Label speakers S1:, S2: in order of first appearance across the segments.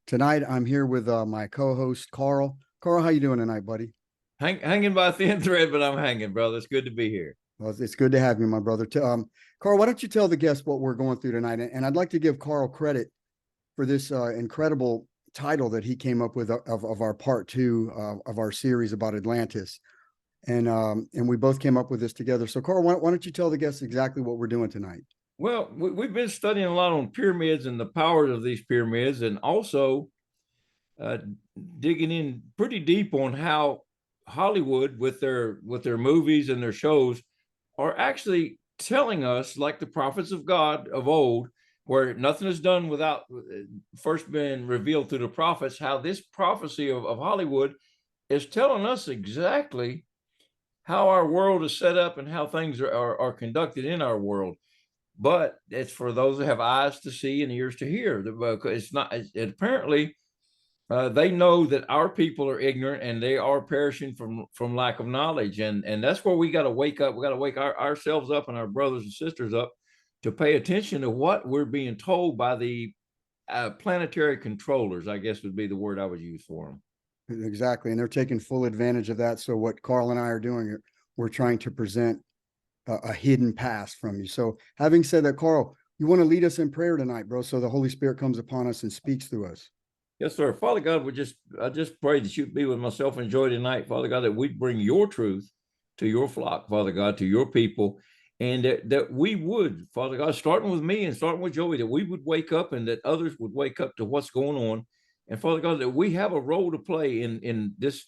S1: Tonight, I'm here with my co-host, Carl. Carl, how you doing tonight, buddy?
S2: Hanging by a thin thread, but I'm hanging, brother. It's good to be here.
S1: Well, it's good to have you, my brother. Carl, why don't you tell the guests what we're going through tonight? And I'd like to give Carl credit for this incredible title that he came up with of our part two of our series about Atlantis. And we both came up with this together. So, Carl, why don't you tell the guests exactly what we're doing tonight?
S2: Well, we've been studying a lot on pyramids and the powers of these pyramids, and also uh, digging in pretty deep on how Hollywood, with their movies and their shows, are actually telling us, like the prophets of God of old, where nothing is done without first being revealed through the prophets, how this prophecy of Hollywood is telling us exactly how our world is set up and how things are conducted in our world. But it's for those that have eyes to see and ears to hear. It's not. Apparently, they know that our people are ignorant and they are perishing from lack of knowledge, and that's where we got to wake up. We got to wake ourselves up and our brothers and sisters up to pay attention to what we're being told by the planetary controllers, I guess would be the word I would use for them.
S1: Exactly. And they're taking full advantage of that. So what Carl and I are doing, we're trying to present a hidden past from you. So having said that, Carl, you want to lead us in prayer tonight, bro, so the Holy Spirit comes upon us and speaks through us.
S2: Yes, sir. Father God, I just pray that you'd be with myself and Joy tonight, Father God, that we'd bring your truth to your flock, Father God, to your people, and that we would, Father God, starting with me and starting with Joey, that we would wake up and that others would wake up to what's going on. And Father God, that we have a role to play in this,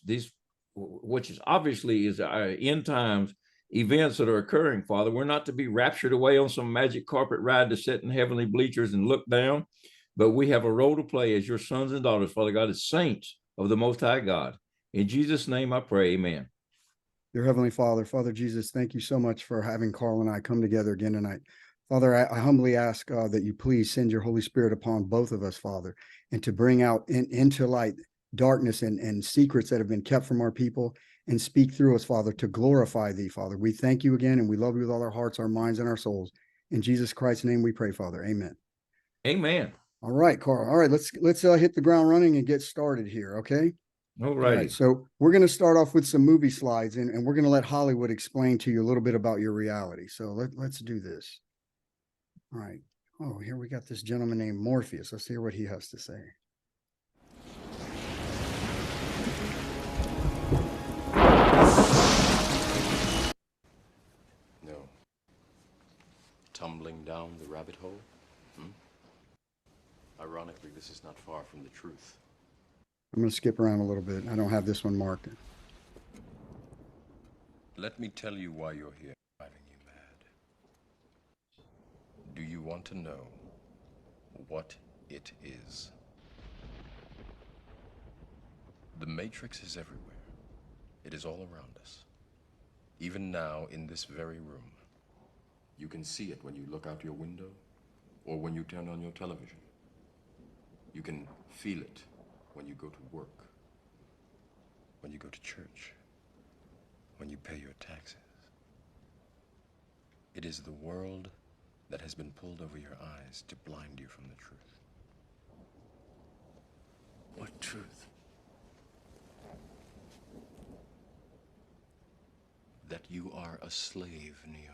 S2: which is obviously is our end times events that are occurring, Father. We're not to be raptured away on some magic carpet ride to sit in heavenly bleachers and look down, but we have a role to play as your sons and daughters, Father God, as saints of the Most High God. In Jesus' name I pray, amen.
S1: Dear Heavenly Father, Father Jesus, thank you so much for having Carl and I come together again tonight. Father, I humbly ask that you please send your Holy Spirit upon both of us, Father, and to bring out into light darkness and secrets that have been kept from our people and speak through us, Father, to glorify thee, Father. We thank you again and we love you with all our hearts, our minds, and our souls. In Jesus Christ's name we pray, Father. Amen.
S2: Amen.
S1: All right, Carl. All right, let's hit the ground running and get started here, okay?
S2: All
S1: All
S2: righty.
S1: right, so we're going to start off with some movie slides, and we're going to let Hollywood explain to you a little bit about your reality. So let's do this. All right. Oh, here we got this gentleman named Morpheus. Let's hear what he has to say.
S3: No. Tumbling down the rabbit hole? Ironically, this is not far from the truth.
S1: I'm going to skip around a little bit. I don't have this one marked.
S3: Let me tell you why you're here, driving you mad. Do you want to know what it is? The Matrix is everywhere. It is all around us. Even now, in this very room. You can see it when you look out your window or when you turn on your television. You can feel it when you go to work, when you go to church, when you pay your taxes. It is the world that has been pulled over your eyes to blind you from the truth. What truth? That you are a slave, Neo.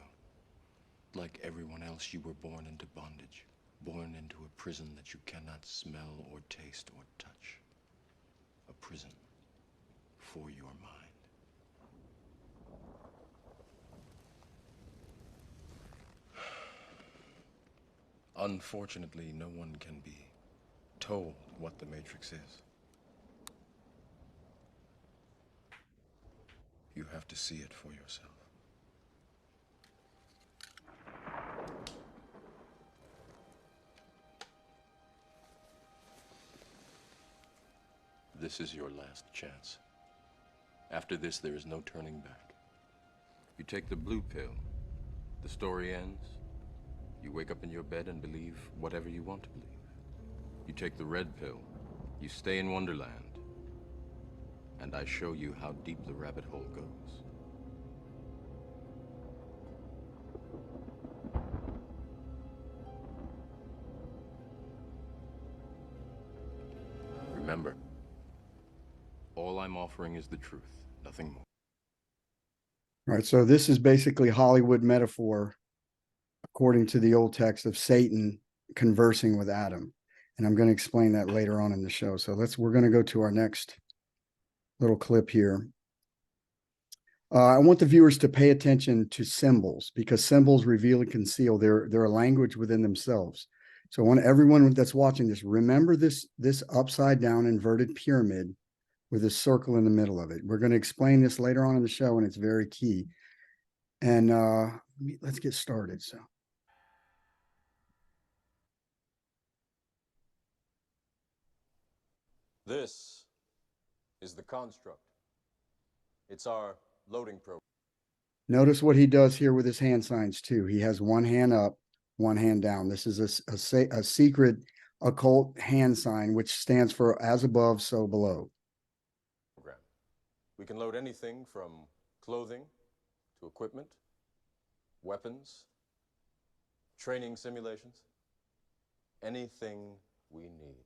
S3: Like everyone else, you were born into bondage. Born into a prison that you cannot smell or taste or touch. A prison for your mind. Unfortunately, no one can be told what the Matrix is. You have to see it for yourself. This is your last chance. After this, there is no turning back. You take the blue pill, the story ends. You wake up in your bed and believe whatever you want to believe. You take the red pill, you stay in Wonderland, and I show you how deep the rabbit hole goes. Remember, all I'm offering is the truth, nothing more.
S1: All right, so this is basically Hollywood metaphor, according to the old text, of Satan conversing with Adam. And I'm going to explain that later on in the show. So we're going to go to our next little clip here. I want the viewers to pay attention to symbols, because symbols reveal and conceal. They're a language within themselves. So I want everyone that's watching this, remember this upside down inverted pyramid with a circle in the middle of it. We're going to explain this later on in the show, and it's very key. And let's get started. So
S3: This is the construct. It's our loading program.
S1: notice what he does here with his hand signs too. He has one hand up, one hand down. This is a secret occult hand sign, which stands for as above, so below.
S3: We can load anything from clothing to equipment, weapons, training simulations, anything we need.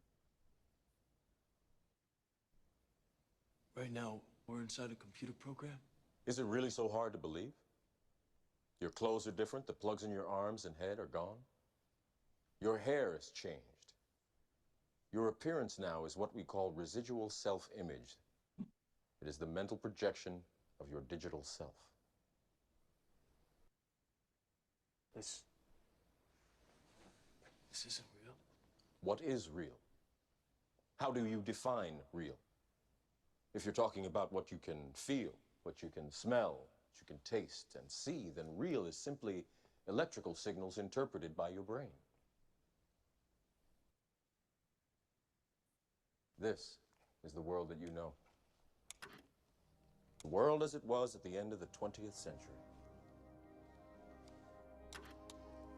S4: Right now, we're inside a computer program.
S3: Is it really so hard to believe? Your clothes are different, the plugs in your arms and head are gone. Your hair has changed. Your appearance now is what we call residual self-image. It is the mental projection of your digital self.
S4: This isn't real.
S3: What is real? How do you define real? If you're talking about what you can feel, what you can smell, what you can taste and see, then real is simply electrical signals interpreted by your brain. This is the world that you know. The world as it was at the end of the 20th century.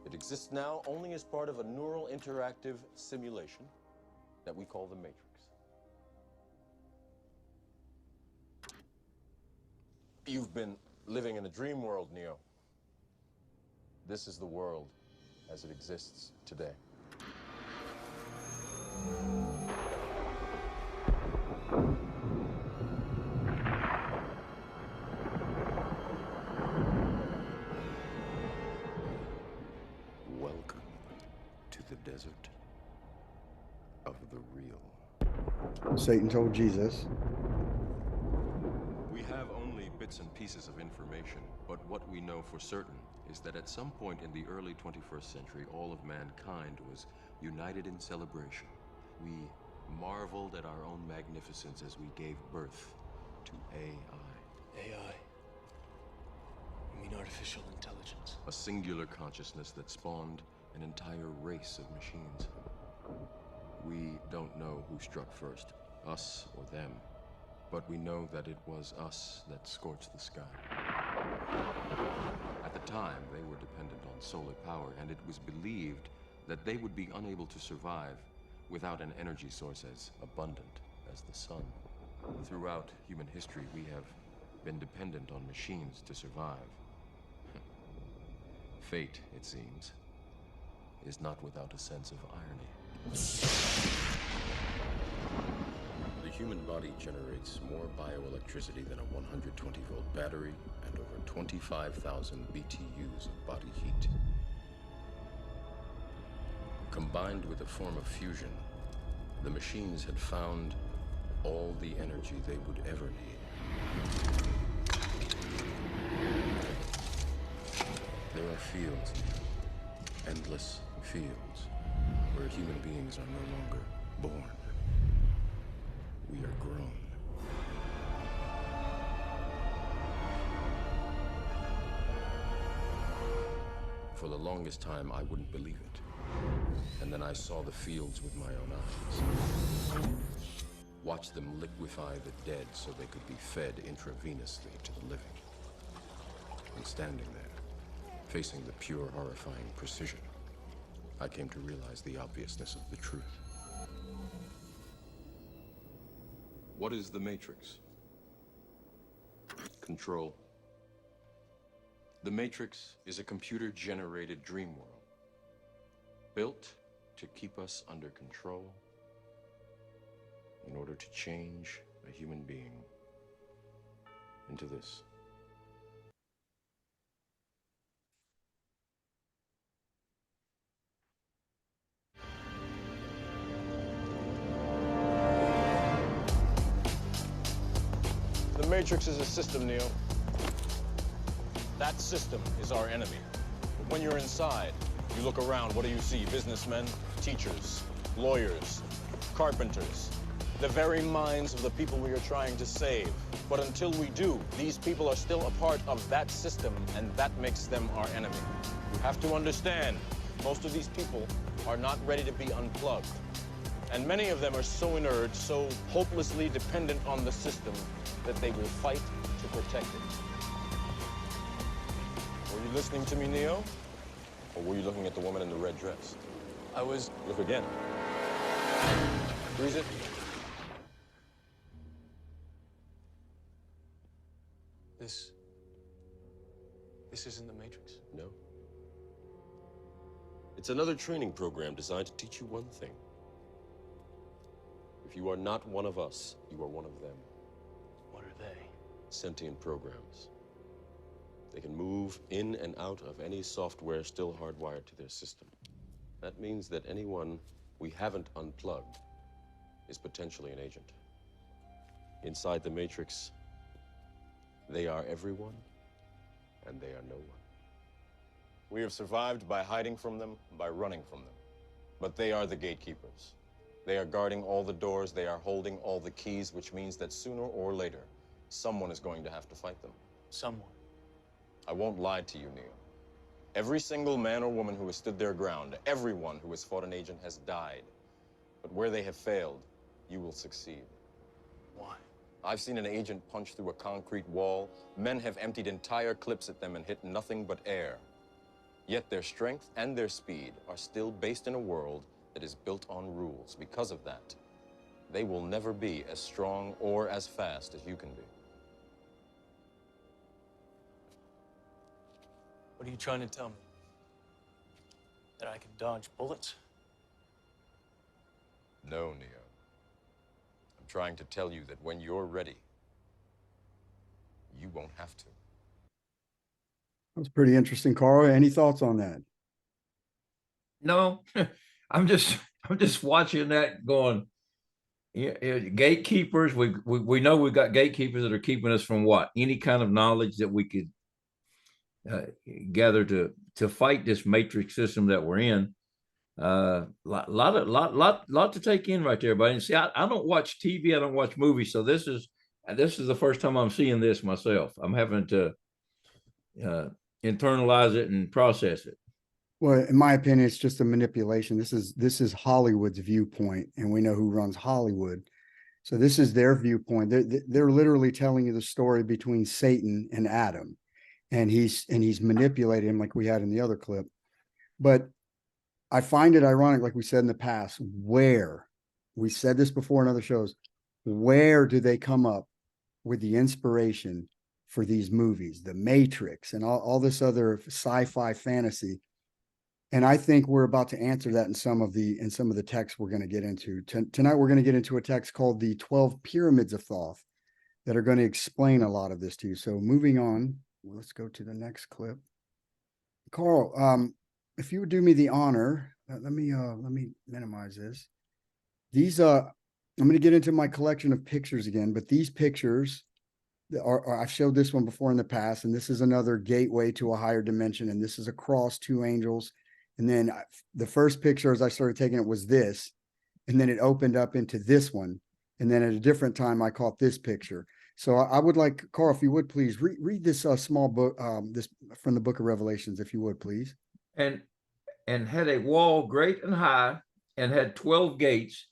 S3: It exists now only as part of a neural interactive simulation that we call the Matrix. You've been living in a dream world, Neo. This is the world as it exists today. Welcome to the desert of the real.
S1: Satan told Jesus.
S3: We have only bits and pieces of information, but what we know for certain is that at some point in the early 21st century, all of mankind was united in celebration. We marveled at our own magnificence as we gave birth to AI.
S4: AI. You mean artificial intelligence?
S3: A singular consciousness that spawned an entire race of machines. We don't know who struck first, us or them, but we know that it was us that scorched the sky. At the time, they were dependent on solar power, and it was believed that they would be unable to survive without an energy source as abundant as the sun. Throughout human history, we have been dependent on machines to survive. Fate, it seems, is not without a sense of irony. The human body generates more bioelectricity than a 120-volt battery and over 25,000 BTUs of body heat. Combined with a form of fusion, the machines had found all the energy they would ever need. There are fields now, endless fields, where human beings are no longer born. We are grown. For the longest time, I wouldn't believe it. And then I saw the fields with my own eyes. Watched them liquefy the dead so they could be fed intravenously to the living. And standing there, facing the pure, horrifying precision, I came to realize the obviousness of the truth. What is the Matrix? Control. The Matrix is a computer-generated dream world, built to keep us under control in order to change a human being into this.
S5: The Matrix is a system, Neo. That system is our enemy. But when you're inside, you look around, what do you see? Businessmen, teachers, lawyers, carpenters, the very minds of the people we are trying to save. But until we do, these people are still a part of that system, and that makes them our enemy. You have to understand, most of these people are not ready to be unplugged. And many of them are so inert, so hopelessly dependent on the system, that they will fight to protect it. Were you listening to me, Neo? Or were you looking at the woman in the red dress?
S4: I was...
S5: Look again. Freeze it.
S4: This isn't the Matrix.
S3: No. It's another training program designed to teach you one thing. If you are not one of us, you are one of them.
S4: What are they?
S3: Sentient programs. They can move in and out of any software still hardwired to their system. That means that anyone we haven't unplugged is potentially an agent. Inside the Matrix, they are everyone, and they are no one.
S5: We have survived by hiding from them, by running from them. But they are the gatekeepers. They are guarding all the doors, they are holding all the keys, which means that sooner or later, someone is going to have to fight them.
S4: Someone.
S5: I won't lie to you, Neo. Every single man or woman who has stood their ground, everyone who has fought an agent has died. But where they have failed, you will succeed.
S4: Why?
S5: I've seen an agent punch through a concrete wall. Men have emptied entire clips at them and hit nothing but air. Yet their strength and their speed are still based in a world that is built on rules. Because of that, they will never be as strong or as fast as you can be.
S4: What are you trying to tell me? That I can dodge bullets?
S5: No, Neo. I'm trying to tell you that when you're ready, you won't have to.
S1: That was pretty interesting, Carl. Any thoughts on that?
S2: No, I'm just watching that going, yeah, gatekeepers. We know we've got gatekeepers that are keeping us from what? Any kind of knowledge that we could gather to fight this matrix system that we're in. Lot to take in right there, buddy. And see, I don't watch TV, I don't watch movies, so this is the first time I'm seeing this myself. I'm having to internalize it and process it.
S1: Well, in my opinion, it's just a manipulation. This is Hollywood's viewpoint, and we know who runs Hollywood. So this is their viewpoint. They're literally telling you the story between Satan and Adam, and he's manipulating him like we had in the other clip. But I find it ironic, like we said in the past, where we said this before in other shows, where do they come up with the inspiration for these movies, The Matrix and all this other sci-fi fantasy? And I think we're about to answer that in some of the texts we're going to get into. Tonight, we're going to get into a text called the 12 Pyramids of Thoth that are going to explain a lot of this to you. So moving on, let's go to the next clip. Carl, if you would do me the honor, let me minimize this. These, I'm going to get into my collection of pictures again, but these pictures I've showed this one before in the past, and this is another gateway to a higher dimension. And this is across two angels. And then the first picture, as I started taking it, was this, and then it opened up into this one. And then at a different time, I caught this picture. So I would like, Carl, if you would please read this small book, this from the Book of Revelations, if you would please.
S2: And had a wall great and high, and had 12 gates,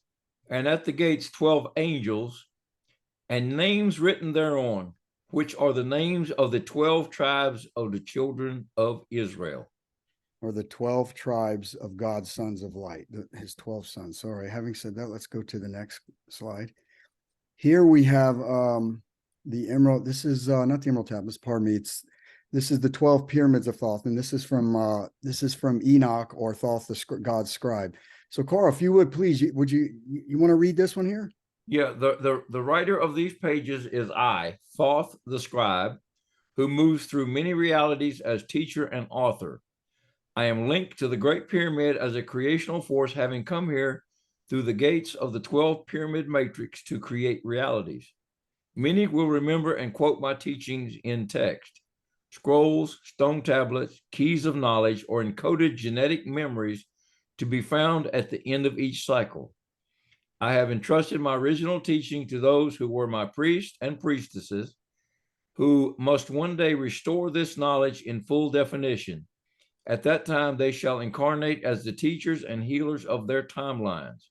S2: and at the gates 12 angels, and names written thereon, which are the names of the 12 tribes of the children of Israel.
S1: Or the 12 tribes of God's sons of light, his 12 sons. Sorry, having said that, let's go to the next slide. Here we have the emerald. This is not the emerald tablets, pardon me. This is the 12 pyramids of Thoth, and this is from Enoch, or Thoth, God's scribe. So Carl, if you would please, would you want to read this one here?
S2: Yeah, the writer of these pages is I, Thoth the scribe, who moves through many realities as teacher and author. I am linked to the Great Pyramid as a creational force, having come here through the gates of the 12 pyramid matrix to create realities. Many will remember and quote my teachings in text. Scrolls, stone tablets, keys of knowledge, or encoded genetic memories to be found at the end of each cycle. I have entrusted my original teaching to those who were my priests and priestesses, who must one day restore this knowledge in full definition. At that time, they shall incarnate as the teachers and healers of their timelines.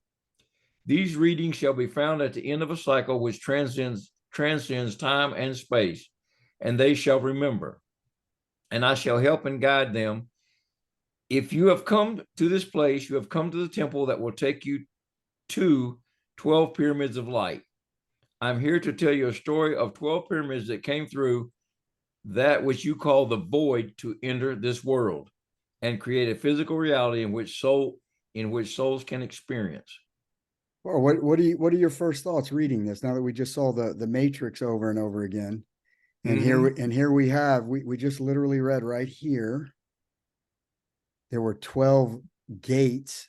S2: These readings shall be found at the end of a cycle which transcends time and space, and they shall remember. And I shall help and guide them. If you have come to this place, you have come to the temple that will take you to 12 pyramids of light. I'm here to tell you a story of 12 pyramids that came through that which you call the void to enter this world and create a physical reality in which souls can experience.
S1: Well, what are your first thoughts reading this now that we just saw the Matrix over and over again? And here we have, we just literally read right here. There were 12 gates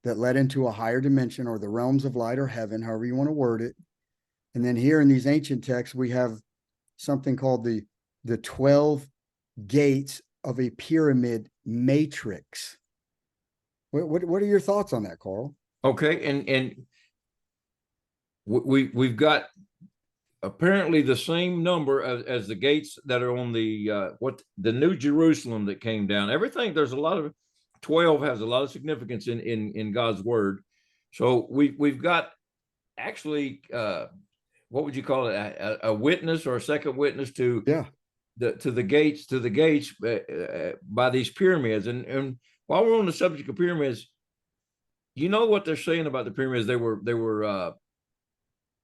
S1: that led into a higher dimension, or the realms of light or heaven, however you want to word it. And then here in these ancient texts, we have something called the 12 gates of a pyramid matrix. What are your thoughts on that, Carl?
S2: Okay, and we've got apparently the same number as the gates that are on the New Jerusalem that came down. Everything, there's a lot of 12 has a lot of significance in God's word. So we've got actually what would you call it, a witness or a second witness to the gates by these pyramids. And while we're on the subject of pyramids, you know what they're saying about the pyramids? They were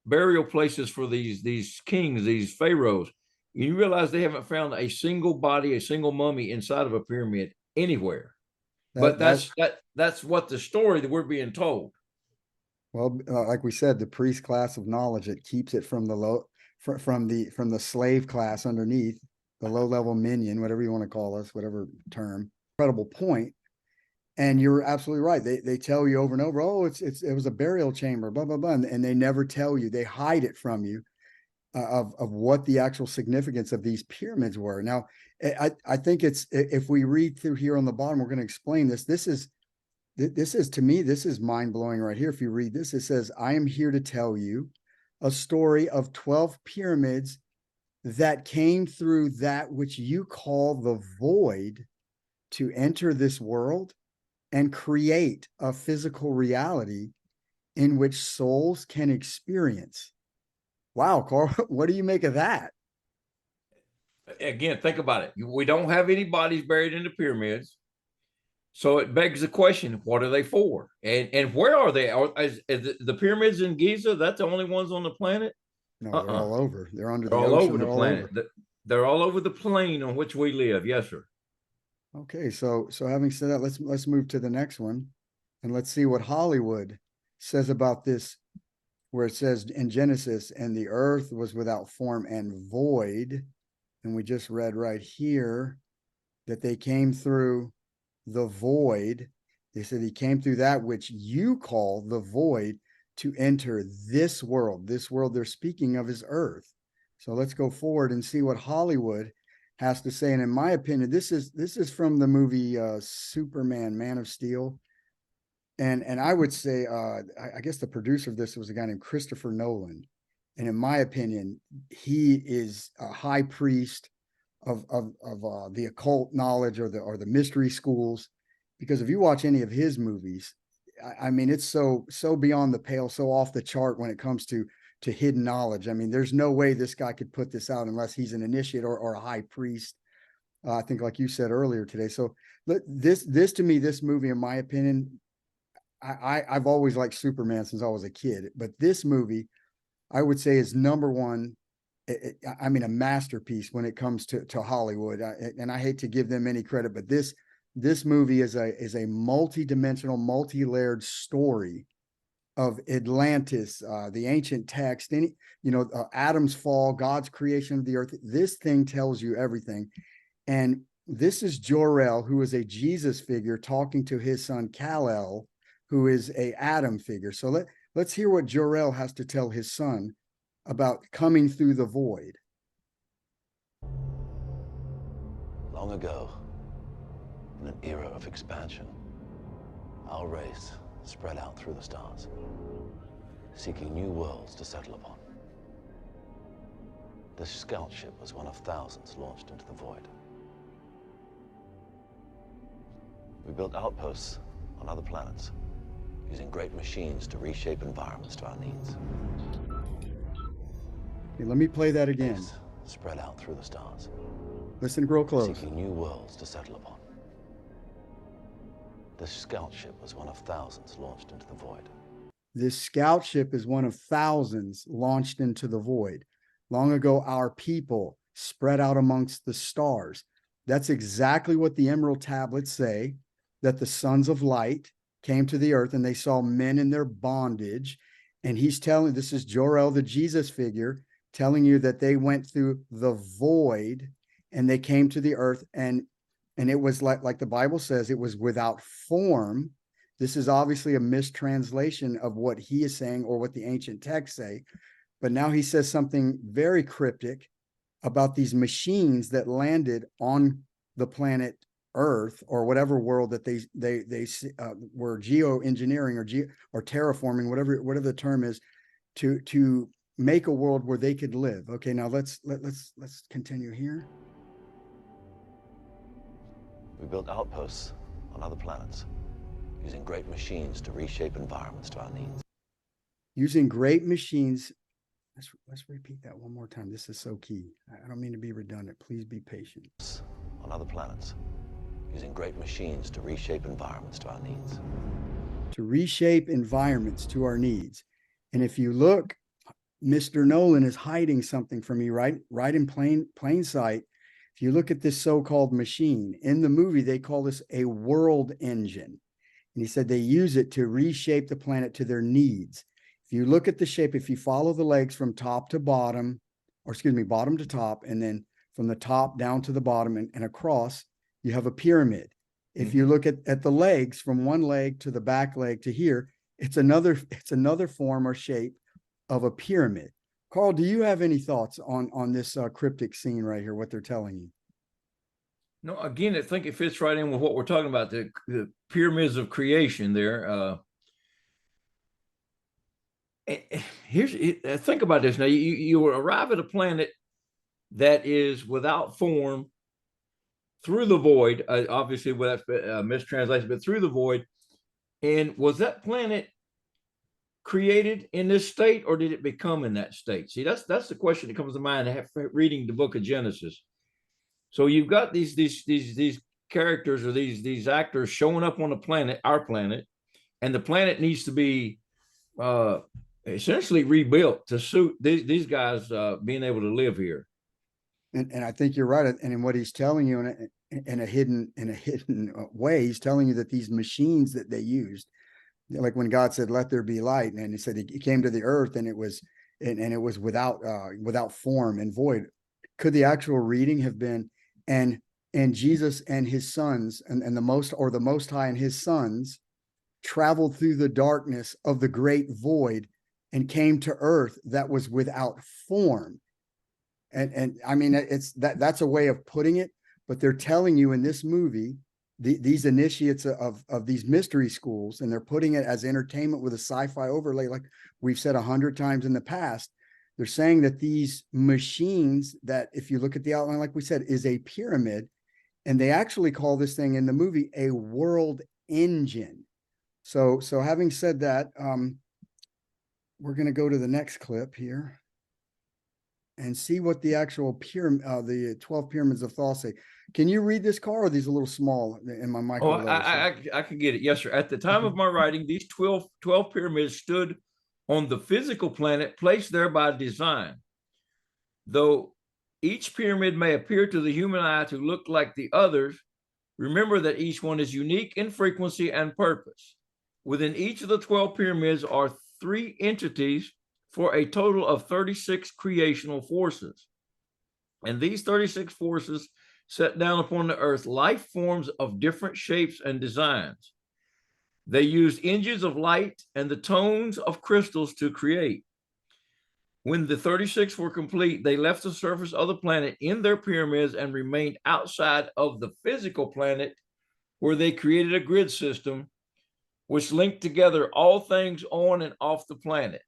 S2: burial places for these kings, these pharaohs. You realize they haven't found a single body, a single mummy inside of a pyramid anywhere. But that's what the story that we're being told.
S1: Well, like we said, the priest class of knowledge, it keeps it from from the slave class underneath, the low level minion, whatever you want to call us, whatever term. Incredible point. And you're absolutely right. They tell you over and over, oh, it was a burial chamber, blah blah blah, and they never tell you. They hide it from you of what the actual significance of these pyramids were. Now, I think it's, if we read through here on the bottom, we're going to explain this. This is to me, this is mind blowing right here. If you read this, it says, I am here to tell you a story of 12 pyramids that came through that which you call the void to enter this world and create a physical reality in which souls can experience. Wow, Carl, what do you make of that?
S2: Again, think about it. We don't have any bodies buried in the pyramids. So it begs the question, what are they for? And where are they? Is the pyramids in Giza, that's the only ones on the planet?
S1: No, they're all over. They're under
S2: They're
S1: the
S2: all
S1: ocean.
S2: over the planet. They're all over the plane on which we live. Yes, sir.
S1: Okay, so having said that, let's move to the next one, and let's see what Hollywood says about this, where it says in Genesis, and the earth was without form and void, and we just read right here that they came through the void. They said he came through that which you call the void to enter this world. This world they're speaking of is earth. So let's go forward and see what Hollywood has to say. And in my opinion, this is from the movie Superman, Man of Steel. And I would say, I guess the producer of this was a guy named Christopher Nolan. And in my opinion, he is a high priest of the occult knowledge or the mystery schools. Because if you watch any of his movies, I mean, it's so beyond the pale, so off the chart when it comes to hidden knowledge. I mean, there's no way this guy could put this out unless he's an initiate or a high priest. I think, like you said earlier today. So this to me, this movie, in my opinion, I've always liked Superman since I was a kid, but this movie, I would say, is number one. I mean, a masterpiece when it comes to Hollywood. And I hate to give them any credit, but this movie is a multi-dimensional, multi-layered story of Atlantis, the ancient text, any, Adam's fall, God's creation of the earth. This thing tells you everything. And this is Jor-El, who is a Jesus figure, talking to his son Kal-El, who is a Adam figure. So let's hear what Jor-El has to tell his son about coming through the void.
S6: Long ago, in an era of expansion, our race spread out through the stars, seeking new worlds to settle upon. This scout ship was one of thousands launched into the void. We built outposts on other planets, using great machines to reshape environments to our needs.
S1: Okay, let me play that again.
S6: Race spread out through the stars,
S1: Listen real close.
S6: seeking new worlds to settle upon. This scout ship was one of thousands launched into the void.
S1: This scout ship is one of thousands launched into the void. Long ago, our people spread out amongst the stars. That's exactly what the Emerald Tablets say, that the sons of light came to the earth and they saw men in their bondage. And he's telling, this is Jor-El, the Jesus figure, telling you that they went through the void and they came to the earth, and it was like the Bible says, it was without form. This is obviously a mistranslation of what he is saying or what the ancient texts say. But now he says something very cryptic about these machines that landed on the planet Earth, or whatever world that they were geoengineering or terraforming, whatever the term is, to make a world where they could live. Okay, now let's continue here.
S6: We built outposts on other planets, using great machines to reshape environments to our needs.
S1: Using great machines. Let's repeat that one more time. This is so key. I don't mean to be redundant. Please be patient.
S6: On other planets, using great machines to reshape environments to our needs.
S1: To reshape environments to our needs. And if you look, Mr. Nolan is hiding something from you, right in plain sight. If you look at this so-called machine, in the movie, they call this a world engine. And he said they use it to reshape the planet to their needs. If you look at the shape, if you follow the legs from top to bottom, or excuse me, bottom to top, and then from the top down to the bottom and across, you have a pyramid. If you look at the legs from one leg to the back leg to here, it's another form or shape of a pyramid. Carl, do you have any thoughts on this cryptic scene right here, what they're telling you?
S2: No, again, I think it fits right in with what we're talking about, the pyramids of creation there. Think about this. Now, you arrive at a planet that is without form, through the void, obviously with that mistranslation, but through the void. And was that planet created in this state, or did it become in that state? See, that's the question that comes to mind reading the book of Genesis. So you've got these characters, or these actors showing up on the planet, our planet, and the planet needs to be essentially rebuilt to suit these guys being able to live here.
S1: And I think you're right. And in what he's telling you in a hidden way, he's telling you that these machines that they used, like when God said, "Let there be light," and he said he came to the earth and it was without form and void. Could the actual reading have been, and Jesus and his sons and the Most High and his sons traveled through the darkness of the great void and came to earth that was without form. And I mean, that's a way of putting it, but they're telling you in this movie, these initiates of these mystery schools, and they're putting it as entertainment with a sci-fi overlay, like we've said 100 times in the past. They're saying that these machines, that if you look at the outline, like we said, is a pyramid, and they actually call this thing in the movie a world engine. So having said that, we're going to go to the next clip here and see what the actual pyramid, the 12 pyramids of Thoth say. Can you read this, Carl? Or are these a little small in my micro?
S2: I can get it. Yes, sir. At the time of my writing, these 12 pyramids stood on the physical planet, placed there by design. Though each pyramid may appear to the human eye to look like the others, remember that each one is unique in frequency and purpose. Within each of the 12 pyramids are 3 entities for a total of 36 creational forces. And these 36 forces set down upon the earth life forms of different shapes and designs. They used engines of light and the tones of crystals to create. When the 36 were complete, they left the surface of the planet in their pyramids and remained outside of the physical planet, where they created a grid system which linked together all things on and off the planet.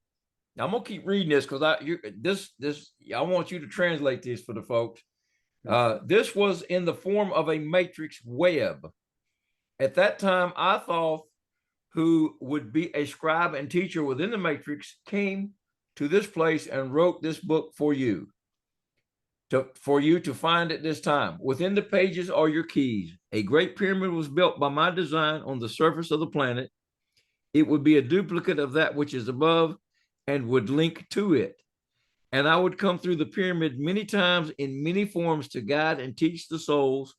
S2: Now, I'm gonna keep reading this because I want you to translate this for the folks. This was in the form of a matrix web. At that time, Athoth, who would be a scribe and teacher within the matrix, came to this place and wrote this book for you to find at this time. Within the pages are your keys. A great pyramid was built by my design on the surface of the planet. It would be a duplicate of that which is above and would link to it. And I would come through the pyramid many times in many forms to guide and teach the souls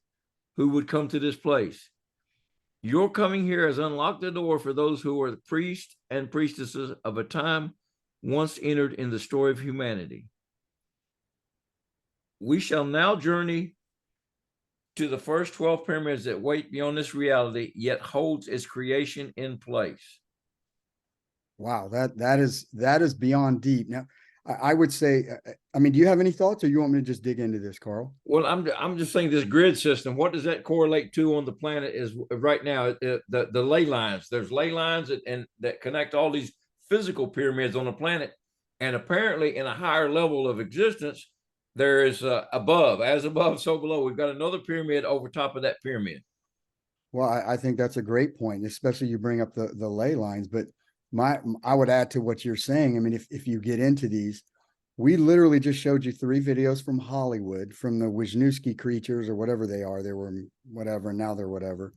S2: who would come to this place. Your coming here has unlocked the door for those who are the priests and priestesses of a time once entered in the story of humanity. We shall now journey to the first 12 pyramids that wait beyond this reality, yet holds its creation in place.
S1: Wow, that is beyond deep. Now, I would say, I mean, do you have any thoughts, or you want me to just dig into this, Carl?
S2: Well, I'm just saying this grid system. What does that correlate to on the planet? Is right now the ley lines. There's ley lines that connect all these physical pyramids on the planet, and apparently in a higher level of existence, there is above, as above, so below. We've got another pyramid over top of that pyramid.
S1: Well, I think that's a great point, especially you bring up the ley lines. But I would add to what you're saying. I mean, if you get into these, we literally just showed you 3 videos from Hollywood, from the Wisniewski creatures or whatever they are. They were whatever, and now they're whatever.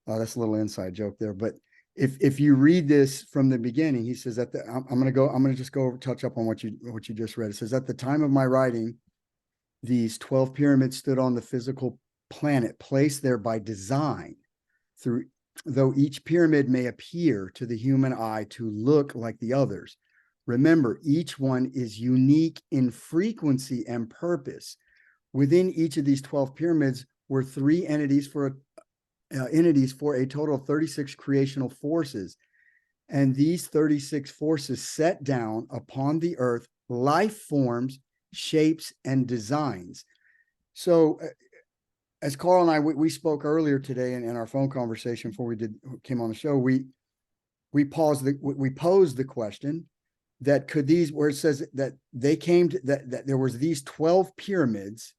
S1: That's a little inside joke there. But if you read this from the beginning, he says that I'm gonna just go over, touch up on what you just read. It says, at the time of my writing, these 12 pyramids stood on the physical planet, placed there by design, though each pyramid may appear to the human eye to look like the others. Remember, each one is unique in frequency and purpose. Within each of these 12 pyramids were 3 entities for a total of 36 creational forces. And these 36 forces set down upon the earth life forms, shapes, and designs. So as Carl and I, we spoke earlier today in our phone conversation before we came on the show, we posed the question that could these, where it says that they came to, that there was these 12 pyramids,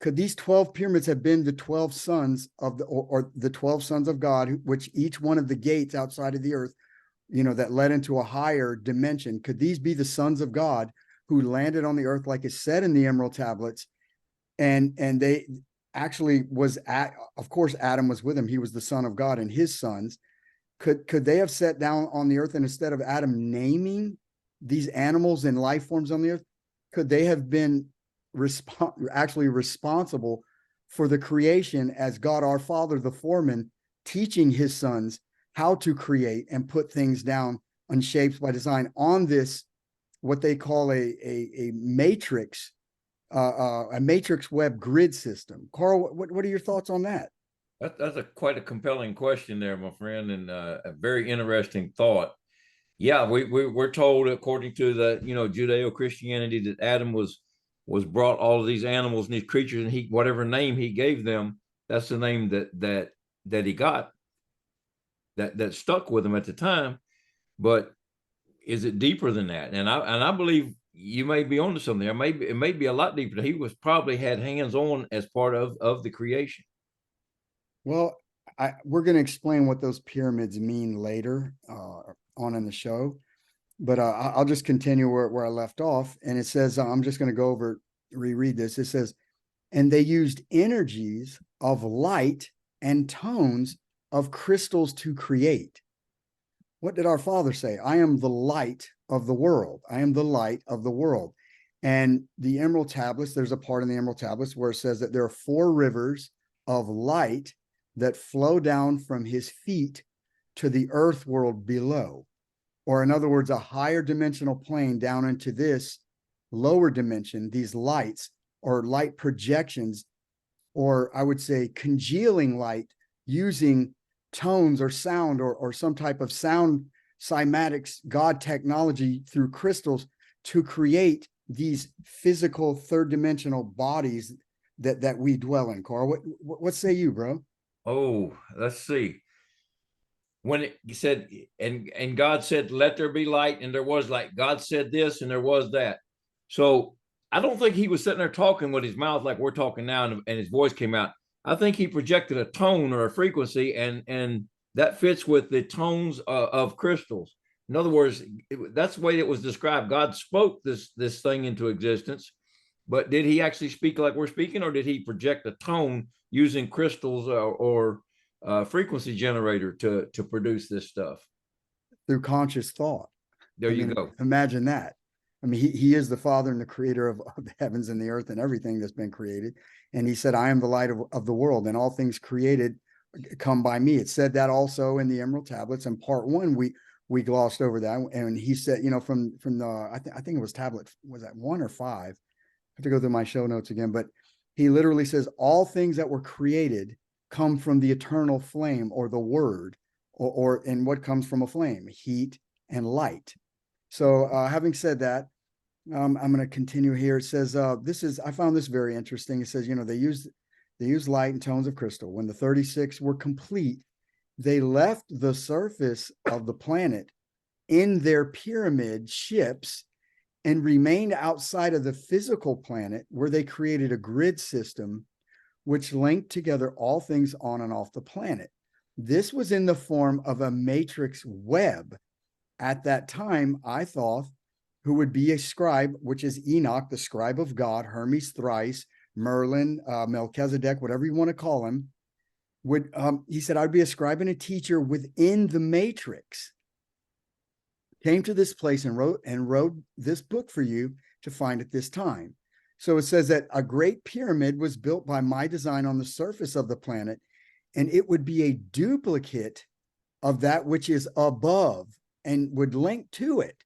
S1: could these 12 pyramids have been the 12 sons of or the 12 sons of God, which each one of the gates outside of the earth, that led into a higher dimension? Could these be the sons of God who landed on the earth, like is said in the Emerald Tablets? And they actually of course, Adam was with him. He was the son of God, and his sons. Could they have sat down on the earth, and instead of Adam naming these animals and life forms on the earth, could they have been actually responsible for the creation as God our Father, the foreman, teaching his sons how to create and put things down on shapes by design on this, what they call a matrix web grid system? Carl, what are your thoughts on that?
S2: That's quite a compelling question there, my friend, and a very interesting thought. Yeah, we're told, according to the Judeo-Christianity, that Adam was brought all of these animals and these creatures, and whatever name he gave them, that's the name that he got, that stuck with him at the time. But is it deeper than that? And I believe you may be onto something there. It may be a lot deeper. He was probably had hands on as part of the creation.
S1: Well, we're going to explain what those pyramids mean later on in the show, but I'll just continue where I left off. And it says, I'm just going to go over, reread this. It says, and they used energies of light and tones of crystals to create. What did our Father say? I am the light of the world. I am the light of the world. And the Emerald Tablets, there's a part in the Emerald Tablets where it says that there are 4 rivers of light that flow down from his feet to the earth world below. or in other words, a higher dimensional plane down into this lower dimension, these lights or light projections, or I would say congealing light using tones or sound or some type of sound cymatics, God technology through crystals to create these physical third dimensional bodies that we dwell in. Carl, what say you, bro?
S2: Oh, let's see. When it said, and God said, let there be light, and there was light. God said this, and there was that. So I don't think he was sitting there talking with his mouth like we're talking now, and his voice came out. I think he projected a tone or a frequency, and that fits with the tones of crystals. In other words, that's the way it was described. God spoke this thing into existence, but did he actually speak like we're speaking, or did he project a tone using crystals or frequency generator to produce this stuff?
S1: Through conscious thought.
S2: There you go.
S1: Imagine that. I mean, he is the Father and the creator of the heavens and the earth and everything that's been created. And he said, I am the light of the world, and all things created come by me. It said that also in the Emerald Tablets. And part one, we glossed over that. And he said, you know, from the, I think it was tablet, was that 1 or 5? I have to go through my show notes again, but he literally says all things that were created come from the eternal flame, or the word, or and what comes from a flame, heat and light. So having said that, I'm going to continue here. It says, I found this very interesting. It says, you know, they use light and tones of crystal. When the 36 were complete, they left the surface of the planet in their pyramid ships and remained outside of the physical planet, where they created a grid system which linked together all things on and off the planet. This was in the form of a matrix web. At that time, I thought, who would be a scribe, which is Enoch, the scribe of God, Hermes thrice, Merlin, Melchizedek, whatever you want to call him, would he said, I'd be a scribe and a teacher within the matrix. Came to this place and wrote this book for you to find at this time. So it says that a great pyramid was built by my design on the surface of the planet, and it would be a duplicate of that which is above and would link to it.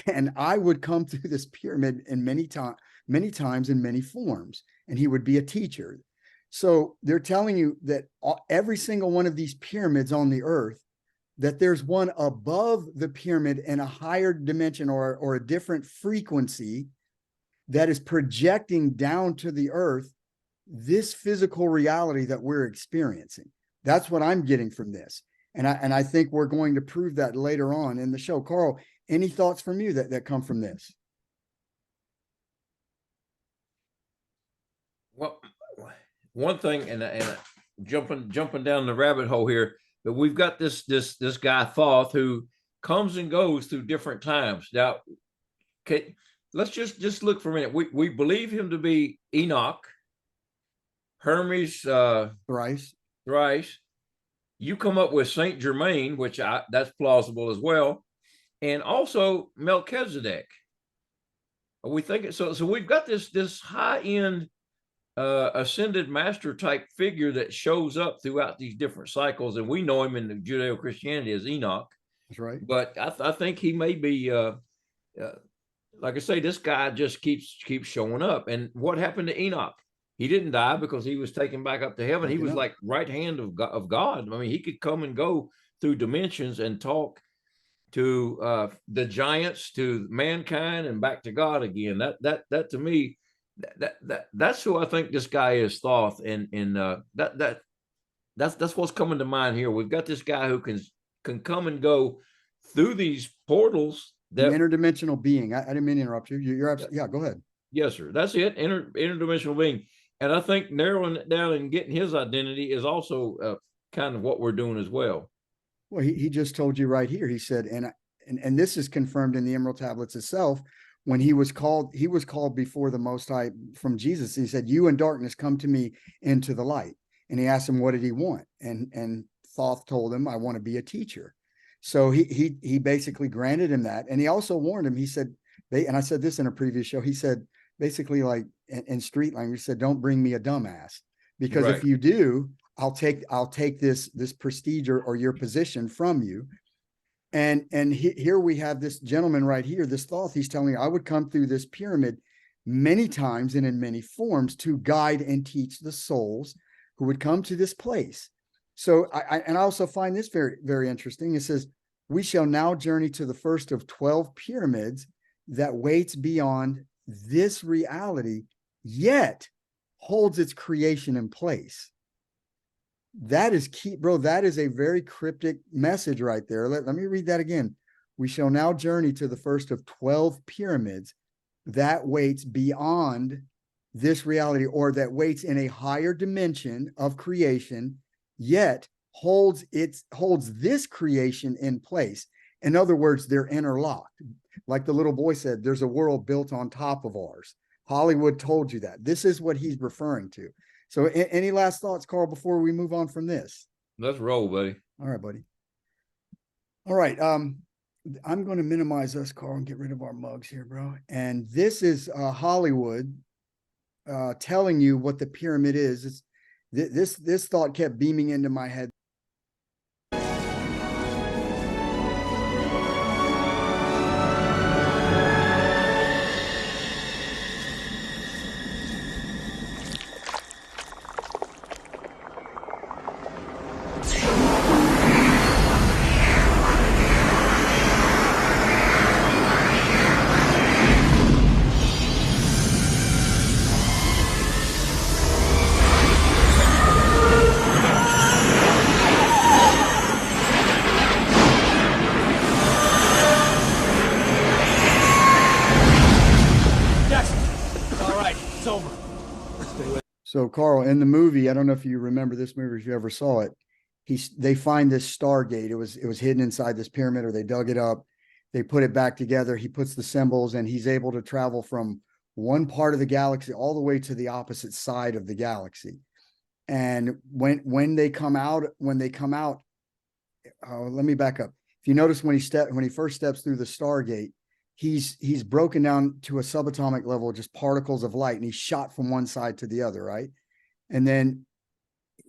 S1: And I would come through this pyramid in many times in many forms, and he would be a teacher. So they're telling you that every single one of these pyramids on the earth, that there's one above the pyramid in a higher dimension or a different frequency that is projecting down to the earth this physical reality that we're experiencing. That's what I'm getting from this. And I think we're going to prove that later on in the show. Carl, any thoughts from you that come from this?
S2: Well, one thing, and jumping down the rabbit hole here, but we've got this guy Thoth who comes and goes through different times. Now, okay, let's just look for a minute. We believe him to be Enoch, Hermes
S1: Thrice.
S2: You come up with Saint Germain, which that's plausible as well, and also Melchizedek. We think so. So we've got this high end ascended master type figure that shows up throughout these different cycles, and we know him in the Judeo-Christianity as Enoch.
S1: That's right.
S2: But I think he may be like I say, this guy just keeps showing up. And what happened to Enoch? He didn't die because he was taken back up to heaven. He was like right hand of God. I mean, he could come and go through dimensions and talk to the giants, to mankind, and back to God again. That to me, that's who I think this guy is, Thoth, and that's what's coming to mind here. We've got this guy who can come and go through these portals.
S1: That interdimensional being. I didn't mean to interrupt you. You're absolutely, yeah. Go ahead.
S2: Yes, sir. That's it. Interdimensional being. And I think narrowing it down and getting his identity is also kind of what we're doing as well.
S1: Well, he just told you right here. He said, and this is confirmed in the Emerald Tablets itself. When he was called before the Most High from Jesus. He said, "You in darkness, come to me into the light." And he asked him, what did he want? And Thoth told him, "I want to be a teacher." So he basically granted him that. And he also warned him. He said, and I said this in a previous show, he said, basically, like in street language, he said, "Don't bring me a dumbass, because if you do, I'll take this prestige or your position from you." And here we have this gentleman right here, this Thoth, he's telling me I would come through this pyramid many times and in many forms to guide and teach the souls who would come to this place. So I also find this very, very interesting. It says, we shall now journey to the first of 12 pyramids that waits beyond this reality, yet holds its creation in place. That is key, bro. That is a very cryptic message right there. Let me read that again. We shall now journey to the first of 12 pyramids that waits beyond this reality, or that waits in a higher dimension of creation, yet holds this creation in place. In other words, they're interlocked. Like the little boy said, there's a world built on top of ours. Hollywood told you that. This is what he's referring to. So any last thoughts, Carl, before we move on from this?
S2: Let's roll, buddy.
S1: All right, buddy. All right. I'm going to minimize us, Carl, and get rid of our mugs here, bro. And this is Hollywood telling you what the pyramid is. It's this thought kept beaming into my head. So, Carl, in the movie, I don't know if you remember this movie, if you ever saw it, they find this Stargate. It was hidden inside this pyramid, or they dug it up. They put it back together. He puts the symbols, and he's able to travel from one part of the galaxy all the way to the opposite side of the galaxy. And when they come out, let me back up. If you notice, when he first steps through the Stargate, he's broken down to a subatomic level, just particles of light, and he's shot from one side to the other, right? And then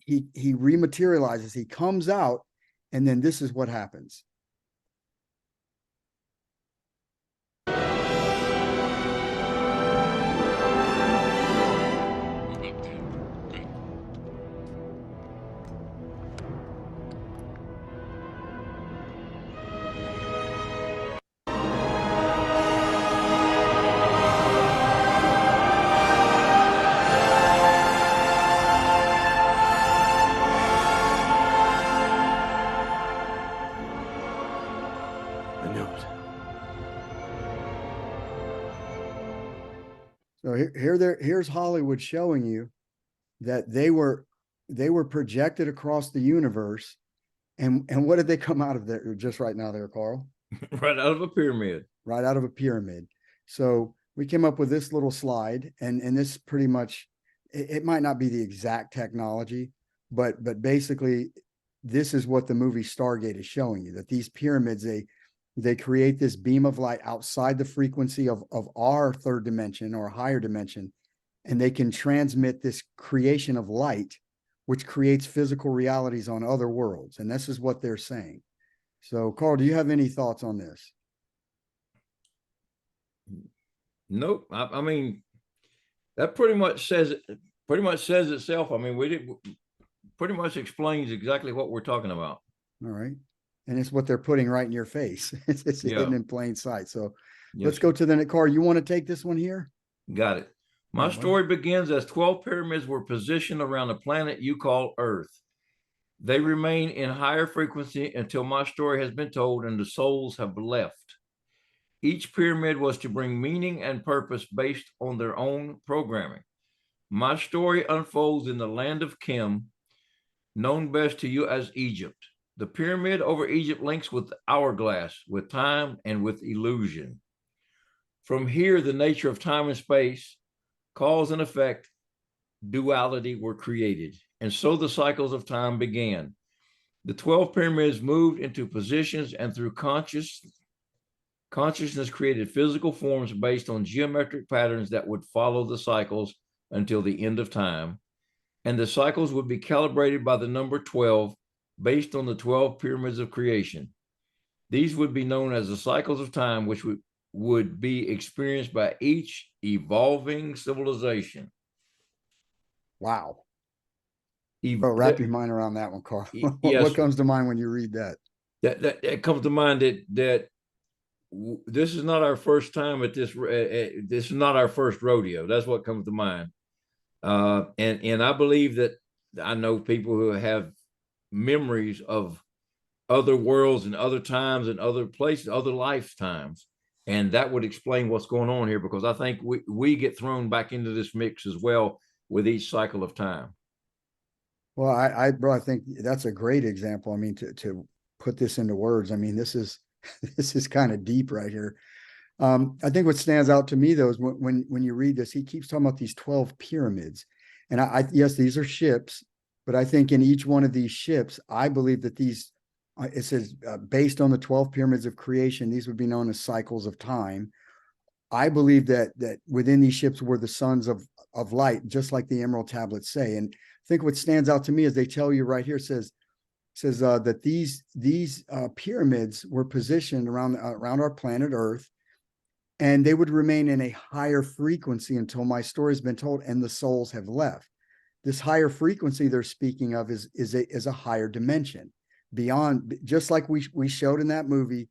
S1: he rematerializes, he comes out, and then this is what happens. So here's Hollywood showing you that they were projected across the universe, and what did they come out of there just right now there, Carl?
S2: Right out of a pyramid.
S1: Right out of a pyramid. So we came up with this little slide, and this pretty much, it might not be the exact technology, but basically this is what the movie Stargate is showing you, that these pyramids, they create this beam of light outside the frequency of our third dimension or higher dimension, and they can transmit this creation of light, which creates physical realities on other worlds. And this is what they're saying. So, Carl, do you have any thoughts on this?
S2: Nope. I mean, that pretty much says itself. I mean, pretty much explains exactly what we're talking about.
S1: All right. And it's what they're putting right in your face. It's hidden in plain sight. So let's go to the next. Carl, you want to take this one here?
S2: Got it. My story begins as 12 pyramids were positioned around a planet you call Earth. They remain in higher frequency until my story has been told and the souls have left. Each pyramid was to bring meaning and purpose based on their own programming. My story unfolds in the land of Kim, known best to you as Egypt. The pyramid over Egypt links with Hourglass, with time and with illusion. From here, the nature of time and space, cause and effect, duality were created. And so the cycles of time began. The 12 pyramids moved into positions, and through consciousness created physical forms based on geometric patterns that would follow the cycles until the end of time. And the cycles would be calibrated by the number 12 based on the 12 pyramids of creation. These would be known as the cycles of time, which would be experienced by each evolving civilization.
S1: Wow.
S2: Ev-
S1: Bro, wrap your mind around that one, Carl.
S2: yes,
S1: What comes to mind when you read that?
S2: that comes to mind that this is not our first time at this. This is not our first rodeo. That's what comes to mind. And I believe that I know people who have memories of other worlds and other times and other places, other lifetimes. And that would explain what's going on here, because I think we get thrown back into this mix as well with each cycle of time.
S1: Well, bro, I think that's a great example. I mean, to put this into words, I mean, this is kind of deep right here. I think what stands out to me though is when you read this, he keeps talking about these 12 pyramids. And yes, these are ships, but I think in each one of these ships, I believe that these, it says based on the 12 pyramids of creation, these would be known as cycles of time. I believe that within these ships were the sons of light, just like the Emerald tablets say. And I think what stands out to me is they tell you right here, says that these pyramids were positioned around our planet Earth, and they would remain in a higher frequency until my story's been told and the souls have left. This higher frequency they're speaking of is a higher dimension, beyond, just like we showed in that movie,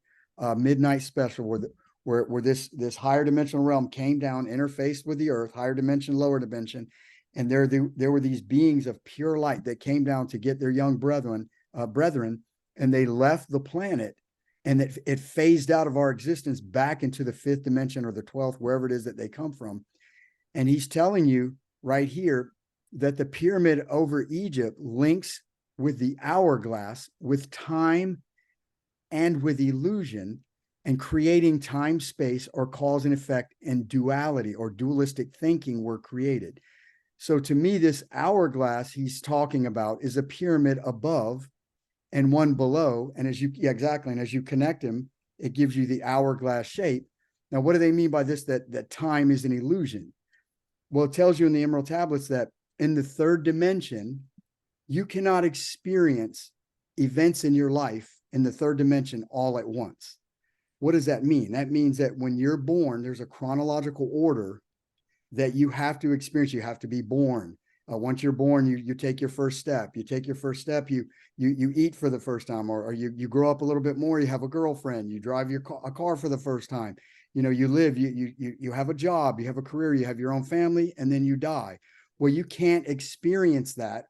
S1: Midnight Special, where this higher dimensional realm came down, interfaced with the Earth, higher dimension, lower dimension, and there were these beings of pure light that came down to get their young brethren, and they left the planet, and it phased out of our existence back into the 5th dimension or the 12th, wherever it is that they come from. And he's telling you right here that the pyramid over Egypt links with the hourglass, with time and with illusion, and creating time, space, or cause and effect, and duality or dualistic thinking were created. So to me, this hourglass he's talking about is a pyramid above and one below. And as you connect them, it gives you the hourglass shape. Now, what do they mean by this? That time is an illusion. Well, it tells you in the Emerald tablets that in the 3rd dimension, you cannot experience events in your life in the 3rd dimension all at once. What does that mean? That means that when you're born, there's a chronological order that you have to experience. You have to be born. Once you're born, you take your first step. You take your first step. You eat for the first time, or you grow up a little bit more. You have a girlfriend. You drive a car for the first time. You live. You have a job. You have a career. You have your own family, and then you die. Well, you can't experience that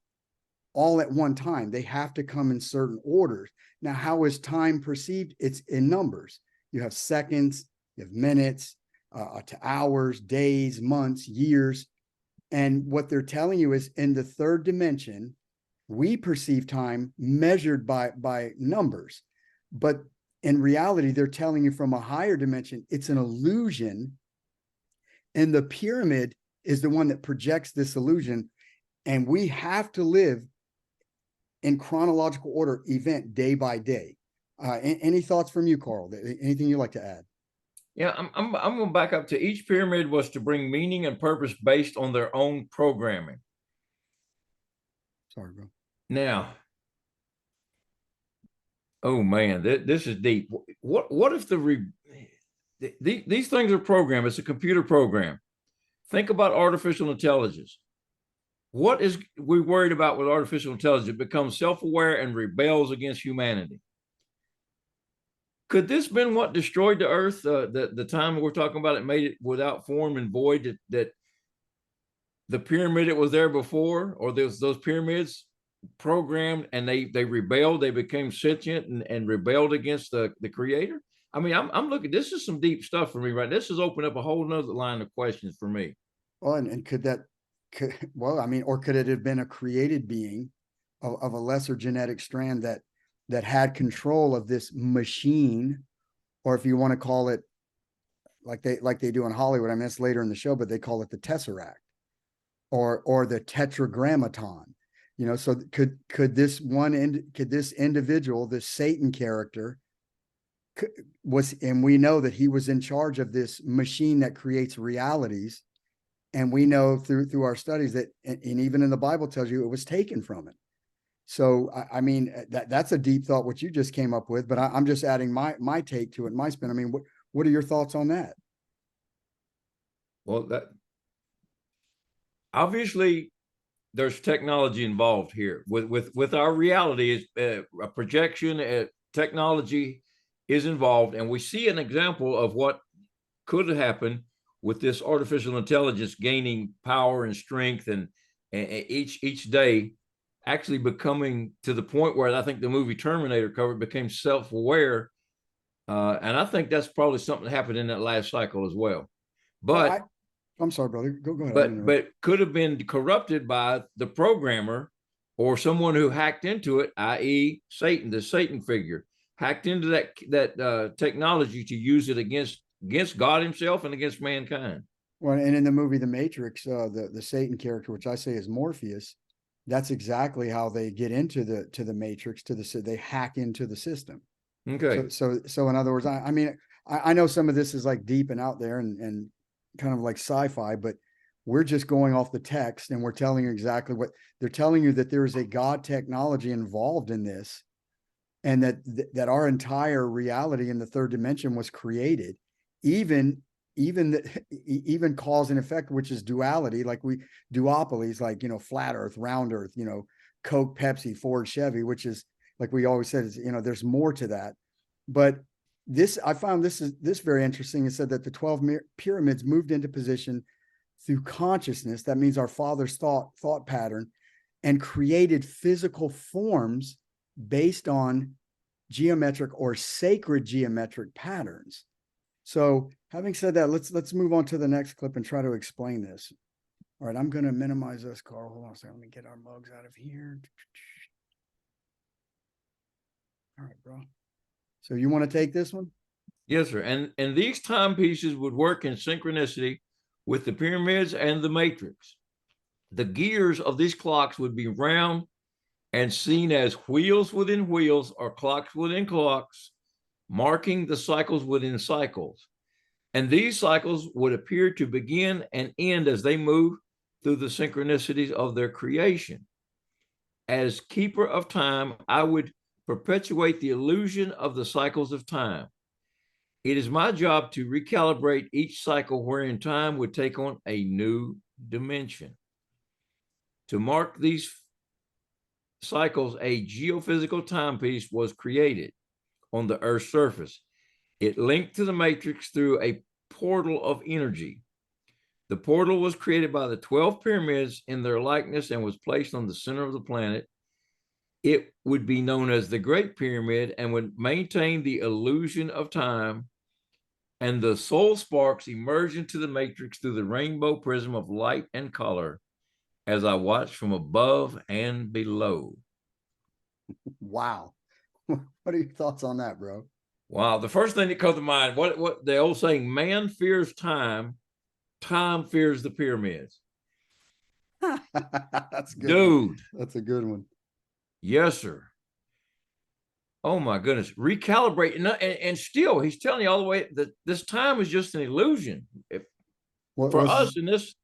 S1: all at one time. They have to come in certain orders. Now, how is time perceived? It's in numbers. You have seconds. You have minutes. To hours, days, months, years. And what they're telling you is in the 3rd dimension, we perceive time measured by numbers. But in reality, they're telling you from a higher dimension, it's an illusion. And the pyramid is the one that projects this illusion. And we have to live in chronological order, event day by day. Any thoughts from you, Carl? Anything you'd like to add?
S2: Yeah, I'm going to back up to each pyramid was to bring meaning and purpose based on their own programming.
S1: Sorry, bro.
S2: Now, oh man, this is deep. What if these things are programmed? It's a computer program. Think about artificial intelligence. What is we worried about with artificial intelligence? It becomes self-aware and rebels against humanity. Could this been what destroyed the earth? The time we're talking about, it made it without form and void, that the pyramid that was there before, or those pyramids programmed, and they rebelled, they became sentient and rebelled against the creator. I mean, I'm looking, this is some deep stuff for me, right? This has opened up a whole nother line of questions for me.
S1: Well, and could it have been a created being of a lesser genetic strand that had control of this machine, or if you want to call it like they do in Hollywood. I mean, that's later in the show, but they call it the Tesseract or the Tetragrammaton. So could this individual, this Satan character, and we know that he was in charge of this machine that creates realities, and we know through our studies that, and even in the Bible tells you it was taken from it. So, I mean, that's a deep thought, what you just came up with, but I'm just adding my take to it, my spin. I mean, what are your thoughts on that?
S2: Well, that obviously there's technology involved here with our reality is a projection. Technology is involved, and we see an example of what could happen with this artificial intelligence gaining power and strength, and each day actually becoming to the point where I think the movie Terminator covered became self-aware, and I think that's probably something that happened in that last cycle as well. But
S1: I'm sorry, brother. Go ahead.
S2: but could have been corrupted by the programmer or someone who hacked into it, i.e., Satan, the Satan figure, hacked into that technology to use it against God Himself and against mankind.
S1: Well, and in the movie The Matrix, the Satan character, which I say is Morpheus, that's exactly how they get into the Matrix. They hack into the system.
S2: Okay.
S1: So in other words, I mean, I know some of this is like deep and out there and kind of like sci-fi, but we're just going off the text and we're telling you exactly what they're telling you, that there is a God technology involved in this, and that our entire reality in the third dimension was created, even cause and effect, which is duality, like duopolies, like, flat earth, round earth, Coke, Pepsi, Ford, Chevy, which is, like we always said, is, there's more to that. But I found this very interesting. It said that the 12 pyramids moved into position through consciousness. That means our father's thought pattern, and created physical forms based on geometric or sacred geometric patterns. So having said that, let's move on to the next clip and try to explain this. All right, I'm going to minimize this, Carl. Hold on a second. Let me get our mugs out of here. All right, bro. So you want to take this one?
S2: Yes, sir. And these timepieces would work in synchronicity with the pyramids and the matrix. The gears of these clocks would be round and seen as wheels within wheels or clocks within clocks, marking the cycles within cycles. And these cycles would appear to begin and end as they move through the synchronicities of their creation. As keeper of time, I would perpetuate the illusion of the cycles of time. It is my job to recalibrate each cycle wherein time would take on a new dimension. To mark these cycles, a geophysical timepiece was created on the Earth's surface. It linked to the matrix through a portal of energy. The portal was created by the 12 pyramids in their likeness and was placed on the center of the planet. It would be known as the Great Pyramid and would maintain the illusion of time, and the soul sparks emerge into the matrix through the rainbow prism of light and color as I watch from above and below.
S1: Wow. What are your thoughts on that, bro?
S2: Wow. The first thing that comes to mind, what the old saying, man fears time, time fears the pyramids.
S1: That's good.
S2: Dude.
S1: That's a good one.
S2: Yes, sir. Oh my goodness. Recalibrate. And still he's telling you all the way that this time is just an illusion. For us in this,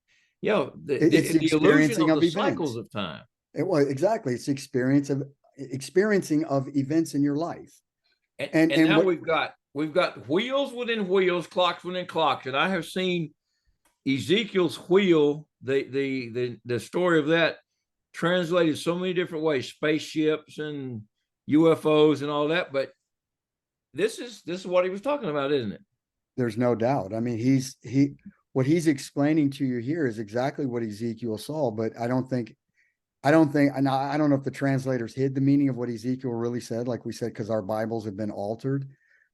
S1: it's
S2: the illusion of the
S1: events.
S2: cycles of time.
S1: Exactly. It's experiencing of events in your life.
S2: And now we've got wheels within wheels, clocks within clocks. And I have seen Ezekiel's wheel, the story of that translated so many different ways, spaceships and UFOs and all that. But this is what he was talking about, isn't it?
S1: There's no doubt. I mean, what he's explaining to you here is exactly what Ezekiel saw, but I don't know if the translators hid the meaning of what Ezekiel really said, like we said, because our Bibles have been altered.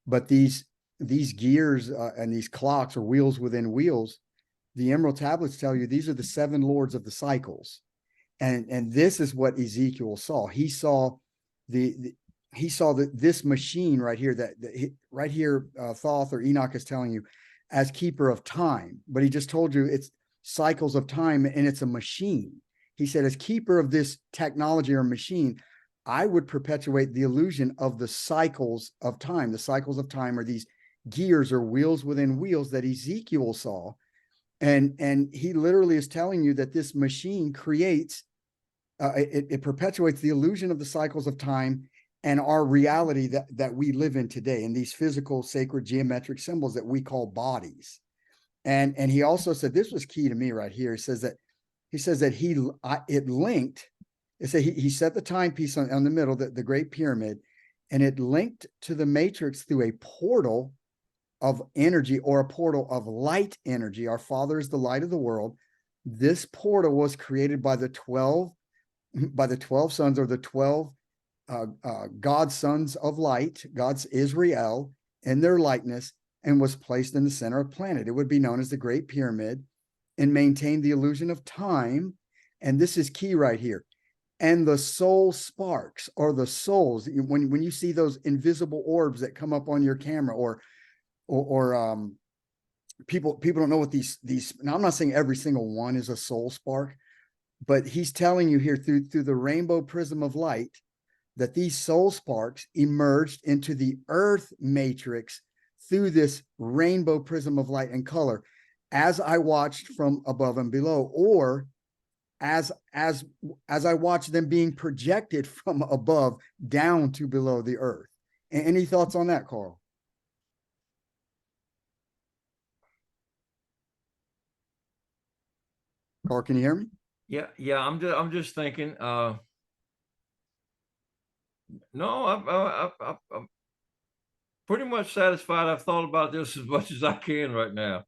S1: But these gears and these clocks, or wheels within wheels, the Emerald tablets tell you these are the 7 lords of the cycles, and this is what Ezekiel saw. He saw this machine right here, Thoth or Enoch is telling you as keeper of time, but he just told you it's cycles of time and it's a machine. He said, as keeper of this technology or machine, I would perpetuate the illusion of the cycles of time. The cycles of time are these gears or wheels within wheels that Ezekiel saw. And he literally is telling you that this machine creates it perpetuates the illusion of the cycles of time and our reality that we live in today, in these physical, sacred, geometric symbols that we call bodies. And he also said, this was key to me right here. He says that it linked. It said he set the timepiece on the middle, the Great Pyramid, and it linked to the matrix through a portal of energy, or a portal of light energy. Our Father is the light of the world. This portal was created by the 12 sons, or the 12 God's sons of light, God's Israel, in their likeness, and was placed in the center of the planet. It would be known as the Great Pyramid, and maintained the illusion of time. And this is key right here. And the soul sparks, or the souls, when you see those invisible orbs that come up on your camera, or people don't know what these. Now, I'm not saying every single one is a soul spark, but he's telling you here through the rainbow prism of light that these soul sparks emerged into the earth matrix through this rainbow prism of light and color, as I watched from above and below, or as I watched them being projected from above down to below the earth. Any thoughts on that, Carl? Carl, can you hear me?
S2: Yeah. I'm just thinking. No, I'm pretty much satisfied. I've thought about this as much as I can right now.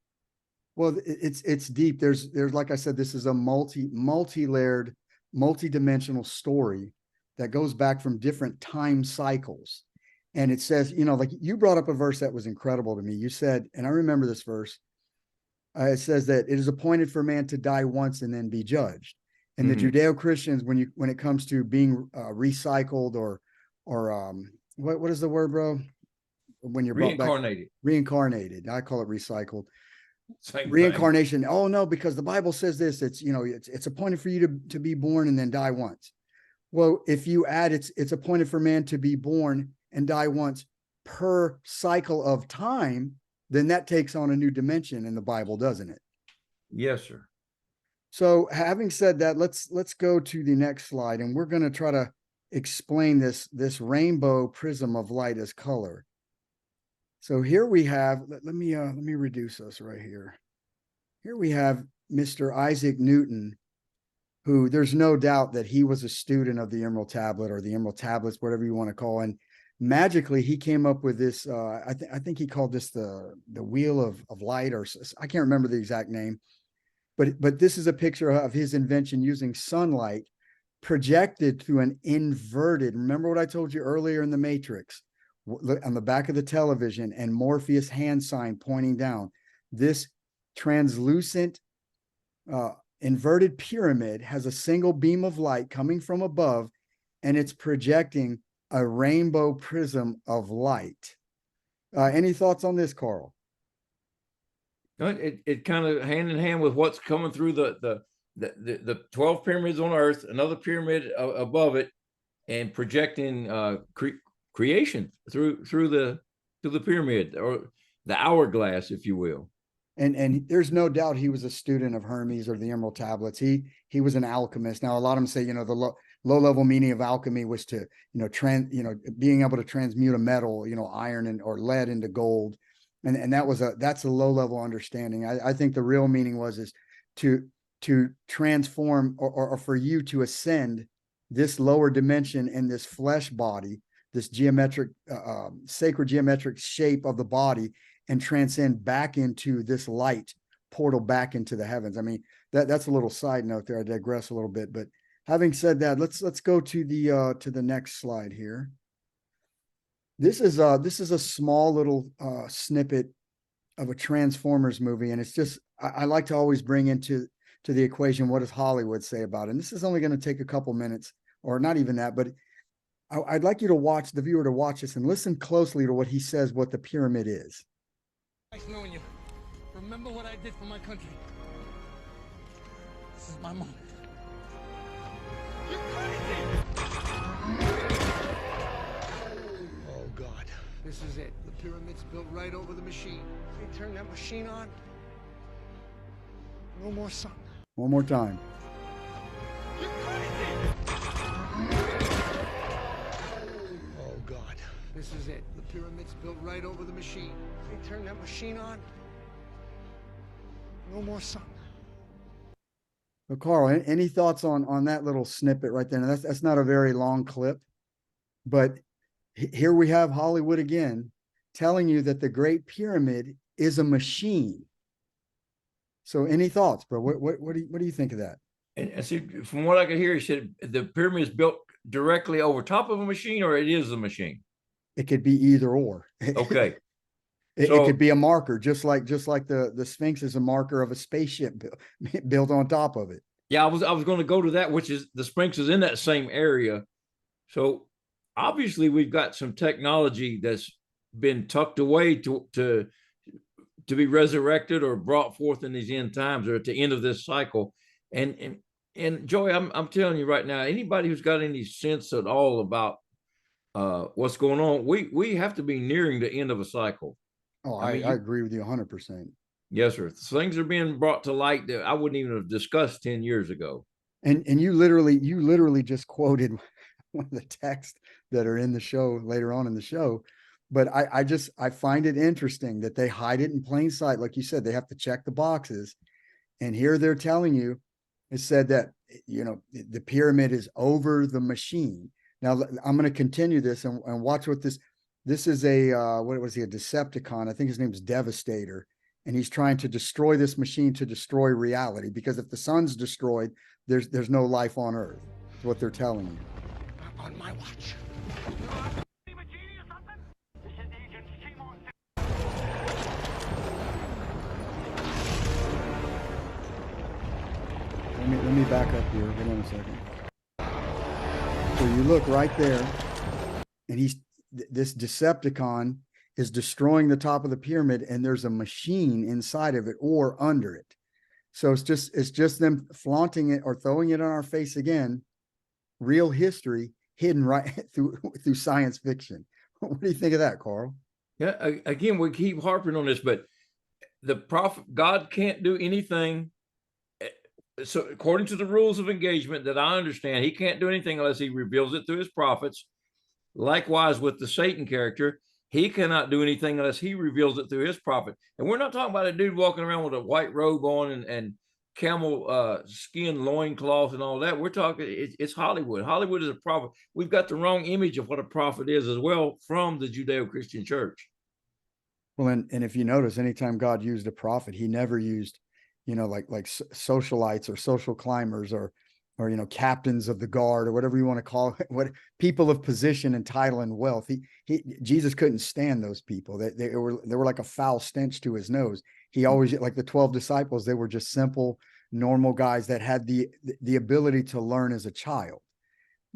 S1: Well, it's deep. There's like I said, this is a multi-layered, multi-dimensional story that goes back from different time cycles. And it says, like you brought up a verse that was incredible to me. You said, and I remember this verse, it says that it is appointed for man to die once and then be judged. And the Judeo-Christians, when it comes to being recycled, or what is the word, bro? When you're reincarnated. I call it recycled.
S2: Same
S1: Reincarnation. Thing. Oh no, because the Bible says this. It's appointed for you to be born and then die once. Well, if you add it's appointed for man to be born and die once per cycle of time, then that takes on a new dimension in the Bible, doesn't it?
S2: Yes, sir.
S1: So having said that, let's go to the next slide, and we're going to try to explain this rainbow prism of light as color. So here we have, let me reduce us right here. Here we have Mr. Isaac Newton, who there's no doubt that he was a student of the Emerald Tablet, or the Emerald Tablets, whatever you want to call it. And magically he came up with this, I think he called this the Wheel of Light, or I can't remember the exact name, but this is a picture of his invention using sunlight projected through an inverted, remember what I told you earlier in the Matrix, on the back of the television, and Morpheus hand sign pointing down. This translucent inverted pyramid has a single beam of light coming from above, and it's projecting a rainbow prism of light. Any thoughts on this, Carl?
S2: It kind of hand in hand with what's coming through the 12 pyramids on Earth, another pyramid above it, and projecting creation through the pyramid, or the hourglass, if you will.
S1: And there's no doubt he was a student of Hermes or the Emerald Tablets. He was an alchemist. Now a lot of them say, the low level meaning of alchemy was to, being able to transmute a metal, iron or lead into gold. And that's a low level understanding. I think the real meaning is to transform, or for you to ascend this lower dimension in this flesh body, this geometric, sacred geometric shape of the body, and transcend back into this light portal back into the heavens. I mean, that's a little side note there. I digress a little bit, but having said that, let's go to the next slide here. This is a small little snippet of a Transformers movie, and it's just I like to always bring into the equation, what does Hollywood say about it? And this is only going to take a couple minutes, or not even that, but I'd like you to watch, the viewer to watch this and listen closely to what he says, what the pyramid is.
S7: Nice knowing you. Remember what I did for my country. This is my moment. You're crazy! Oh, God. This is it. The pyramid's built right over the machine. They turn that machine on. No more sun.
S1: One more time.
S7: You're crazy! Oh, God. This is it. The pyramid's built right over the machine. They turn that machine on. No more sun.
S1: So Carl, any thoughts on that little snippet right there? Now, that's not a very long clip, but here we have Hollywood again telling you that the Great Pyramid is a machine. So any thoughts, bro? What do you think of that?
S2: And see, from what I could hear, he said the pyramid is built directly over top of a machine, or it is a machine.
S1: It could be either or.
S2: Okay.
S1: It
S2: So-
S1: could be a marker, just like the Sphinx is a marker of a spaceship built on top of it.
S2: Yeah, I was going to go to that, which is the Sphinx is in that same area. So obviously we've got some technology that's been tucked away to be resurrected or brought forth in these end times or at the end of this cycle. And Joey, I'm telling you right now, anybody who's got any sense at all about what's going on, we have to be nearing the end of a cycle.
S1: Oh,
S2: I mean,
S1: I agree with you 100%.
S2: Yes, sir. Things are being brought to light that I wouldn't even have discussed 10 years ago.
S1: And you literally just quoted one of the texts that are in the show later on in the show. But I find it interesting that they hide it in plain sight. Like you said, they have to check the boxes. And here they're telling you, it said that, the pyramid is over the machine. Now I'm going to continue this and watch what this is what was he, a Decepticon? I think his name is Devastator. And he's trying to destroy this machine to destroy reality, because if the sun's destroyed, there's no life on Earth. That's what they're telling you.
S7: On my watch.
S1: Let me back up here. Hold on a second. So you look right there, and this Decepticon is destroying the top of the pyramid, and there's a machine inside of it or under it. So it's just them flaunting it or throwing it on our face again. Real history hidden right through science fiction. What do you think of that, Carl?
S2: Yeah, again, we keep harping on this, but the prophet, God can't do anything. So according to the rules of engagement that I understand, he can't do anything unless he reveals it through his prophets. Likewise with the Satan character, he cannot do anything unless he reveals it through his prophet. And we're not talking about a dude walking around with a white robe on and camel skin loincloth and all that. We're talking, it's Hollywood. Hollywood is a prophet. We've got the wrong image of what a prophet is as well from the Judeo-Christian church.
S1: Well, and if you notice, anytime God used a prophet, he never used, like socialites or social climbers or captains of the guard or whatever you want to call it, what people of position and title and wealth. Jesus couldn't stand those people. They were like a foul stench to his nose. He always, like the 12 disciples, they were just simple, normal guys that had the ability to learn as a child.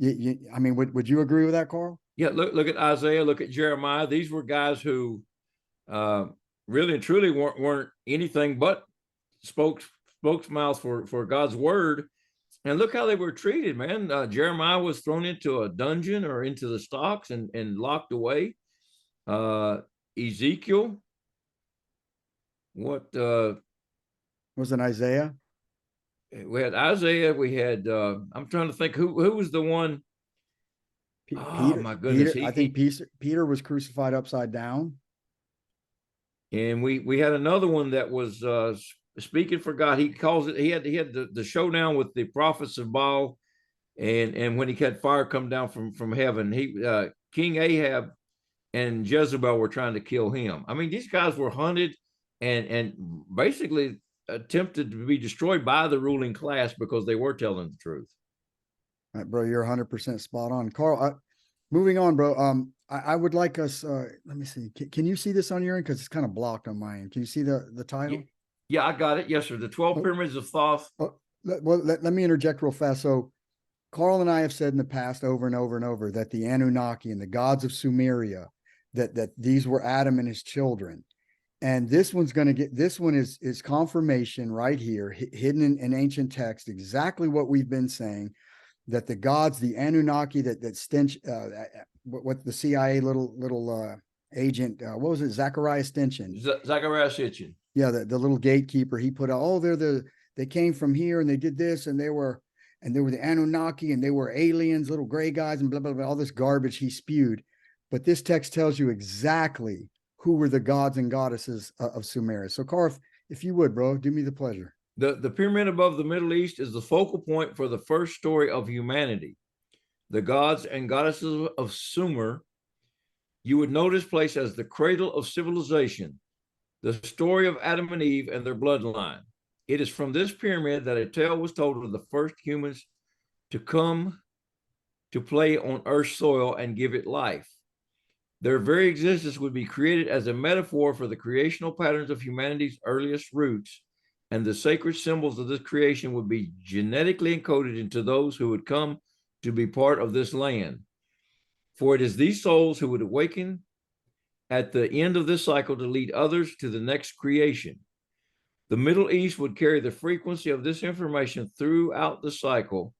S1: I mean, would you agree with that, Carl?
S2: Yeah, look at Isaiah, look at Jeremiah. These were guys who really and truly weren't anything but spokesmouths for God's word. And look how they were treated, man. Jeremiah was thrown into a dungeon or into the stocks and locked away. Ezekiel, what
S1: Was it Isaiah?
S2: we had Isaiah, we had I'm trying to think who was the one. Oh my goodness.
S1: I think Peter was crucified upside down.
S2: And we had another one that was speaking for God. He calls it, he had the showdown with the prophets of Baal, and when he had fire come down from heaven, King Ahab and Jezebel were trying to kill him. I mean, these guys were hunted and basically attempted to be destroyed by the ruling class because they were telling the truth.
S1: All right, bro, you're 100% spot on. Carl, moving on, bro. I would like us, let me see. Can you see this on your end? Because it's kind of blocked on my end. Can you see the title?
S2: Yeah, I got it. Yes, sir. The 12 Pyramids of Thoth.
S1: Let me interject real fast. So Carl and I have said in the past over and over and over that the Anunnaki and the gods of Sumeria, that these were Adam and his children. And this one is confirmation right here, hidden in ancient text, exactly what we've been saying, that the gods, the Anunnaki, that stench, what the CIA little agent, what was it, Zachariah Sitchin?
S2: Zachariah Sitchin.
S1: Yeah, the little gatekeeper, he put out, they came from here and they did this, and they were and they were the Anunnaki, and they were aliens, little gray guys, and blah, blah, blah, all this garbage he spewed. But this text tells you exactly who were the gods and goddesses of Sumeria. So, Carl, if you would, bro, do me the pleasure.
S2: The pyramid above the Middle East is the focal point for the first story of humanity. The gods and goddesses of Sumer, you would know this place as the cradle of civilization, the story of Adam and Eve and their bloodline. It is from this pyramid that a tale was told of the first humans to come to play on Earth's soil and give it life. Their very existence would be created as a metaphor for the creational patterns of humanity's earliest roots, and the sacred symbols of this creation would be genetically encoded into those who would come to be part of this land. For it is these souls who would awaken at the end of this cycle to lead others to the next creation. The Middle East would carry the frequency of this information throughout the cycle.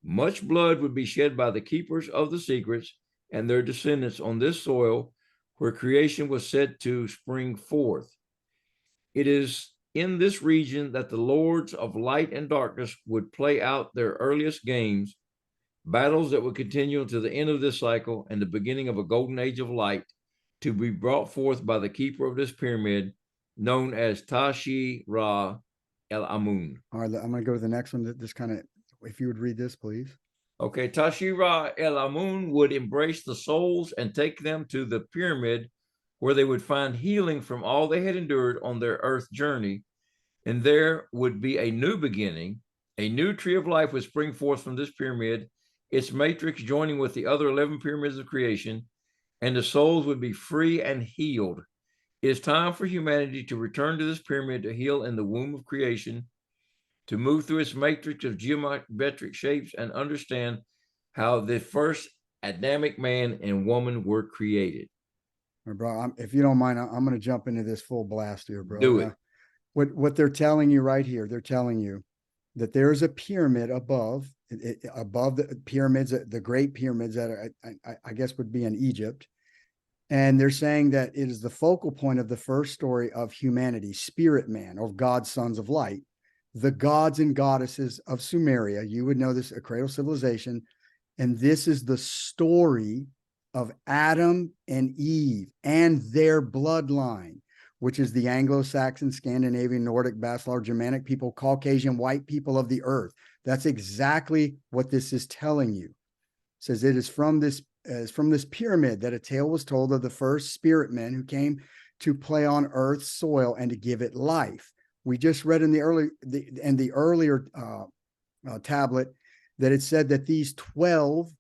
S2: Much blood would be shed by the keepers of the secrets and their descendants on this soil where creation was said to spring forth. It is in this region that the lords of light and darkness would play out their earliest games, battles that would continue until the end of this cycle and the beginning of a golden age of light to be brought forth by the keeper of this pyramid, known as Tashi Ra El Amun.
S1: All right, I'm going to go to the next one. This kind of, if you would read this, please.
S2: Okay, Tashi Ra El Amun would embrace the souls and take them to the pyramid where they would find healing from all they had endured on their earth journey. And there would be a new beginning. A new tree of life would spring forth from this pyramid, its matrix joining with the other 11 pyramids of creation, and the souls would be free and healed. It is time for humanity to return to this pyramid to heal in the womb of creation, to move through its matrix of geometric shapes and understand how the first Adamic man and woman were created.
S1: All right, bro, if you don't mind, I'm going to jump into this full blast here, bro.
S2: Do it.
S1: What they're telling you right here, they're telling you that there's a pyramid above the pyramids, the great pyramids that I guess would be in Egypt. And they're saying that it is the focal point of the first story of humanity, spirit man, or God's sons of light, the gods and goddesses of Sumeria. You would know this, a cradle civilization. And this is the story of Adam and Eve and their bloodline, which is the Anglo-Saxon, Scandinavian, Nordic, Basilar, Germanic people, Caucasian, white people of the earth. That's exactly what this is telling you. It says it is from this pyramid that a tale was told of the first spirit men who came to play on earth's soil and to give it life. We just read in the earlier tablet that it said that these 12,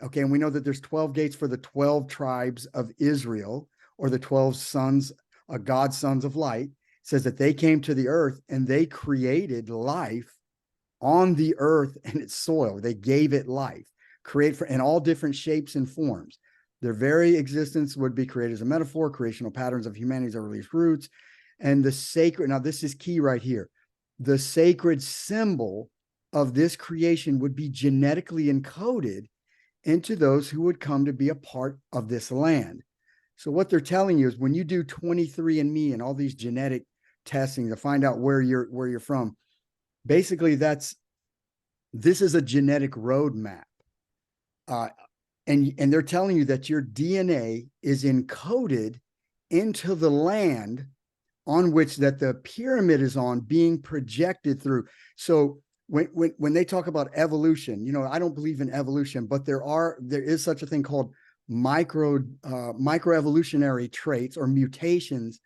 S1: okay, and we know that there's 12 gates for the 12 tribes of Israel, or the 12 sons, God's sons of light. It says that they came to the earth and they created life on the earth and its soil. They gave it life, in all different shapes and forms. Their very existence would be created as a metaphor, creational patterns of humanity's earliest roots. And the sacred, now this is key right here, the sacred symbol of this creation would be genetically encoded into those who would come to be a part of this land. So what they're telling you is when you do 23andMe and all these genetic testing to find out where you're from, basically this is a genetic roadmap. And they're telling you that your DNA is encoded into the land on which that the pyramid is on, being projected through. So when they talk about evolution, I don't believe in evolution, but there is such a thing called microevolutionary traits or mutations,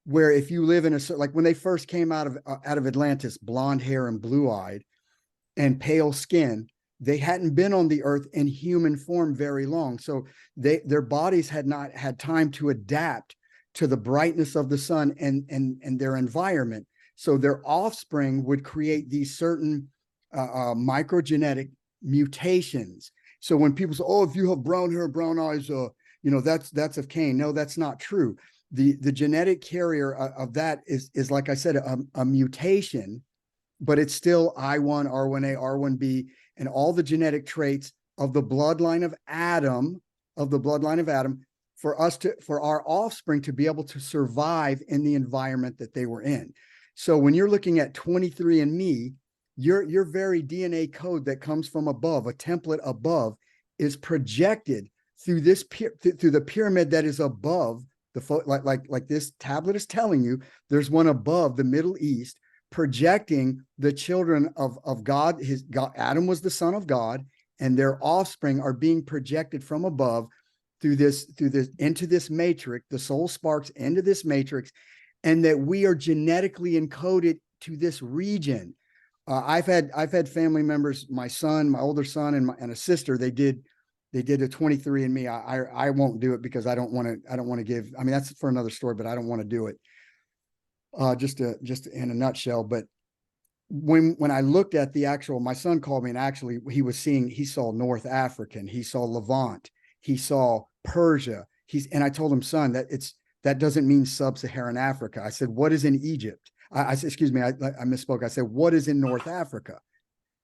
S1: where if you live in like when they first came out of Atlantis, blonde hair and blue-eyed and pale skin, they hadn't been on the earth in human form very long. So their bodies had not had time to adapt to the brightness of the sun and their environment. So their offspring would create these certain microgenetic mutations. So when people say, "Oh, if you have brown hair, brown eyes, that's of Cain." No, that's not true. The genetic carrier of that is like I said, a mutation, but it's still I1, R1A, R1B, and all the genetic traits of the bloodline of Adam, for our offspring to be able to survive in the environment that they were in. So when you're looking at 23andMe, your very DNA code that comes from above, a template above, is projected through this through the pyramid that is above the like this tablet is telling you. There's one above the Middle East projecting the children of God. Adam was the son of God, and their offspring are being projected from above through this into this matrix. The soul sparks into this matrix, and that we are genetically encoded to this region. I've had family members, my son, my older son, and a sister. They did a 23andMe. I won't do it because I don't want to give. I mean, that's for another story, but I don't want to do it. Just in a nutshell. But when I looked at the actual, my son called me, and actually he saw North African, he saw Levant, he saw Persia. And I told him, son, that doesn't mean sub-Saharan Africa. I said, what is in Egypt? I said, excuse me, I misspoke. I said, what is in North Africa?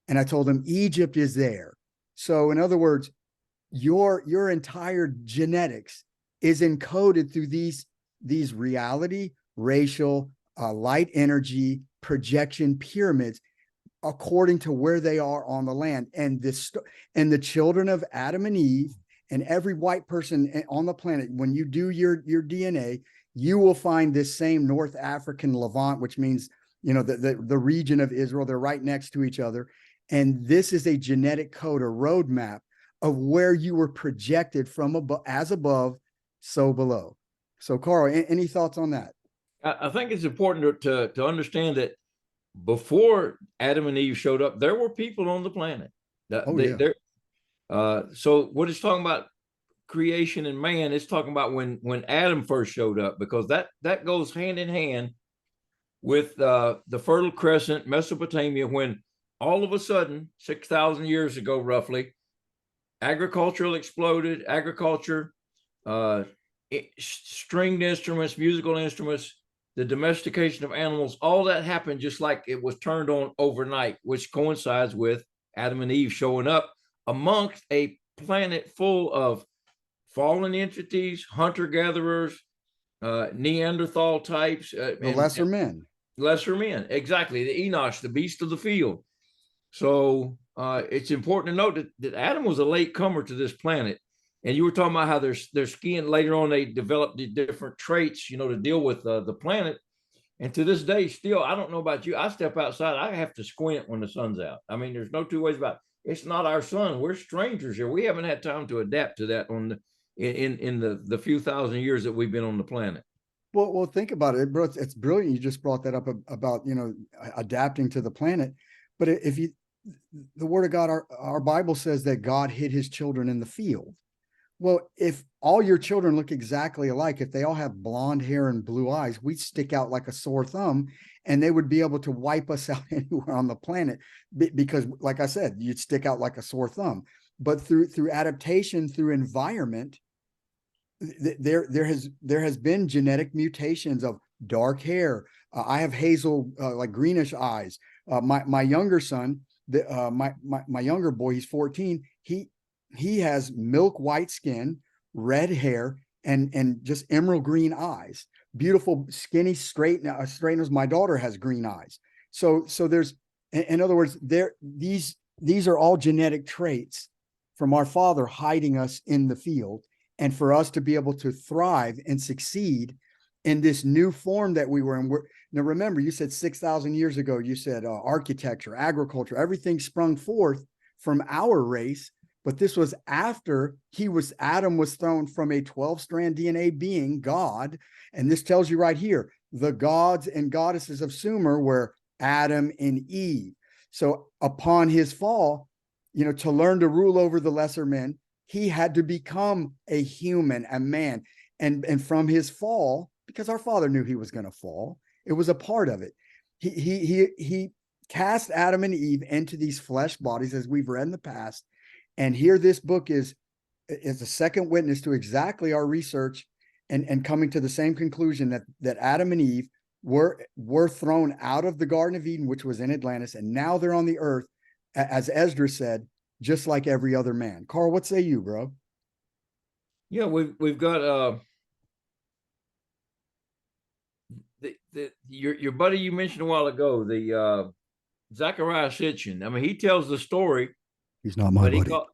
S1: And I told him Egypt is there. So in other words, your entire genetics is encoded through these reality, racial, light energy, projection pyramids according to where they are on the land. And the children of Adam and Eve and every white person on the planet, when you do your DNA, you will find this same North African Levant, which means, the region of Israel. They're right next to each other. And this is a genetic code, a roadmap of where you were projected from above, as above, so below. So Carl, any thoughts on that?
S2: I think it's important to understand that before Adam and Eve showed up, there were people on the planet. So what it's talking about, creation and man, it's talking about when Adam first showed up, because that goes hand in hand with the Fertile Crescent, Mesopotamia, when all of a sudden, 6,000 years ago, roughly, agriculture exploded. Stringed instruments, musical instruments, the domestication of animals, all that happened just like it was turned on overnight, which coincides with Adam and Eve showing up amongst a planet full of fallen entities, hunter-gatherers, Neanderthal types.
S1: The lesser men.
S2: Lesser men, exactly. The Enosh, the beast of the field. So it's important to note that Adam was a late comer to this planet. And you were talking about how their skin, later on, they developed the different traits, to deal with the planet. And to this day, still, I don't know about you, I step outside, I have to squint when the sun's out. I mean, there's no two ways about it. It's not our sun. We're strangers here. We haven't had time to adapt to that in the few thousand years that we've been on the planet.
S1: Well, think about it, bro. It's brilliant. You just brought that up about, adapting to the planet. But the word of God, our Bible says that God hid his children in the field. Well, if all your children look exactly alike, if they all have blonde hair and blue eyes, we'd stick out like a sore thumb, and they would be able to wipe us out anywhere on the planet because, like I said, you'd stick out like a sore thumb. But through adaptation, through environment, there has been genetic mutations of dark hair. I have hazel, like greenish eyes. My younger son, my younger boy, he's 14. He has milk white skin, red hair, and just emerald green eyes. Beautiful, skinny, straight nose. My daughter has green eyes. So there's, in other words, these are all genetic traits from our father hiding us in the field, and for us to be able to thrive and succeed in this new form that we were in. Now, remember, you said 6,000 years ago, you said architecture, agriculture, everything sprung forth from our race. But this was after Adam was thrown from a 12-strand DNA being, God. And this tells you right here, the gods and goddesses of Sumer were Adam and Eve. So upon his fall, to learn to rule over the lesser men, he had to become a human, a man. And from his fall, because our father knew he was going to fall, it was a part of it. He cast Adam and Eve into these flesh bodies, as we've read in the past. And here this book is a second witness to exactly our research and coming to the same conclusion that Adam and Eve were thrown out of the Garden of Eden, which was in Atlantis, and now they're on the earth, as Ezra said, just like every other man. Carl, what say you, bro?
S2: Yeah, we've got your buddy you mentioned a while ago, Zechariah Sitchin. I mean, he tells the story,
S1: He's not my
S2: but
S1: buddy.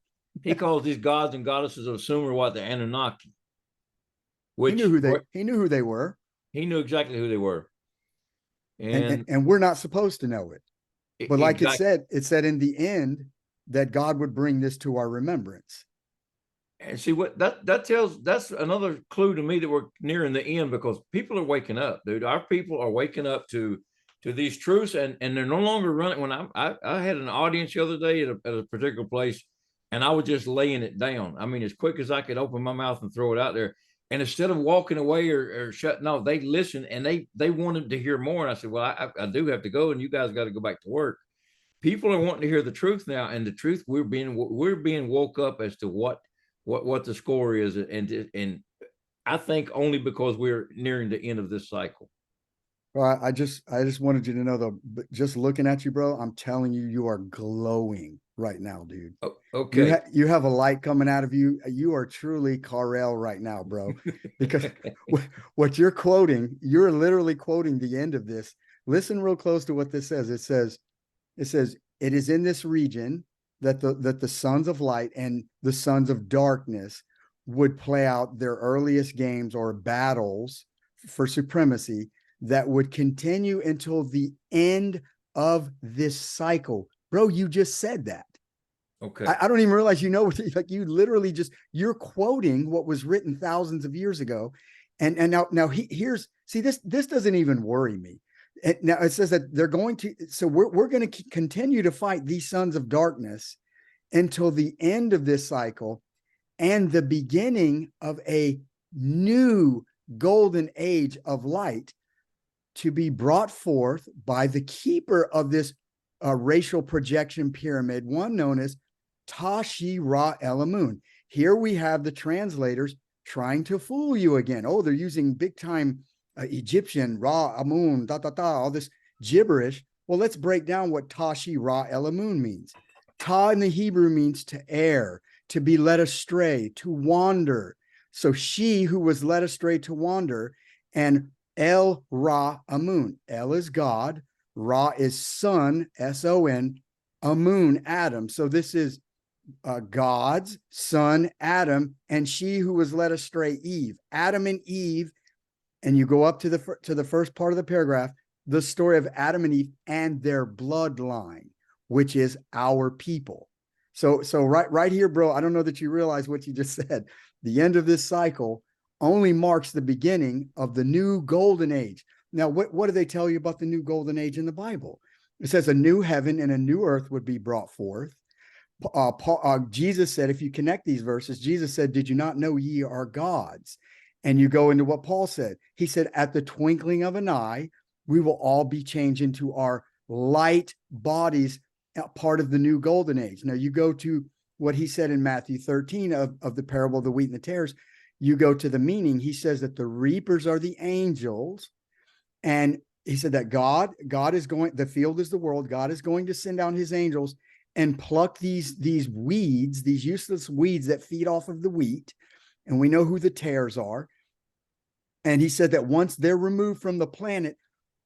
S2: he calls these gods and goddesses of Sumer what, the Anunnaki,
S1: He
S2: which
S1: knew who they were,
S2: he knew exactly who they were. And
S1: and we're not supposed to know it. But like
S2: exactly.
S1: it said in the end that God would bring this to our remembrance.
S2: And see what that tells, that's another clue to me that we're nearing the end, because people are waking up, dude. Our people are waking up to these truths, and they're no longer running. When I had an audience the other day at a particular place, and I was just laying it down. I mean, as quick as I could open my mouth and throw it out there. And instead of walking away or shutting off, they listened, and they wanted to hear more. And I said, well, I do have to go, and you guys got to go back to work. People are wanting to hear the truth now, and the truth, we're being woke up as to what the score is, and I think only because we're nearing the end of this cycle.
S1: Well, I just wanted you to know, though, just looking at you, bro, I'm telling you, you are glowing right now, dude.
S2: Oh, okay.
S1: You have a light coming out of you. You are truly Carell right now, bro, because what you're quoting, you're literally quoting the end of this. Listen real close to what this says. It says, it is in this region that the sons of light and the sons of darkness would play out their earliest games or battles for supremacy that would continue until the end of this cycle. Bro, you just said that.
S2: Okay.
S1: I don't even realize, like you literally you're quoting what was written thousands of years ago. And now here's, see, this doesn't even worry me. Now it says that they're going to, so we're going to continue to fight these sons of darkness until the end of this cycle and the beginning of a new golden age of light to be brought forth by the keeper of this racial projection pyramid, one known as Tashi Ra Elamun. Here we have the translators trying to fool you again. Oh, they're using big time Egyptian, Ra Amun, all this gibberish. Well, let's break down what Tashi Ra Elamun means. Ta in the Hebrew means to err, to be led astray, to wander. So she who was led astray to wander, and El Ra Amun. El is God, Ra is son, S-O-N, Amun, Adam. So this is God's son, Adam, and she who was led astray, Eve. Adam and Eve, and you go up to the first part of the paragraph, the story of Adam and Eve and their bloodline, which is our people. So right here, bro, I don't know that you realize what you just said. The end of this cycle only marks the beginning of the new golden age. Now, what do they tell you about the new golden age in the Bible? It says a new heaven and a new earth would be brought forth. Jesus said, if you connect these verses, Jesus said, did you not know ye are gods? And you go into what Paul said. He said, at the twinkling of an eye, we will all be changed into our light bodies, part of the new golden age. Now you go to what he said in Matthew 13 of the parable of the wheat and the tares. You go to the meaning. He says that the reapers are the angels. And he said that God is going, the field is the world. God is going to send down his angels and pluck these weeds, these useless weeds that feed off of the wheat. And we know who the tares are. And he said that once they're removed from the planet,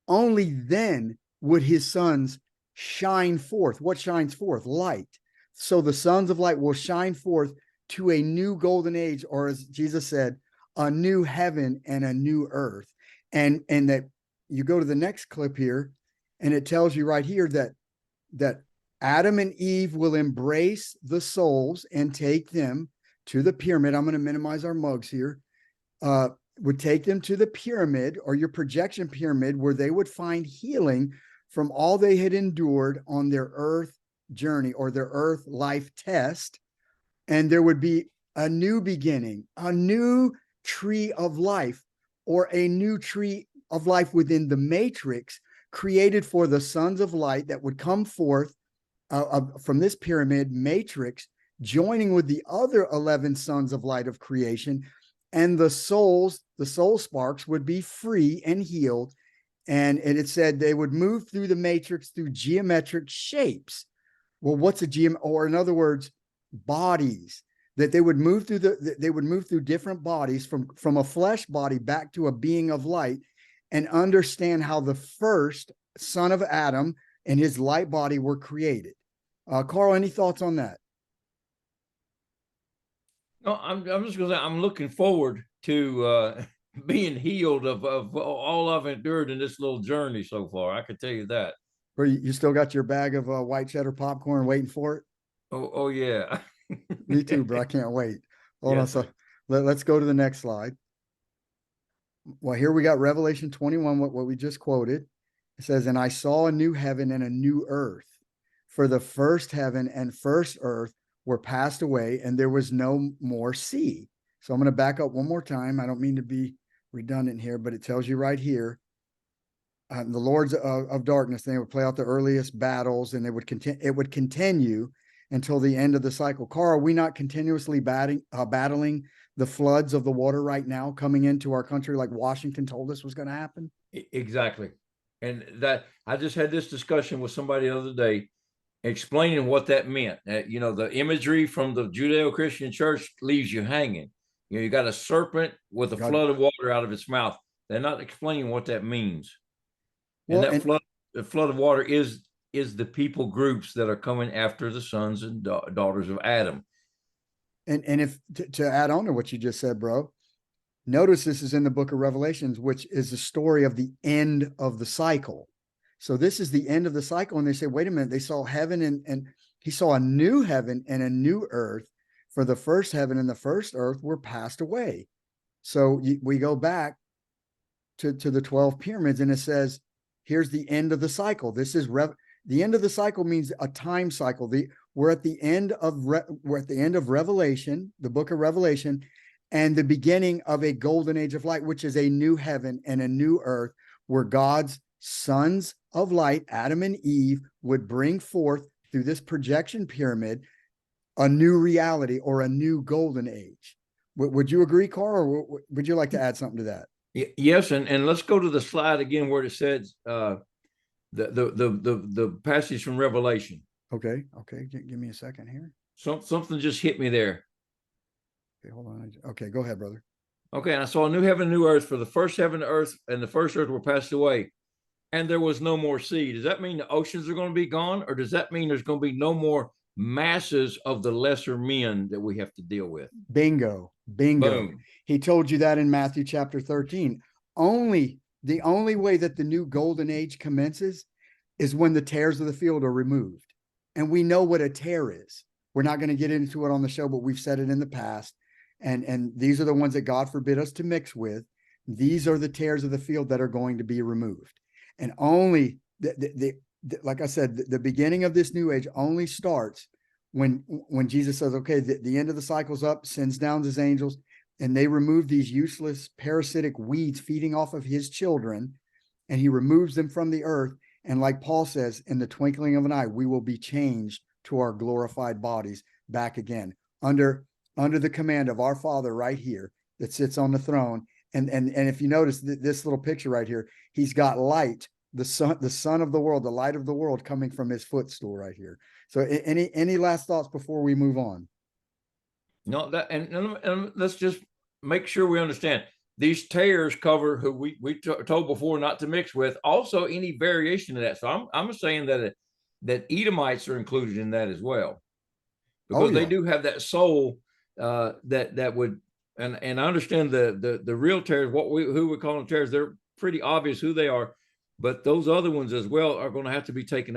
S1: only then would his sons shine forth. What shines forth? Light. So the sons of light will shine forth to a new golden age, or as Jesus said, a new heaven and a new earth. And that you go to the next clip here, and it tells you right here that Adam and Eve will embrace the souls and take them to the pyramid. I'm going to minimize our mugs here. Would take them to the pyramid, or your projection pyramid, where they would find healing from all they had endured on their earth journey or their earth life test. And there would be a new beginning, a new tree of life, or a new tree of life within the matrix created for the sons of light that would come forth from this pyramid matrix, joining with the other 11 sons of light of creation. And the soul sparks would be free and healed. And it said they would move through the matrix through geometric shapes. Well, what's a or in other words, bodies, that they would move through different bodies from a flesh body back to a being of light, and understand how the first son of Adam and his light body were created. Carl, any thoughts on that?
S2: No, I'm just gonna say I'm looking forward to being healed of all I've endured in this little journey so far. I can tell you that.
S1: Or you still got your bag of white cheddar popcorn waiting for it?
S2: Oh yeah.
S1: Me too, bro. I can't wait. Hold on.
S2: Yes,
S1: So
S2: sir.
S1: let's go to the next slide. Well, here we got Revelation 21, what we just quoted. It says, and I saw a new heaven and a new earth, for the first heaven and first earth were passed away, and there was no more sea. So I'm going to back up one more time. I don't mean to be redundant here, but it tells you right here. The lords of darkness, they would play out the earliest battles, and it would continue until the end of the cycle. Carl, are we not continuously battling the floods of the water right now coming into our country, like Washington told us was going to happen?
S2: Exactly. And that I just had this discussion with somebody the other day, explaining what that meant. You know, the imagery from the Judeo-Christian church leaves you hanging. You know, you got a serpent with a flood of water out of its mouth. They're not explaining what that means.
S1: Well,
S2: and that the flood of water is the people groups that are coming after the sons and daughters of Adam.
S1: And if to add on to what you just said, bro, notice this is in the book of Revelations, which is the story of the end of the cycle. So this is the end of the cycle. And they say, wait a minute, they saw heaven and he saw a new heaven and a new earth, for the first heaven and the first earth were passed away. So we go back to the 12 pyramids, and it says, here's the end of the cycle. This is the end of the cycle means a time cycle. We're at the end of Revelation, the book of Revelation, and the beginning of a golden age of light, which is a new heaven and a new earth, where God's sons of light, Adam and Eve, would bring forth through this projection pyramid a new reality or a new golden age. Would you agree, Carl, or would you like to add something to that?
S2: Yes, and let's go to the slide again where it says the passage from Revelation.
S1: Okay, give me a second here.
S2: Something just hit me there.
S1: Okay, hold on. Okay, go ahead, brother.
S2: Okay, and I saw a new heaven, new earth, for the first heaven and earth and the first earth were passed away, and there was no more sea. Does that mean the oceans are going to be gone, or does that mean there's going to be no more masses of the lesser men that we have to deal with?
S1: Bingo.
S2: Boom.
S1: He told you that in Matthew chapter 13. The only way that the new golden age commences is when the tares of the field are removed. And we know what a tare is. We're not going to get into it on the show, but we've said it in the past. And these are the ones that God forbid us to mix with. These are the tares of the field that are going to be removed. And only like I said, the beginning of this new age only starts when Jesus says, okay, the end of the cycle's up, sends down his angels, and they remove these useless parasitic weeds feeding off of his children, and he removes them from the earth. And like Paul says, in the twinkling of an eye, we will be changed to our glorified bodies back again under the command of our Father right here that sits on the throne. And if you notice this little picture right here, he's got light, the son of the world, the light of the world coming from his footstool right here. So any last thoughts before we move on?
S2: No, that and let's just make sure we understand. These tares cover who we told before not to mix with. Also, any variation of that. So I'm saying that Edomites are included in that as well, because they do have that soul that would. And I understand the real tares, who we call them tares. They're pretty obvious who they are, but those other ones as well are going to have to be taken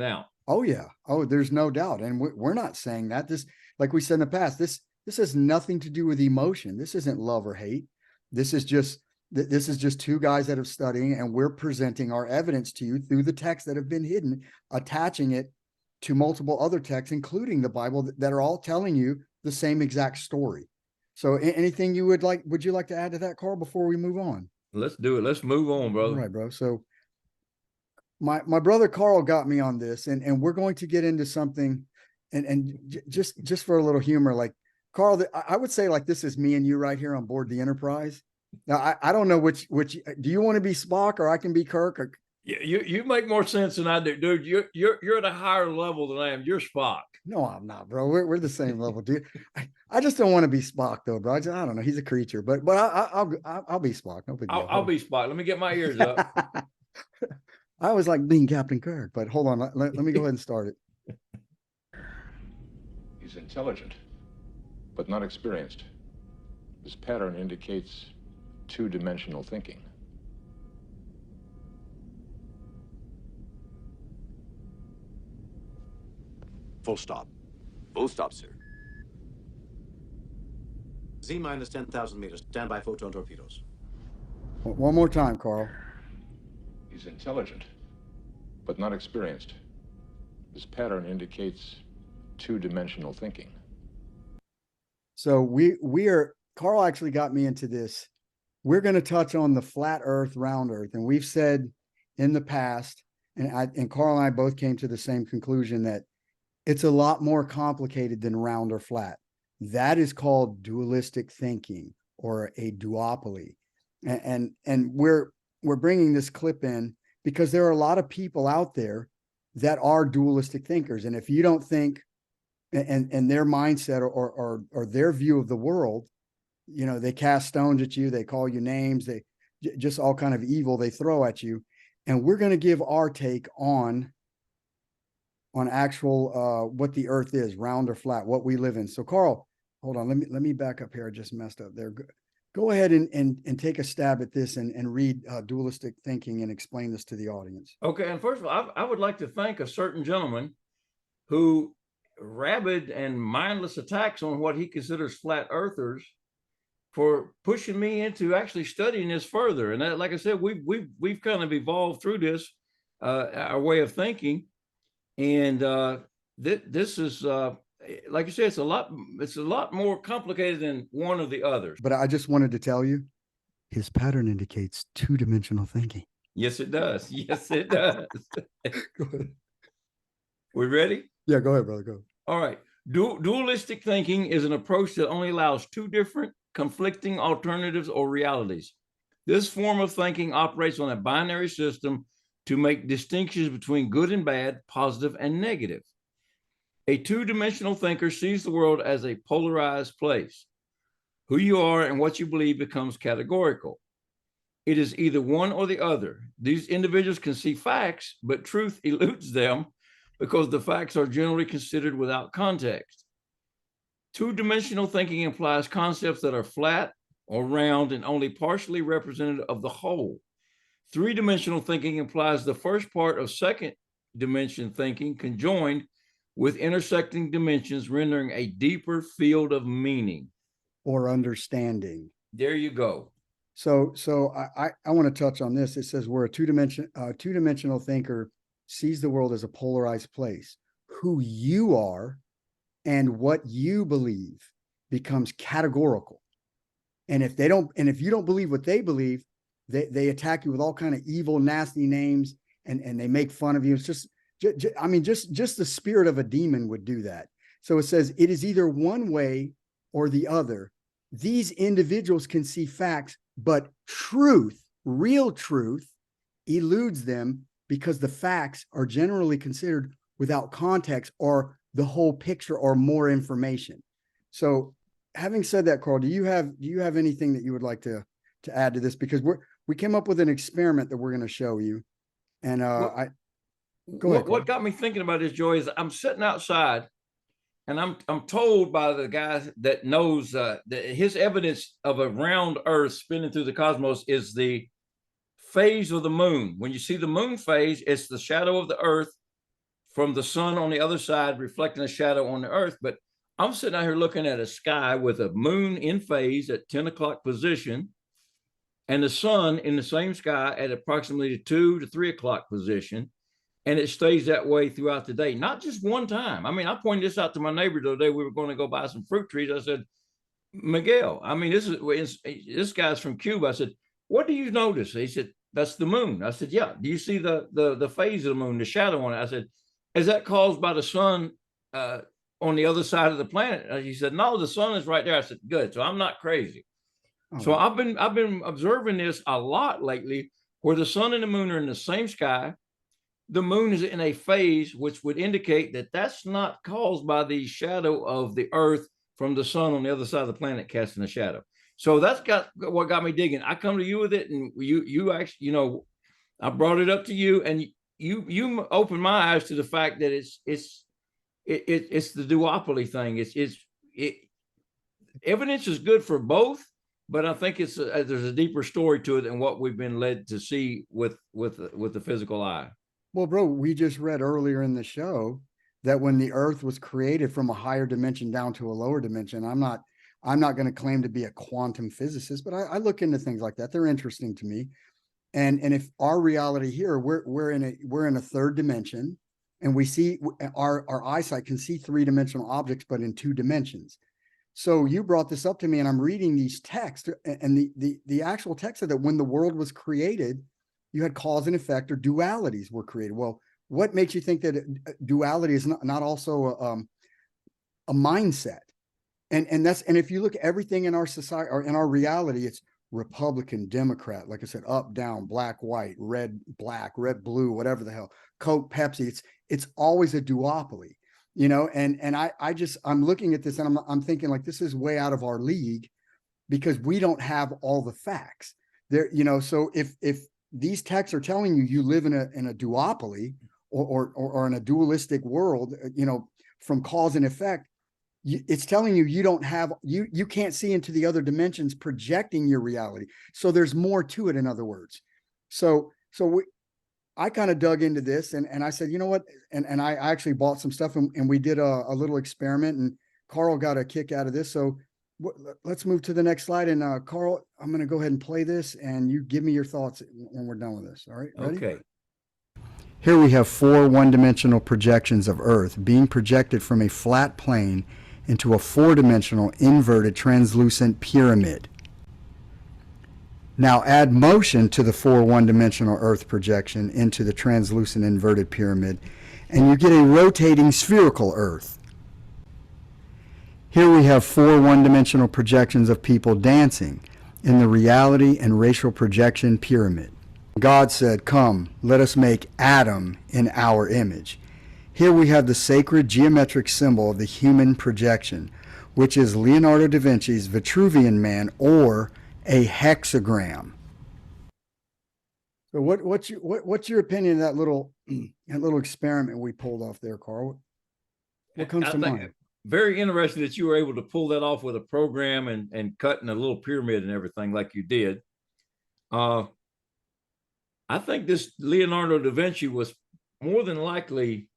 S2: out.
S1: Oh yeah. Oh, there's no doubt. And we're not saying that. This, like we said in the past, this has nothing to do with emotion. This isn't love or hate. This is just two guys that have studied, and we're presenting our evidence to you through the texts that have been hidden, attaching it to multiple other texts, including the Bible, that are all telling you the same exact story. So anything would you like to add to that, Carl, before we move on?
S2: Let's do it. Let's move on, brother.
S1: All right, bro. So my brother Carl got me on this, and we're going to get into something, and just for a little humor, like, Carl, I would say, like, this is me and you right here on board the Enterprise. Now, I don't know which do you want to be, Spock, or I can be Kirk? Or...
S2: You make more sense than I do, dude. You're at a higher level than I am. You're Spock.
S1: No, I'm not, bro. We're the same level, dude. I just don't want to be Spock, though, bro. I don't know. He's a creature, but I'll be Spock. No big deal.
S2: I'll be Spock. Let me get my ears up.
S1: I always like being Captain Kirk, but hold on. Let me go ahead and start it.
S8: He's intelligent, but not experienced. This pattern indicates two-dimensional thinking.
S9: Full stop.
S10: Full stop, sir.
S9: Z minus 10,000 meters. Stand by photon torpedoes.
S1: One more time, Carl.
S8: He's intelligent, but not experienced. This pattern indicates two-dimensional thinking.
S1: So we are, Carl actually got me into this. We're going to touch on the flat earth, round earth. And we've said in the past, and Carl and I both came to the same conclusion, that it's a lot more complicated than round or flat. That is called dualistic thinking, or a duopoly. And we're bringing this clip in because there are a lot of people out there that are dualistic thinkers. And if you don't think, and their mindset or their view of the world, you know, they cast stones at you, they call you names, they just all kind of evil they throw at you. And we're going to give our take on actual what the earth is, round or flat, what we live in. So Carl, hold on, let me back up here. I just messed up there. Go ahead and take a stab at this and read dualistic thinking and explain this to the audience.
S2: Okay, and first of all, I would like to thank a certain gentleman who rabid and mindless attacks on what he considers flat earthers for pushing me into actually studying this further. And that, like I said, we've kind of evolved through this, our way of thinking. And this is, like you said, it's a lot more complicated than one of the others.
S1: But I just wanted to tell you, his pattern indicates two-dimensional thinking.
S2: Yes, it does. Yes, it does.
S1: Go ahead.
S2: We ready?
S1: Yeah, go ahead, brother. Go.
S2: All right. Dualistic thinking is an approach that only allows two different conflicting alternatives or realities. This form of thinking operates on a binary system to make distinctions between good and bad, positive and negative. A two-dimensional thinker sees the world as a polarized place. Who you are and what you believe becomes categorical. It is either one or the other. These individuals can see facts, but truth eludes them because the facts are generally considered without context. Two-dimensional thinking implies concepts that are flat or round and only partially representative of the whole. Three-dimensional thinking implies the first part of second dimension thinking conjoined with intersecting dimensions, rendering a deeper field of meaning
S1: Or understanding.
S2: There you go.
S1: So I want to touch on this. It says where a two-dimensional thinker sees the world as a polarized place. Who you are and what you believe becomes categorical. And if you don't believe what they believe, they attack you with all kind of evil, nasty names, and they make fun of you. It's just the spirit of a demon would do that. So it says it is either one way or the other. These individuals can see facts, but truth, real truth, eludes them because the facts are generally considered without context or the whole picture or more information. So having said that, Carl, do you have anything that you would like to add to this? Because we came up with an experiment that we're going to show you. And
S2: what got me thinking about this, Joy, is I'm sitting outside and I'm told by the guy that knows that his evidence of a round earth spinning through the cosmos is the phase of the moon. When you see the moon phase, it's the shadow of the earth from the sun on the other side, reflecting a shadow on the earth. But I'm sitting out here looking at a sky with a moon in phase at 10 o'clock position and the sun in the same sky at approximately 2 to 3 o'clock position. And it stays that way throughout the day, not just one time. I mean, I pointed this out to my neighbor the other day. We were going to go buy some fruit trees. I said, Miguel, I mean, this guy's from Cuba. I said, what do you notice? He said, that's the moon. I said, yeah. Do you see the phase of the moon, the shadow on it? I said, is that caused by the sun on the other side of the planet? He said, no, the sun is right there. I said, good. So I'm not crazy. Oh. So I've been observing this a lot lately, where the sun and the moon are in the same sky. The moon is in a phase, which would indicate that that's not caused by the shadow of the earth from the sun on the other side of the planet casting a shadow. So that's what got me digging. I come to you with it, and you actually, I brought it up to you, and you opened my eyes to the fact that it's the duopoly thing. Evidence is good for both, but I think there's a deeper story to it than what we've been led to see with the physical eye.
S1: Well, bro, we just read earlier in the show that when the earth was created from a higher dimension down to a lower dimension, I'm not going to claim to be a quantum physicist, but I look into things like that. They're interesting to me. And if our reality here, we're in a third dimension, and we see our eyesight can see three-dimensional objects, but in two dimensions. So you brought this up to me, and I'm reading these texts, and the actual text said that when the world was created, you had cause and effect, or dualities were created. Well, what makes you think that duality is not also a mindset? And if you look at everything in our society or in our reality, it's Republican, Democrat, like I said, up, down, black, white, red, black, red, blue, whatever the hell, Coke, Pepsi. It's always a duopoly, you know. And I'm looking at this, and I'm thinking, like, this is way out of our league, because we don't have all the facts there, you know. So if these texts are telling you live in a duopoly or in a dualistic world, you know, from cause and effect, it's telling you you can't see into the other dimensions, projecting your reality. So there's more to it, in other words. So I kind of dug into this, and I said, you know what? And I actually bought some stuff, and we did a little experiment, and Carl got a kick out of this. So let's move to the next slide. And Carl, I'm going to go ahead and play this, and you give me your thoughts when we're done with this. All right. Ready?
S2: Okay.
S1: Here we have 4 one-dimensional projections of Earth being projected from a flat plane into a 4-dimensional inverted translucent pyramid. Now add motion to the 4 one-dimensional Earth projection into the translucent inverted pyramid, and you get a rotating spherical Earth. Here we have 4 one-dimensional projections of people dancing in the reality and racial projection pyramid. God said, "Come, let us make Adam in our image." Here we have the sacred geometric symbol of the human projection, which is Leonardo da Vinci's Vitruvian Man, or a hexagram. So what's your opinion of that little experiment we pulled off there, Carl? What comes to mind?
S2: Very interesting that you were able to pull that off with a program and cutting a little pyramid and everything like you did. I think this Leonardo da Vinci was more than likely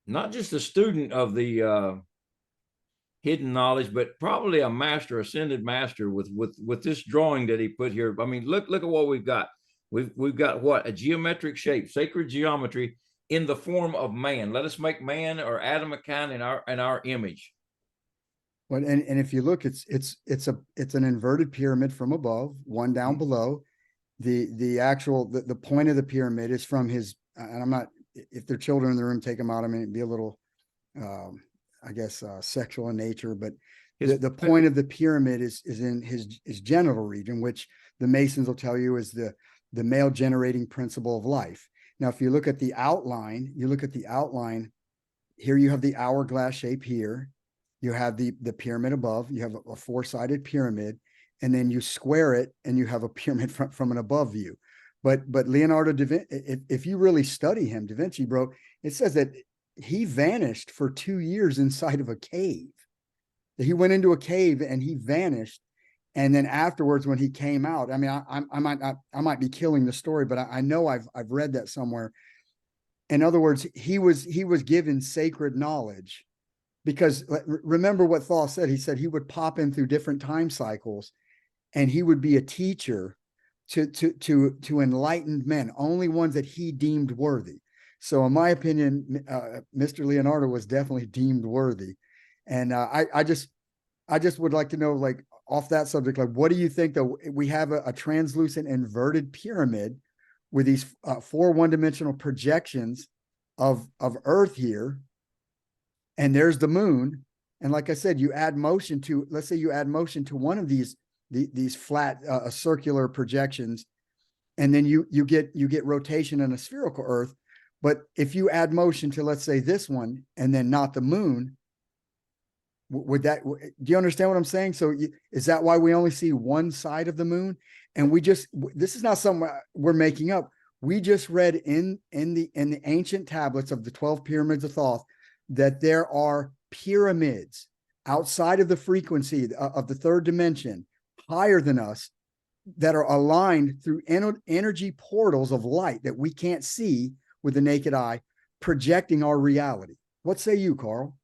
S2: not just a student of the hidden knowledge, but probably a master, ascended master with this drawing that he put here. I mean, look at what we've got. We've got what? A geometric shape, sacred geometry in the form of man. Let us make man, or Adam a kind, in our image.
S1: Well, and if you look, it's an inverted pyramid from above, one down below. The point of the pyramid is from his, and I'm not, if there are children in the room, take them out. I mean, it'd be a little, I guess, sexual in nature, but the point of the pyramid is in his genital region, which the Masons will tell you is the male generating principle of life. Now, if you look at the outline, here you have the hourglass shape here. You have the pyramid above, you have a 4-sided pyramid, and then you square it and you have a pyramid from an above view. But Leonardo da Vinci, if you really study him, Da Vinci, bro, it says that he vanished for 2 years inside of a cave. He went into a cave and he vanished. And then afterwards, when he came out, I mean, I might be killing the story, but I know I've read that somewhere. In other words, he was given sacred knowledge, because remember what Thoth said. He said he would pop in through different time cycles, and he would be a teacher to enlightened men, only ones that he deemed worthy. So in my opinion, Mr. Leonardo was definitely deemed worthy. And I just would like to know, like, off that subject, like, what do you think that we have a translucent inverted pyramid with these 4 one-dimensional projections of Earth here, and there's the moon. And like I said, you add motion to, let's say you add motion to one of these flat circular projections, and then you get rotation in a spherical Earth. But if you add motion to, let's say, this one, and then not the moon, Would that, do you understand what I'm saying? So is that why we only see one side of the moon? And this is not something we're making up. We just read in the ancient tablets of the 12 pyramids of Thoth that there are pyramids outside of the frequency of the third dimension, higher than us, that are aligned through energy portals of light that we can't see with the naked eye, projecting our reality. What say you, Carl?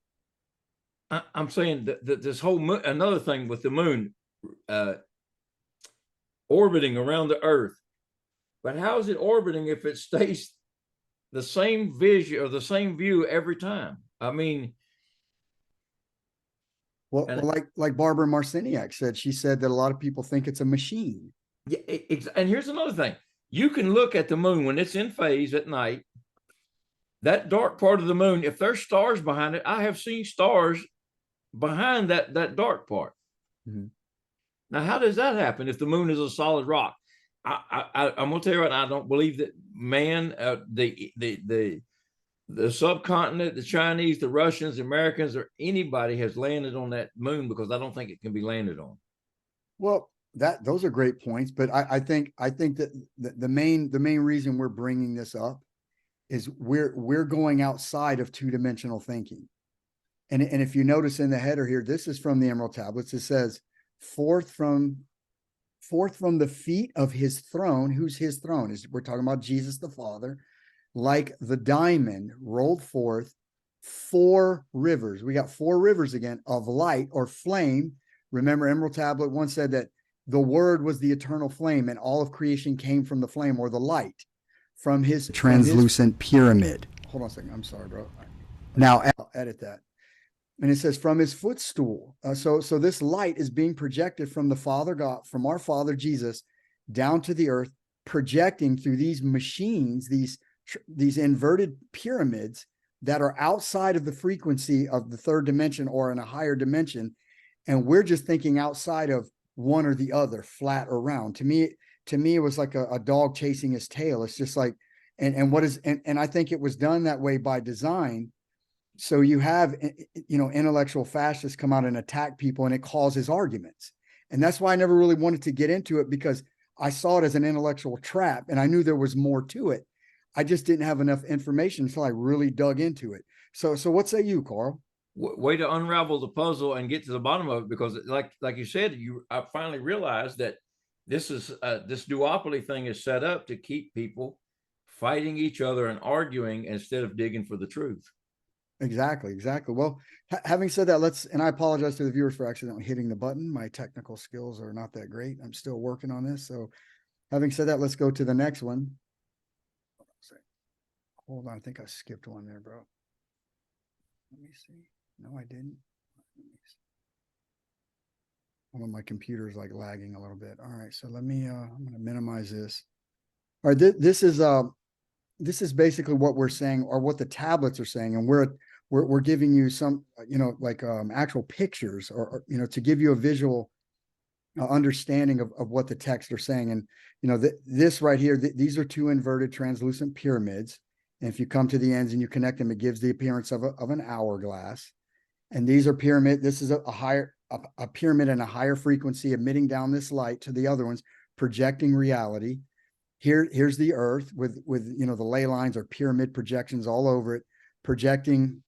S2: I'm saying that this whole moon, another thing with the moon orbiting around the Earth, but how is it orbiting if it stays the same vision or the same view every time? I mean,
S1: well, like Barbara Marciniak said, she said that a lot of people think it's a machine.
S2: Yeah, and here's another thing: you can look at the moon when it's in phase at night. That dark part of the moon, if there's stars behind it, I have seen stars behind that dark part.
S1: Mm-hmm.
S2: Now, how does that happen if the moon is a solid rock? I'm going to tell you right now, I don't believe that man, the subcontinent, the Chinese, the Russians, the Americans, or anybody has landed on that moon, because I don't think it can be landed on.
S1: Well, those are great points, but I think that the main reason we're bringing this up is we're going outside of two-dimensional thinking. And if you notice in the header here, this is from the Emerald Tablets. It says, forth from the feet of his throne. Who's his throne? We're talking about Jesus the Father. Like the diamond rolled forth 4 rivers. We got 4 rivers again of light or flame. Remember, Emerald Tablet once said that the word was the eternal flame, and all of creation came from the flame or the light from his translucent pyramid. Hold on a second. I'm sorry, bro. Now I'll edit that. And it says from his footstool. So this light is being projected from the Father God, from our Father Jesus, down to the earth, projecting through these machines, these inverted pyramids that are outside of the frequency of the third dimension or in a higher dimension. And we're just thinking outside of one or the other, flat or round. To me, it was like a dog chasing his tail. It's just like, and I think it was done that way by design. So you have, intellectual fascists come out and attack people, and it causes arguments. And that's why I never really wanted to get into it, because I saw it as an intellectual trap, and I knew there was more to it. I just didn't have enough information until I really dug into it. So what say you, Carl?
S2: Way to unravel the puzzle and get to the bottom of it, because like you said, I finally realized that this duopoly thing is set up to keep people fighting each other and arguing instead of digging for the truth.
S1: Exactly. Well, having said that, and I apologize to the viewers for accidentally hitting the button. My technical skills are not that great. I'm still working on this. So having said that, let's go to the next one. Hold on. I think I skipped one there, bro. Let me see. No, I didn't. One of my computers like lagging a little bit. All right. So let me, I'm going to minimize this. All right. This is basically what we're saying, or what the tablets are saying. And we're giving you some, actual pictures or to give you a visual understanding of what the texts are saying. And, this right here, these are 2 inverted translucent pyramids. And if you come to the ends and you connect them, it gives the appearance of an hourglass. And these are pyramid. This is a pyramid in a higher frequency, emitting down this light to the other ones, projecting reality. Here's the earth with the ley lines or pyramid projections all over it, projecting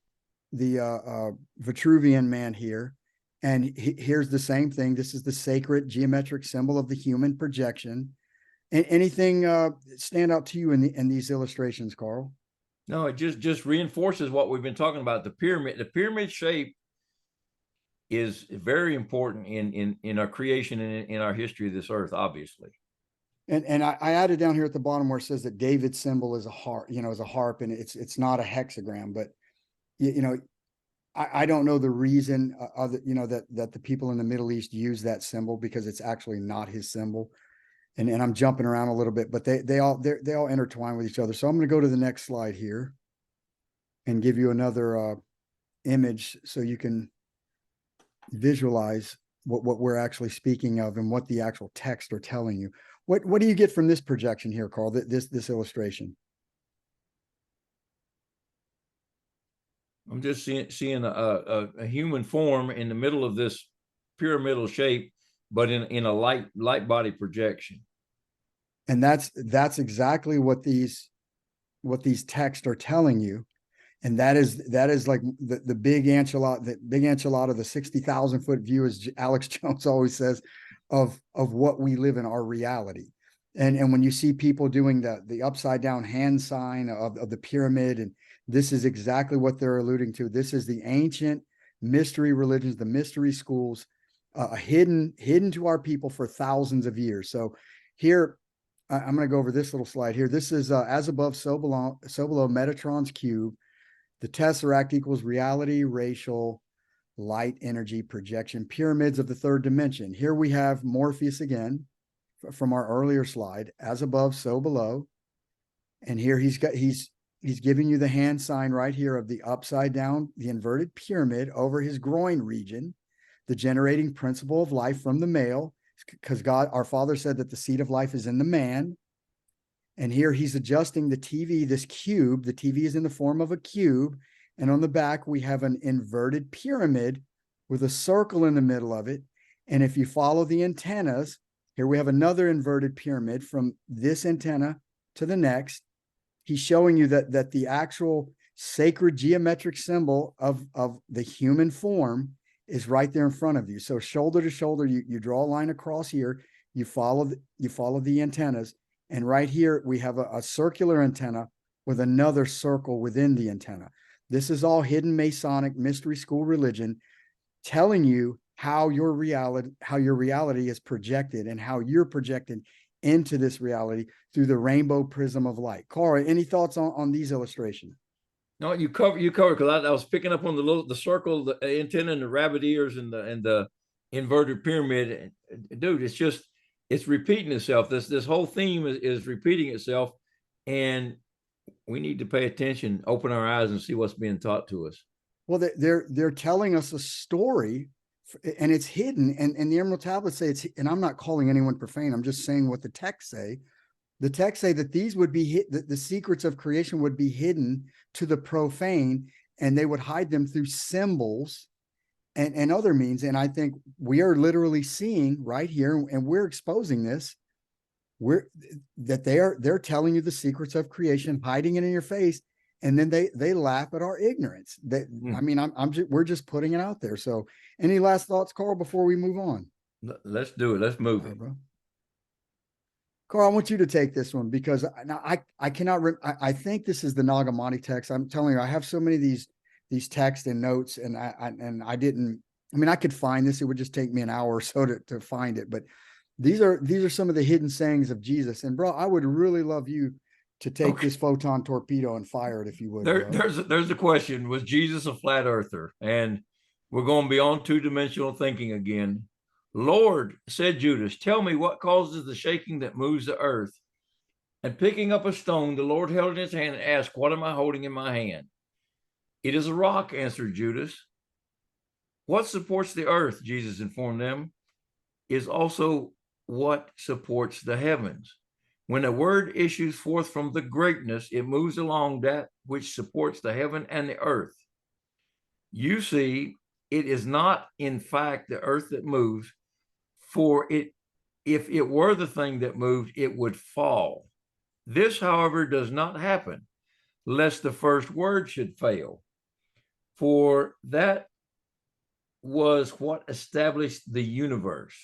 S1: the Vitruvian man here. And here's the same thing. This is the sacred geometric symbol of the human projection. Anything stand out to you in these illustrations, Carl?
S2: No, it just reinforces what we've been talking about. The pyramid shape is very important in our creation and in our history of this earth, obviously.
S1: And I added down here at the bottom where it says that David's symbol is a harp, is a harp, and it's not a hexagram. But I don't know the reason that the people in the Middle East use that symbol, because it's actually not his symbol. And I'm jumping around a little bit, but they all intertwine with each other. So I'm going to go to the next slide here and give you another image so you can visualize what we're actually speaking of and what the actual text are telling you. What do you get from this projection here, Carl? This illustration?
S2: I'm just seeing a human form in the middle of this pyramidal shape, but in a light body projection.
S1: And that's exactly what these texts are telling you. And that is like the big enchilada, the 60,000 foot view, as Alex Jones always says, of what we live in, our reality. And when you see people doing the upside down hand sign of the pyramid, and this is exactly what they're alluding to. This is the ancient mystery religions, the mystery schools, hidden to our people for thousands of years. So here, I'm going to go over this little slide here. This is as above, so below Metatron's cube. The tesseract equals reality, racial, light, energy, projection, pyramids of the third dimension. Here we have Morpheus again from our earlier slide, as above, so below. And here he's giving you the hand sign right here of the upside down, the inverted pyramid over his groin region, the generating principle of life from the male, because God, our Father, said that the seed of life is in the man. And here he's adjusting the TV, this cube. The TV is in the form of a cube. And on the back, we have an inverted pyramid with a circle in the middle of it. And if you follow the antennas, here we have another inverted pyramid from this antenna to the next. He's showing you that the actual sacred geometric symbol of the human form is right there in front of you. So shoulder to shoulder, you draw a line across here, you follow the antennas. And right here, we have a circular antenna with another circle within the antenna. This is all hidden Masonic mystery school religion telling you how your reality is projected and how you're projected into this reality through the rainbow prism of light. Carl, any thoughts on these illustrations?
S2: No, you cover because I was picking up on the circle, the antenna, and the rabbit ears, and the inverted pyramid. Dude, it's repeating itself. This whole theme is repeating itself, and we need to pay attention, open our eyes, and see what's being taught to us.
S1: Well, they're telling us a story, and it's hidden. And the Emerald Tablets say it's. And I'm not calling anyone profane. I'm just saying what the texts say. The texts say that these would be the secrets of creation would be hidden to the profane, and they would hide them through symbols and other means. And I think we are literally seeing right here, and we're exposing this. They're telling you the secrets of creation, hiding it in your face, and then they laugh at our ignorance. I mean, we're just putting it out there. So, any last thoughts, Carl, before we move on?
S2: Let's do it. Let's move it.
S1: Bro. Carl, I want you to take this one because I cannot. I think this is the Nagamani text. I'm telling you, I have so many of these texts and notes, and I didn't. I mean, I could find this. It would just take me an hour or so to find it. But these are some of the hidden sayings of Jesus. And bro, I would really love you to take this photon torpedo and fire it if you would.
S2: There's a question: was Jesus a flat earther? And we're going beyond two-dimensional thinking again. Lord, said Judas, tell me what causes the shaking that moves the earth. And picking up a stone, the Lord held in his hand and asked, what am I holding in my hand? It is a rock, answered Judas. What supports the earth, Jesus informed them, is also what supports the heavens. When a word issues forth from the greatness, it moves along that which supports the heaven and the earth. You see, it is not, in fact, the earth that moves, for if it were the thing that moved, it would fall. This, however, does not happen, lest the first word should fail. For that was what established the universe.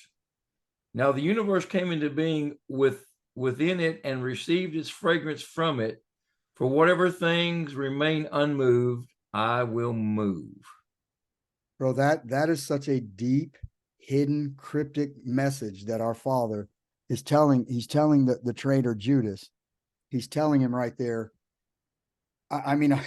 S2: Now the universe came into being within it and received its fragrance from it. For whatever things remain unmoved, I will move.
S1: Bro, that is such a deep, hidden, cryptic message that our Father is telling. He's telling the traitor Judas. He's telling him right there. I mean,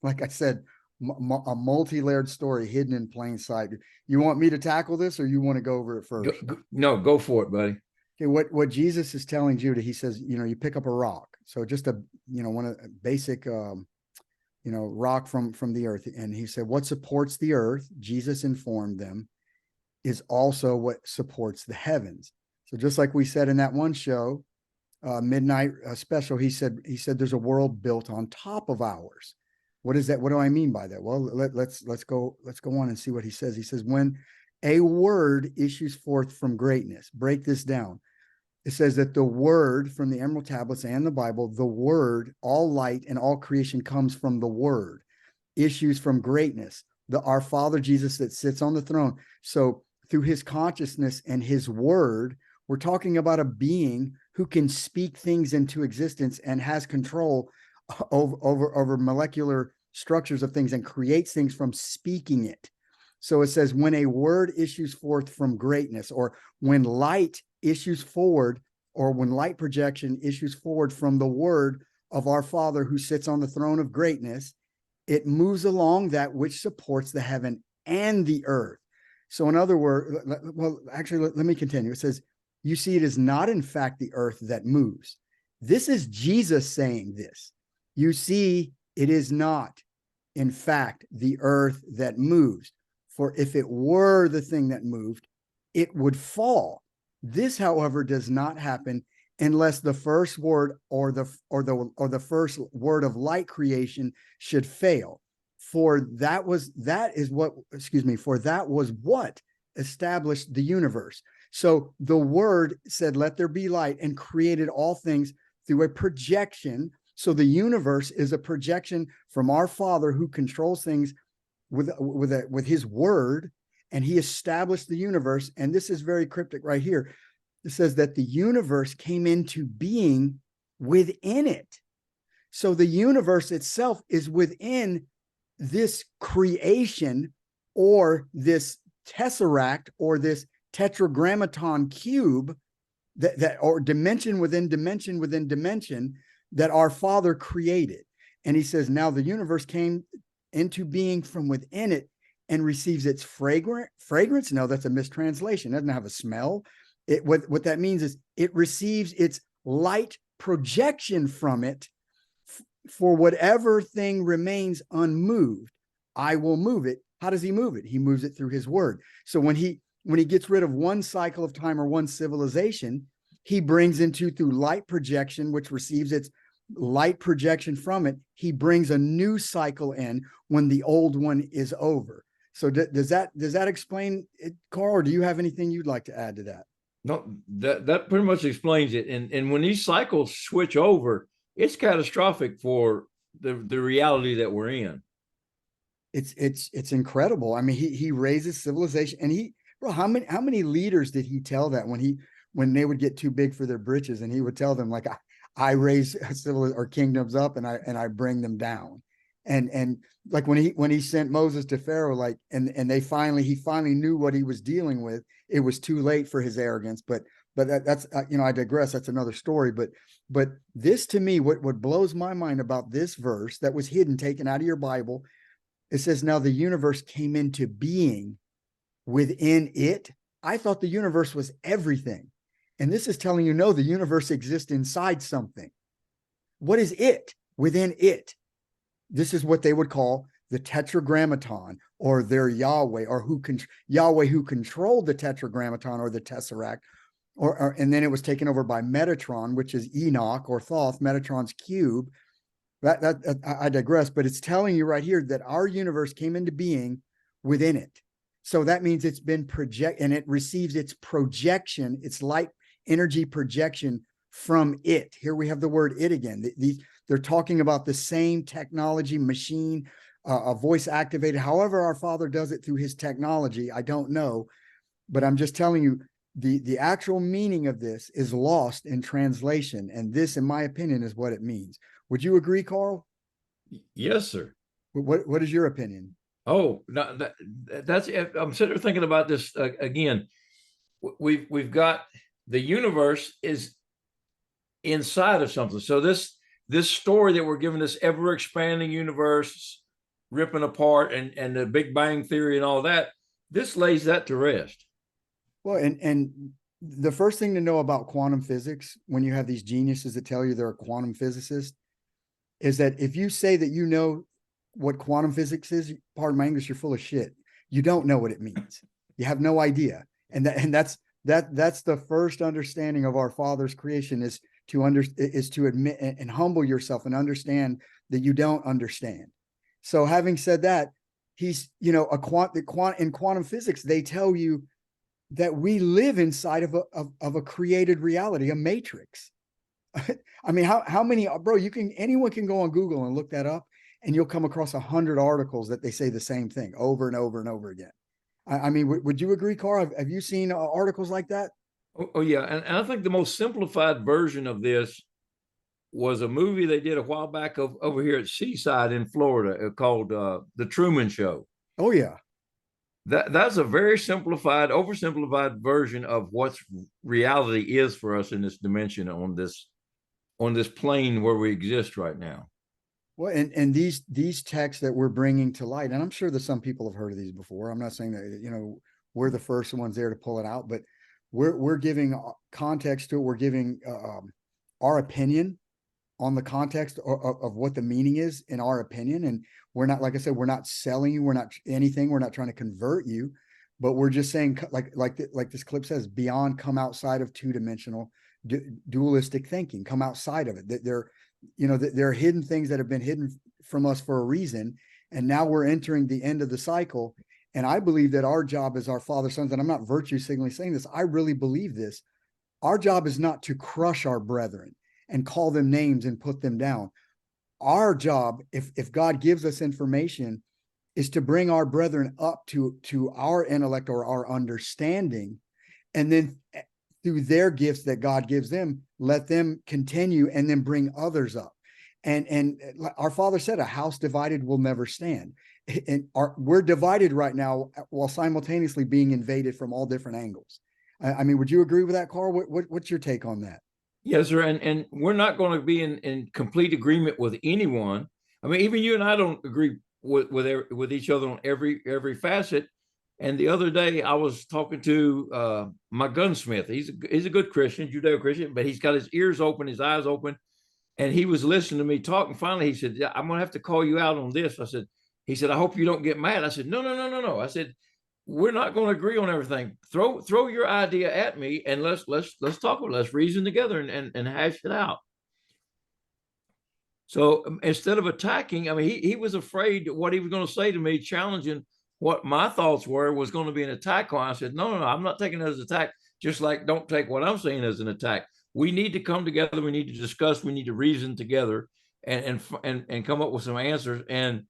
S1: like I said, a multi-layered story hidden in plain sight. You want me to tackle this, or you want to go over it first?
S2: Go for it, buddy.
S1: Okay, what Jesus is telling Judah, he says, you pick up a rock. So just one of the basic, rock from the earth. And he said, what supports the earth, Jesus informed them, is also what supports the heavens. So just like we said in that one show, Midnight Special, he said there's a world built on top of ours. What is that? What do I mean by that? Well, let's go on and see what he says. He says, when a word issues forth from greatness, break this down. It says that the word from the Emerald Tablets and the Bible, the word, all light and all creation comes from the word, issues from greatness, our Father Jesus that sits on the throne. So through his consciousness and his word, we're talking about a being who can speak things into existence and has control over molecular structures of things and creates things from speaking it. So it says, when a word issues forth from greatness, or when light issues forward, or when light projection issues forward from the word of our Father who sits on the throne of greatness, it moves along that which supports the heaven and the earth. So in other words, well, actually, let me continue. It says, you see, it is not in fact the earth that moves. This is Jesus saying this. You see, it is not in fact the earth that moves. For if it were the thing that moved, it would fall. This, however, does not happen unless the first word or the first word of light creation should fail. For that was what established the universe. So the word said, let there be light, and created all things through a projection. So the universe is a projection from our Father who controls things with his word, and he established the universe. And this is very cryptic right here. It says that the universe came into being within it. So the universe itself is within this creation, or this tesseract, or this tetragrammaton cube, that or dimension within dimension within dimension, that our Father created. And he says, now the universe came into being from within it and receives its fragrance. No, that's a mistranslation. It doesn't have a smell. What that means is it receives its light projection from it. For whatever thing remains unmoved, I will move it. How does he move it? He moves it through his word. So when he gets rid of one cycle of time or one civilization, he brings into, through light projection, which receives its light projection from it, he brings a new cycle in when the old one is over. So does that explain it, Carl, or do you have anything you'd like to add to that?
S2: No, that pretty much explains it. And when these cycles switch over, it's catastrophic for the reality that we're in.
S1: It's incredible. I mean, he raises civilization, and how many leaders did he tell that when they would get too big for their britches, and he would tell them, like, I raise civil or kingdoms up, and I bring them down. And like when he sent Moses to Pharaoh, like, and he finally knew what he was dealing with. It was too late for his arrogance, but that's I digress. That's another story. But this, to me, what blows my mind about this verse that was hidden, taken out of your Bible, it says, now the universe came into being within it. I thought the universe was everything. And this is telling you, no, the universe exists inside something. What is it? Within it. This is what they would call the tetragrammaton, or their Yahweh, or Yahweh who controlled the tetragrammaton or the tesseract, and then it was taken over by Metatron, which is Enoch or Thoth, Metatron's cube. I digress, but it's telling you right here that our universe came into being within it. So that means it's been projected, and it receives its projection, its light energy projection from it. Here we have the word it again. They're talking about the same technology, machine, a voice activated. However, our Father does it through his technology, I don't know, but I'm just telling you, the actual meaning of this is lost in translation. And this, in my opinion, is what it means. Would you agree, Carl?
S2: Yes, sir.
S1: What is your opinion?
S2: Oh, no, that's I'm sitting there thinking about this again. We've got the universe is inside of something. So this story that we're given, this ever expanding universe ripping apart, and the Big Bang Theory and all that, this lays that to rest.
S1: Well, and the first thing to know about quantum physics, when you have these geniuses that tell you they're a quantum physicist, is that if you say that you know what quantum physics is, pardon my English, you're full of shit. You don't know what it means. You have no idea. And that's the first understanding of our Father's creation, is to admit and humble yourself and understand that you don't understand. So having said that, he's, you know, in quantum physics, they tell you that we live inside of a created reality, a matrix. I mean, how many, bro, anyone can go on Google and look that up, and you'll come across 100 articles that they say the same thing over and over and over again. I mean, would you agree, Carl? Have you seen articles like that?
S2: Oh yeah. And I think the most simplified version of this was a movie they did a while back over here at Seaside in Florida called The Truman Show.
S1: Oh yeah.
S2: That's a very simplified, oversimplified version of what reality is for us in this dimension on this plane where we exist right now.
S1: Well, and these texts that we're bringing to light, and I'm sure that some people have heard of these before. I'm not saying that, you know, we're the first ones there to pull it out, but we're giving context to it. We're giving our opinion on the context of what the meaning is in our opinion. And we're not, like I said, we're not selling you. We're not anything. We're not trying to convert you, but we're just saying, like this clip says, beyond, come outside of two-dimensional dualistic thinking, come outside of it. That there are hidden things that have been hidden from us for a reason. And now we're entering the end of the cycle. And I believe that our job as our father sons, and I'm not virtue signaling saying this, I really believe this. Our job is not to crush our brethren and call them names and put them down. Our job, if God gives us information, is to bring our brethren up to our intellect or our understanding. And then through their gifts that God gives them, let them continue and then bring others up. And our father said, a house divided will never stand. And we're divided right now while simultaneously being invaded from all different angles. I mean, would you agree with that, Carl? What's your take on that?
S2: Yes, sir. And we're not going to be in complete agreement with anyone. I mean, even you and I don't agree with each other on every facet. And the other day I was talking to my gunsmith. He's a good Christian, Judeo-Christian, but he's got his ears open, his eyes open. And he was listening to me talk. And finally he said, yeah, I'm going to have to call you out on this. He said, I hope you don't get mad. I said, no. I said, we're not going to agree on everything. Throw your idea at me and let's talk about it. Let's reason together and hash it out. So instead of attacking, I mean, he was afraid what he was going to say to me, challenging what my thoughts was going to be an attack on. I said, no, I'm not taking it as an attack. Just like don't take what I'm saying as an attack. We need to come together. We need to discuss. We need to reason together and come up with some answers. And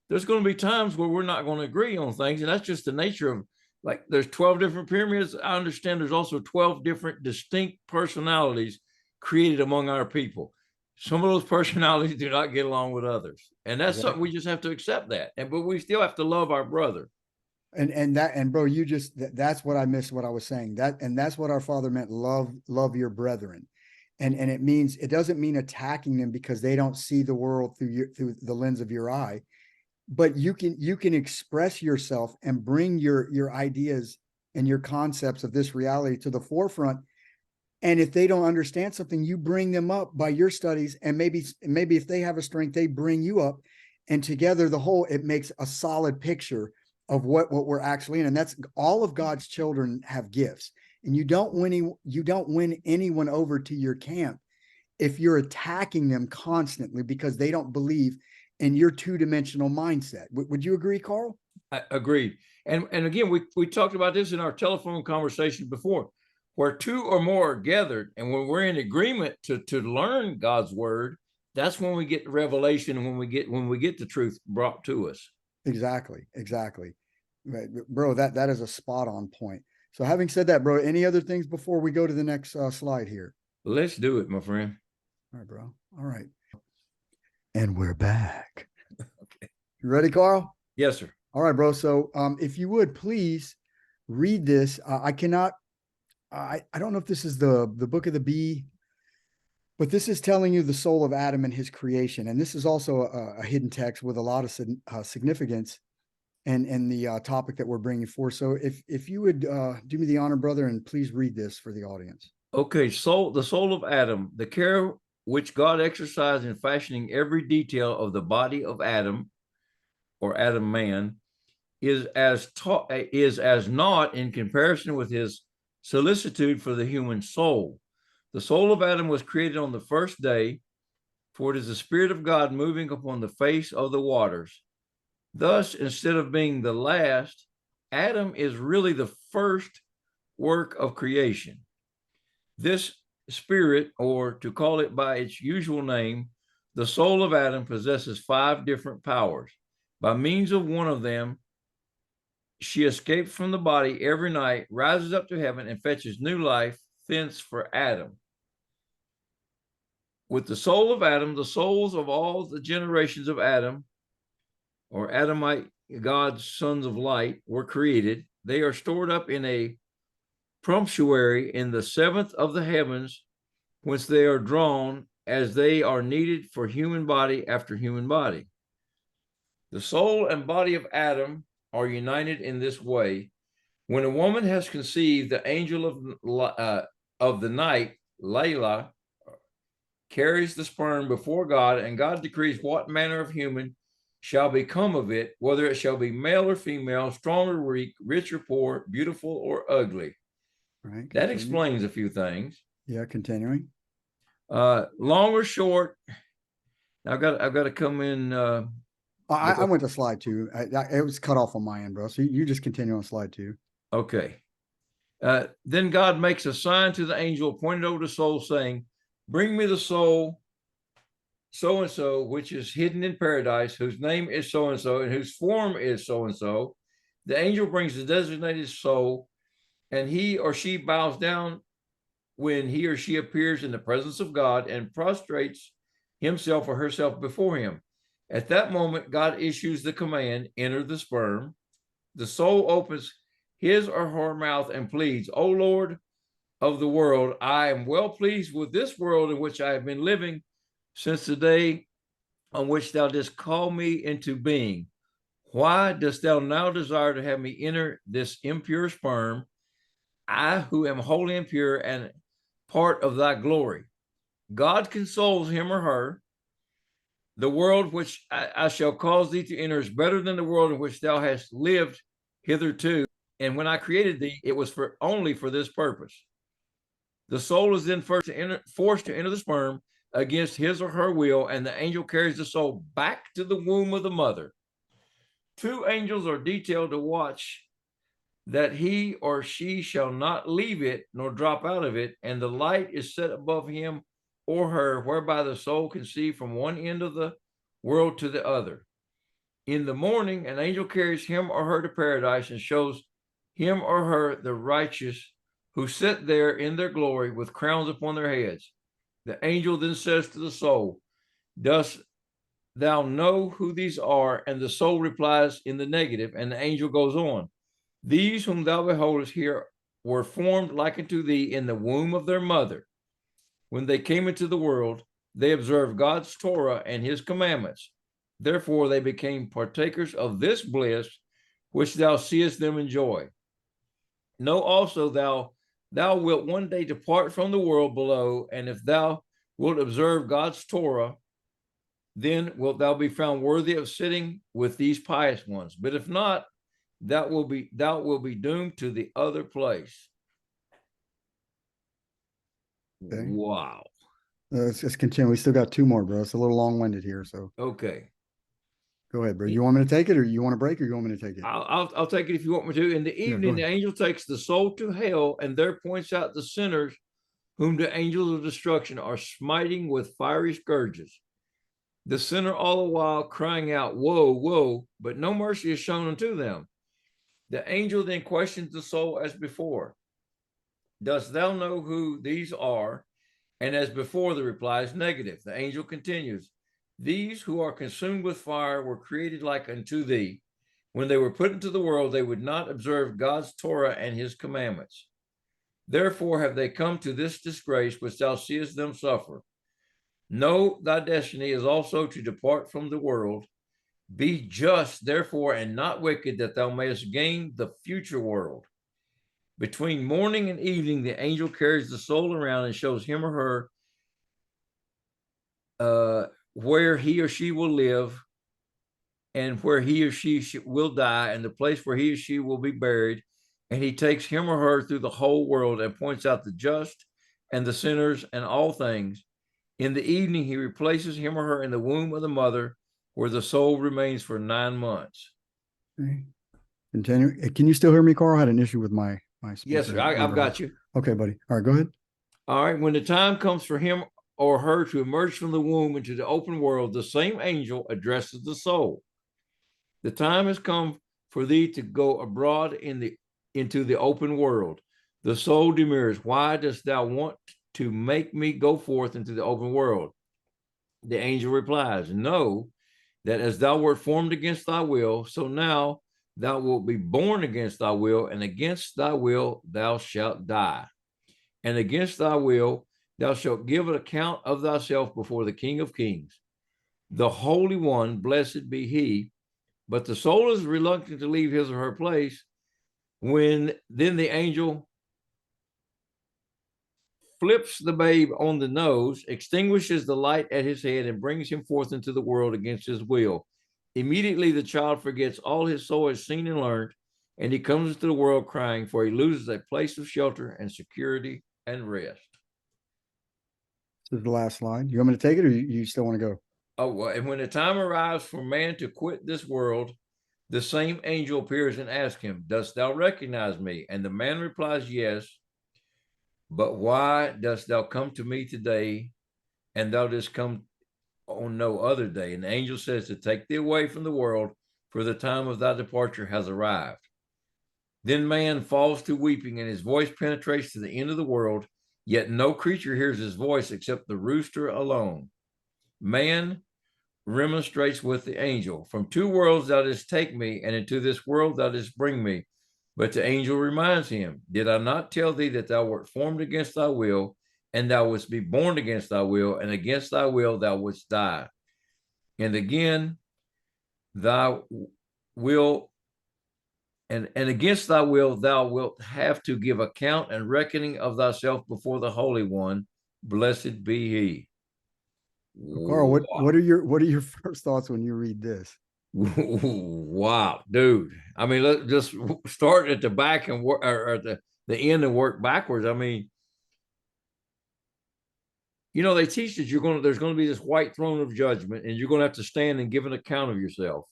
S2: there's going to be times where we're not going to agree on things. And that's just the nature of, like, there's 12 different pyramids. I understand there's also 12 different distinct personalities created among our people. Some of those personalities do not get along with others. And that's something we just have to accept that. But we still have to love our brother.
S1: And bro, that's what I missed, what I was saying, that's what our father meant. Love your brethren. And it means, it doesn't mean attacking them because they don't see the world through the lens of your eye, but you can express yourself and bring your ideas and your concepts of this reality to the forefront. And if they don't understand something, you bring them up by your studies, and maybe if they have a strength, they bring you up, and together it makes a solid picture of what we're actually in. And that's all of God's children have gifts. And you don't win anyone over to your camp if you're attacking them constantly because they don't believe in your two-dimensional mindset. Would you agree, Carl?
S2: I agree. And again, we talked about this in our telephone conversation before, where two or more are gathered, and when we're in agreement to learn God's word, that's when we get revelation, and when we get the truth brought to us.
S1: Exactly. Bro, that is a spot on point. So having said that, bro, any other things before we go to the next slide here?
S2: Let's do it, my friend.
S1: All right, bro. All right. And we're back. Okay. You ready, Carl?
S2: Yes, sir.
S1: All right, bro. So if you would please read this. I don't know if this is the book of the bee, but this is telling you the soul of Adam and his creation. And this is also a hidden text with a lot of significance and the topic that we're bringing forth. So if you would do me the honor, brother, and please read this for the audience.
S2: Okay. The soul of Adam, the care which God exercised in fashioning every detail of the body of Adam, or Adam man, is as naught in comparison with his solicitude for the human soul. The soul of Adam was created on the first day, for it is the Spirit of God moving upon the face of the waters. Thus, instead of being the last, Adam is really the first work of creation. This spirit, or to call it by its usual name, the soul of Adam possesses 5 different powers. By means of one of them, she escapes from the body every night, rises up to heaven, and fetches new life thence for Adam. With the soul of Adam, the souls of all the generations of Adam, or Adamite, God's sons of light, were created. They are stored up in a promontory in the 7th of the heavens, whence they are drawn as they are needed for human body after human body. The soul and body of Adam are united in this way. When a woman has conceived, the angel of the night, Layla, carries the sperm before God, and God decrees what manner of human shall become of it, whether it shall be male or female, strong or weak, rich or poor, beautiful or ugly.
S1: Right.
S2: That explains a few things.
S1: Yeah, continuing.
S2: Long or short. I've got to come in.
S1: I went to slide 2. It was cut off on my end, bro. So you just continue on slide 2.
S2: Okay. Then God makes a sign to the angel appointed over the soul, saying, "Bring me the soul so-and-so, which is hidden in paradise, whose name is so-and-so, and whose form is so-and-so." The angel brings the designated soul, and he or she bows down when he or she appears in the presence of God and prostrates himself or herself before him. At that moment, God issues the command, "Enter the sperm." The soul opens his or her mouth and pleads, "O Lord of the world, I am well pleased with this world in which I have been living since the day on which thou didst call me into being. Why dost thou now desire to have me enter this impure sperm, I who am holy and pure and part of thy glory?" God consoles him or her. "The world which I shall cause thee to enter is better than the world in which thou hast lived hitherto. And when I created thee, it was only for this purpose." The soul is then forced to enter the sperm against his or her will, and the angel carries the soul back to the womb of the mother. 2 angels are detailed to watch that he or she shall not leave it nor drop out of it, and the light is set above him or her, whereby the soul can see from one end of the world to the other. In the morning, an angel carries him or her to paradise and shows him or her the righteous who sit there in their glory with crowns upon their heads. The angel then says to the soul, "Dost thou know who these are?" And the soul replies in the negative, and the angel goes on, "These whom thou beholdest here were formed like unto thee in the womb of their mother. When they came into the world, they observed God's Torah and his commandments. Therefore, they became partakers of this bliss which thou seest them enjoy. Know also thou wilt one day depart from the world below, and if thou wilt observe God's Torah, then wilt thou be found worthy of sitting with these pious ones. But if not, thou will be doomed to the other place."
S1: Okay.
S2: Wow.
S1: Let's continue. We still got 2 more, bro. It's a little long-winded here, so
S2: Okay.
S1: go ahead, bro. You want me to take it, or you want to break, or you want me to take it?
S2: I'll take it if you want me to. In the evening, the angel takes the soul to hell, and there points out the sinners whom the angels of destruction are smiting with fiery scourges. The sinner all the while crying out, "Woe, woe," but no mercy is shown unto them. The angel then questions the soul as before, "Dost thou know who these are?" And as before, the reply is negative. The angel continues, "These who are consumed with fire were created like unto thee. When they were put into the world, they would not observe God's Torah and his commandments. Therefore have they come to this disgrace which thou seest them suffer. Know thy destiny is also to depart from the world. Be just, therefore, and not wicked, that thou mayest gain the future world." Between morning and evening, the angel carries the soul around and shows him or her where he or she will live, and where he or she will die, and the place where he or she will be buried. And he takes him or her through the whole world and points out the just and the sinners and all things. In the evening, he replaces him or her in the womb of the mother, where the soul remains for 9 months.
S1: Okay. Continue. Can you still hear me, Carl? I had an issue with my speaker.
S2: Yes, sir. I've got you.
S1: Okay, buddy. All right, go ahead.
S2: All right. When the time comes for him or her to emerge from the womb into the open world, the same angel addresses the soul. The time has come for thee to go abroad into the open world. The soul demurs. Why dost thou want to make me go forth into the open world? The angel replies, know that as thou wert formed against thy will, so now thou wilt be born against thy will, and against thy will thou shalt die. And against thy will thou shalt give an account of thyself before the King of Kings. The Holy One, blessed be he. But the soul is reluctant to leave his or her place. When then the angel flips the babe on the nose, extinguishes the light at his head, and brings him forth into the world against his will. Immediately the child forgets all his soul has seen and learned, and he comes into the world crying, for he loses a place of shelter and security and rest.
S1: This is the last slide. You want me to take it, or you still want to go?
S2: Oh, well, and when the time arrives for man to quit this world, the same angel appears and asks him, dost thou recognize me? And the man replies, yes. But why dost thou come to me today, and thou didst come on no other day? And the angel says, to take thee away from the world, for the time of thy departure has arrived. Then man falls to weeping, and his voice penetrates to the end of the world, yet no creature hears his voice except the rooster alone. Man remonstrates with the angel, from 2 worlds thou didst take me, and into this world thou didst bring me. But the angel reminds him, did I not tell thee that thou wert formed against thy will, and thou wouldst be born against thy will, and against thy will thou wouldst die? And again, thou will, and against thy will thou wilt have to give account and reckoning of thyself before the Holy One. Blessed be he.
S1: Carl, what are your first thoughts when you read this?
S2: Wow, dude. I mean, let's just start at the back and work, or at the end and work backwards. I mean, they teach that there's going to be this white throne of judgment, and you're going to have to stand and give an account of yourself.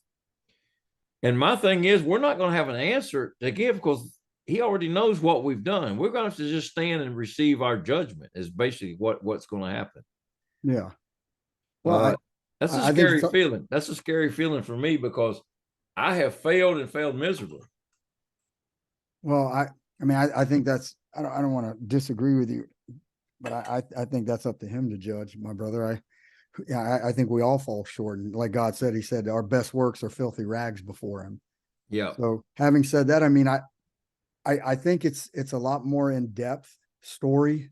S2: And my thing is, we're not going to have an answer to give, because he already knows what we've done. We're going to have to just stand and receive our judgment, is basically what's going to happen.
S1: Yeah. Well,
S2: that's a scary feeling. That's a scary feeling for me, because I have failed and failed miserably.
S1: Well, I think that's, I don't want to disagree with you, but I think that's up to him to judge, my brother. I think we all fall short. And like God said, he said, our best works are filthy rags before him.
S2: Yeah.
S1: So having said that, I mean, I think it's a lot more in-depth story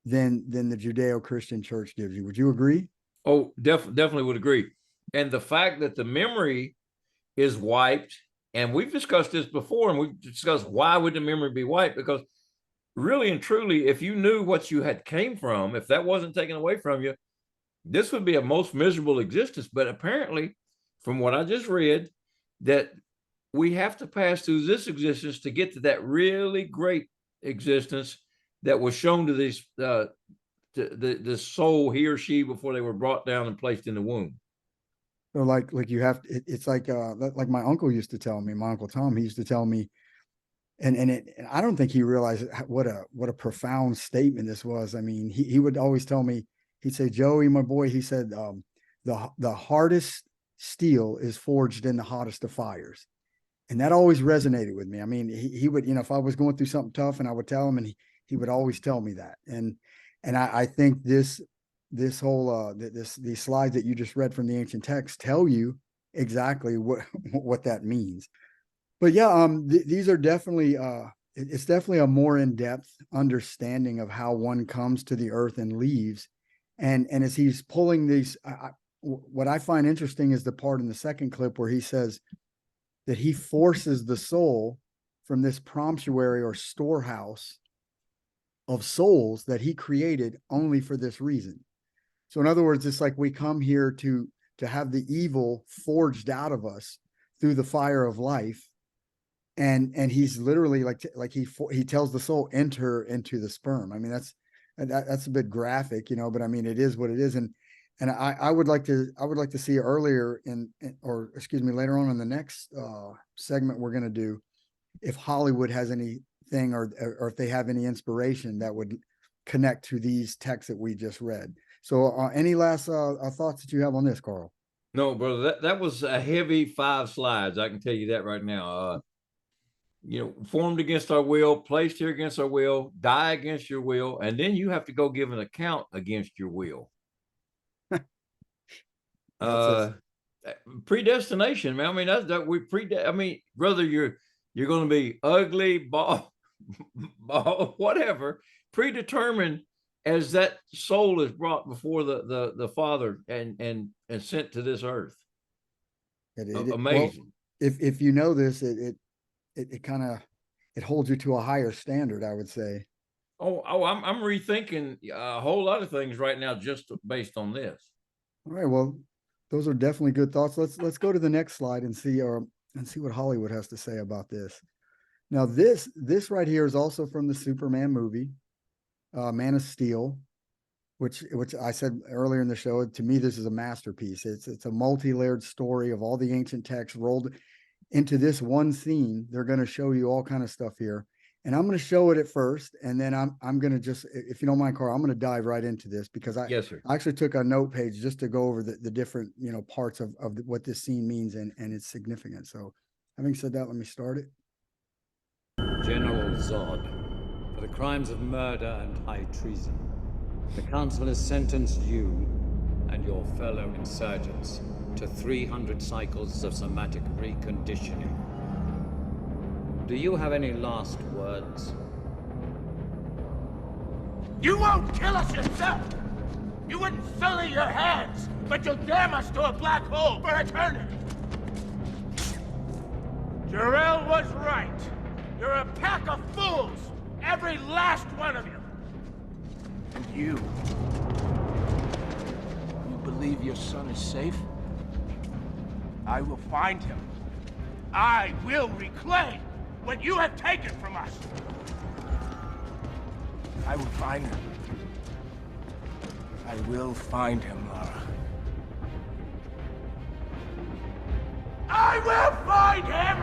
S1: than the Judeo-Christian church gives you. Would you agree?
S2: Oh, definitely would agree. And the fact that the memory is wiped, and we've discussed this before, and we've discussed why would the memory be wiped? Because really and truly, if you knew what you had came from, if that wasn't taken away from you, this would be a most miserable existence. But apparently, from what I just read, that we have to pass through this existence to get to that really great existence that was shown to these the soul, he or she, before they were brought down and placed in the womb.
S1: So like you have, it's like my uncle used to tell me, my Uncle Tom, he used to tell me, and I don't think he realized what a profound statement this was. I mean, he would always tell me, he'd say, Joey, my boy, he said, the hardest steel is forged in the hottest of fires. And that always resonated with me. I mean, he would, if I was going through something tough, and I would tell him, and he would always tell me that. And I think this whole these slides that you just read from the ancient text tell you exactly what that means. But yeah, these are definitely it's definitely a more in-depth understanding of how one comes to the earth and leaves. And as he's pulling these, what I find interesting is the part in the second clip where he says that he forces the soul from this promontory or storehouse of souls that he created only for this reason. So in other words, it's like we come here to have the evil forged out of us through the fire of life. And he's literally like he tells the soul, enter into the sperm. I mean, And that's a bit graphic, but I mean, it is what it is. And I would like to see earlier or excuse me, later on in the next segment we're going to do, if Hollywood has anything or if they have any inspiration that would connect to these texts that we just read. So any last thoughts that you have on this, Carl?
S2: No, brother, that was a heavy 5 slides. I can tell you that right now. Formed against our will, placed here against our will, die against your will, and then you have to go give an account against your will. Predestination, man. I mean, I mean, brother, you're going to be ugly, bald, whatever, predetermined as that soul is brought before the Father and sent to this earth. Amazing.
S1: Well, if you know this, it kind of, it holds you to a higher standard, I would say.
S2: I'm rethinking a whole lot of things right now just based on this.
S1: All right, well, those are definitely good thoughts. Let's go to the next slide and see what Hollywood has to say about this. Now, this right here is also from the Superman movie, Man of Steel, which I said earlier in the show. To me, this is a masterpiece. It's a multi-layered story of all the ancient texts rolled into this one scene. They're going to show you all kind of stuff here, and I'm going to show it at first, and then I'm going to just, if you don't mind, Carl, I'm going to dive right into this because I actually took a note page just to go over the different parts of what this scene means and its significance. So, having said that, let me start it.
S10: General Zod, for the crimes of murder and high treason, the Council has sentenced you and your fellow insurgents to 300 cycles of somatic reconditioning. Do you have any last words?
S11: You won't kill us yourself! You wouldn't sully your hands, but you'll damn us to a black hole for eternity! Jor-El was right. You're a pack of fools! Every last one of you! And you believe your son is safe? I will find him. I will reclaim what you have taken from us. I will find him. I will find him, Lara. I will find him!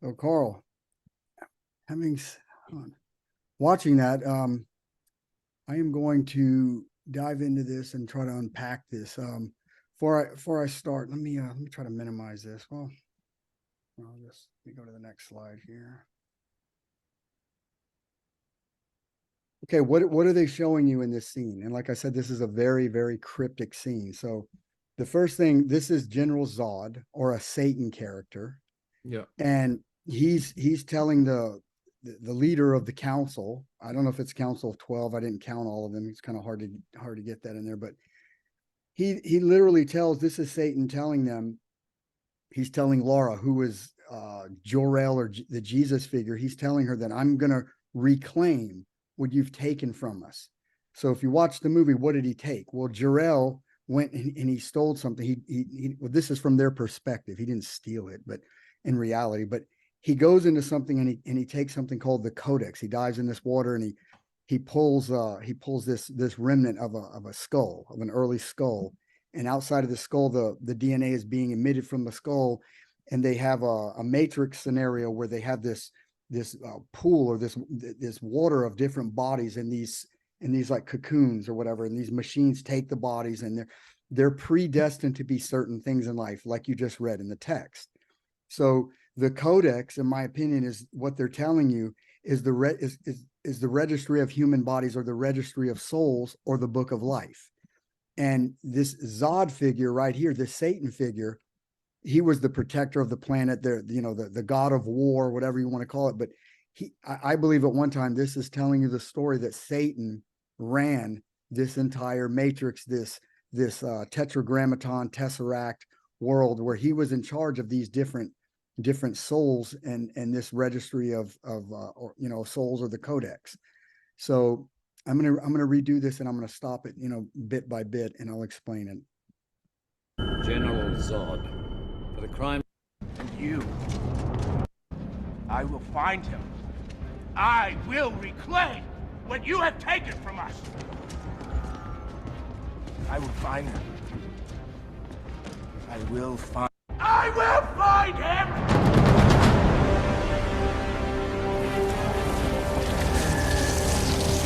S1: So, Carl, watching that, I am going to dive into this and try to unpack this. Before I start, let me try to minimize this. Well, let me go to the next slide here. Okay, what are they showing you in this scene? And like I said, this is a very, very cryptic scene. So the first thing, this is General Zod, or a Satan character.
S2: Yeah.
S1: And he's telling the leader of the council. I don't know if it's Council of 12. I didn't count all of them. It's kind of hard to get that in there, but he literally tells, this is Satan telling them, he's telling Lara, who is Jor-El, or the Jesus figure, he's telling her that I'm going to reclaim what you've taken from us. So if you watch the movie, what did he take? Well, Jor-El went and he stole something. Well, this is from their perspective. He didn't steal it, but in reality, but he goes into something and he takes something called the codex. He dives in this water and he pulls this remnant of a skull, of an early skull, and outside of the skull the DNA is being emitted from the skull, and they have a matrix scenario where they have this pool or this water of different bodies in these like cocoons or whatever, and these machines take the bodies and they're predestined to be certain things in life, like you just read in the text. So the codex, in my opinion, is what they're telling you is the registry of human bodies, or the registry of souls, or the book of life. And this Zod figure right here, this Satan figure, he was the protector of the planet, the god of war, whatever you want to call it. But I believe at one time this is telling you the story that Satan ran this entire matrix, this tetragrammaton tesseract world, where he was in charge of these different souls and this registry of souls, or the codex. So I'm gonna redo this, and I'm gonna stop it bit by bit, and I'll explain it.
S10: General Zod, for the crime.
S11: And you, I will find him. I will reclaim what you have taken from us. I will find him. I will find him!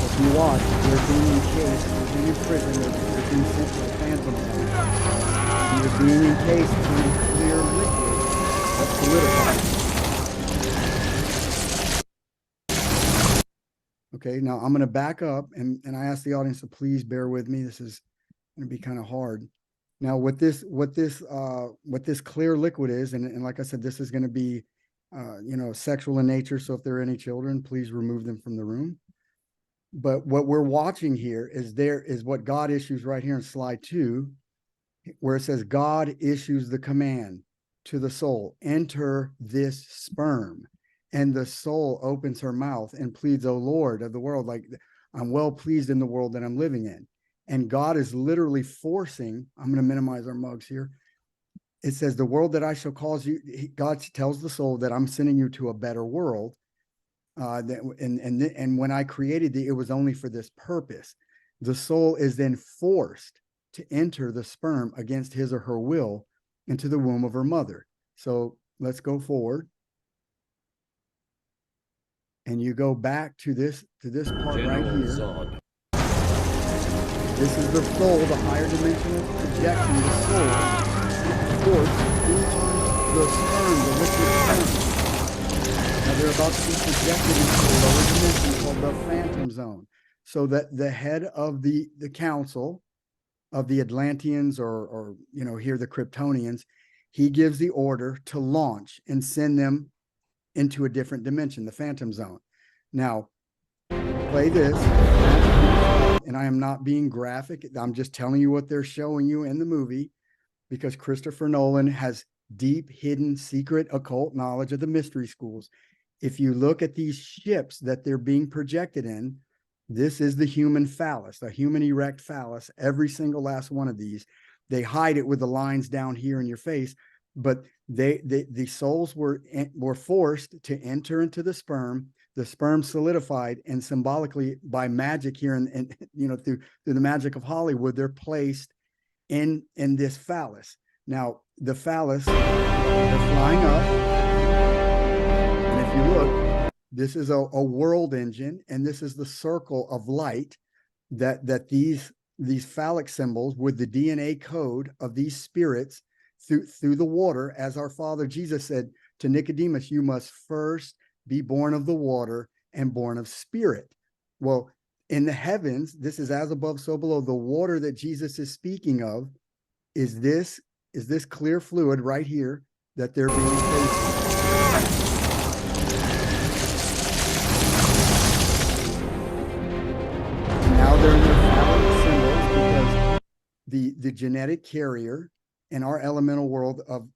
S1: If you watch, they're being encased, they're being in prison, they're being sent to the Phantom Zone. They're being encased in a clear liquid that's solidified. Okay, now I'm going to back up, and I ask the audience to please bear with me. This is going to be kind of hard. Now, what this clear liquid is, and like I said, this is going to be, sexual in nature. So if there are any children, please remove them from the room. But what we're watching here is what God issues right here in slide 2, where it says God issues the command to the soul, enter this sperm. And the soul opens her mouth and pleads, "O Lord of the world," like, I'm well pleased in the world that I'm living in. And God is literally forcing, I'm going to minimize our mugs here. It says, "The world that I shall cause you," God tells the soul that I'm sending you to a better world. And when I created it was only for this purpose. The soul is then forced to enter the sperm against his or her will into the womb of her mother. So let's go forward. And you go back to this part right here.
S10: Zod.
S1: This is the soul, the higher dimensional projection, the soul forced into the sperm, the liquid sperm. Now they're about to be projected into a lower dimension called the Phantom Zone. So that the head of the council of the Atlanteans, or here the Kryptonians, he gives the order to launch and send them into a different dimension, the Phantom Zone. Now, play this, and I am not being graphic. I'm just telling you what they're showing you in the movie, because Christopher Nolan has deep, hidden, secret, occult knowledge of the mystery schools. If you look at these ships that they're being projected in, this is the human phallus, the human erect phallus, every single last one of these. They hide it with the lines down here in your face, but the souls were forced to enter into the sperm solidified, and symbolically by magic here, and through the magic of Hollywood, they're placed in this phallus. Now the phallus, they're flying up, and if you look, this is a world engine, and this is the circle of light that these phallic symbols with the DNA code of these spirits through the water, as our Father Jesus said to Nicodemus, "You must first be born of the water and born of spirit." Well, in the heavens, this is as above, so below. The water that Jesus is speaking of is this clear fluid right here that they're being faced. Now they're in their phallic symbols, because the genetic carrier in our elemental world of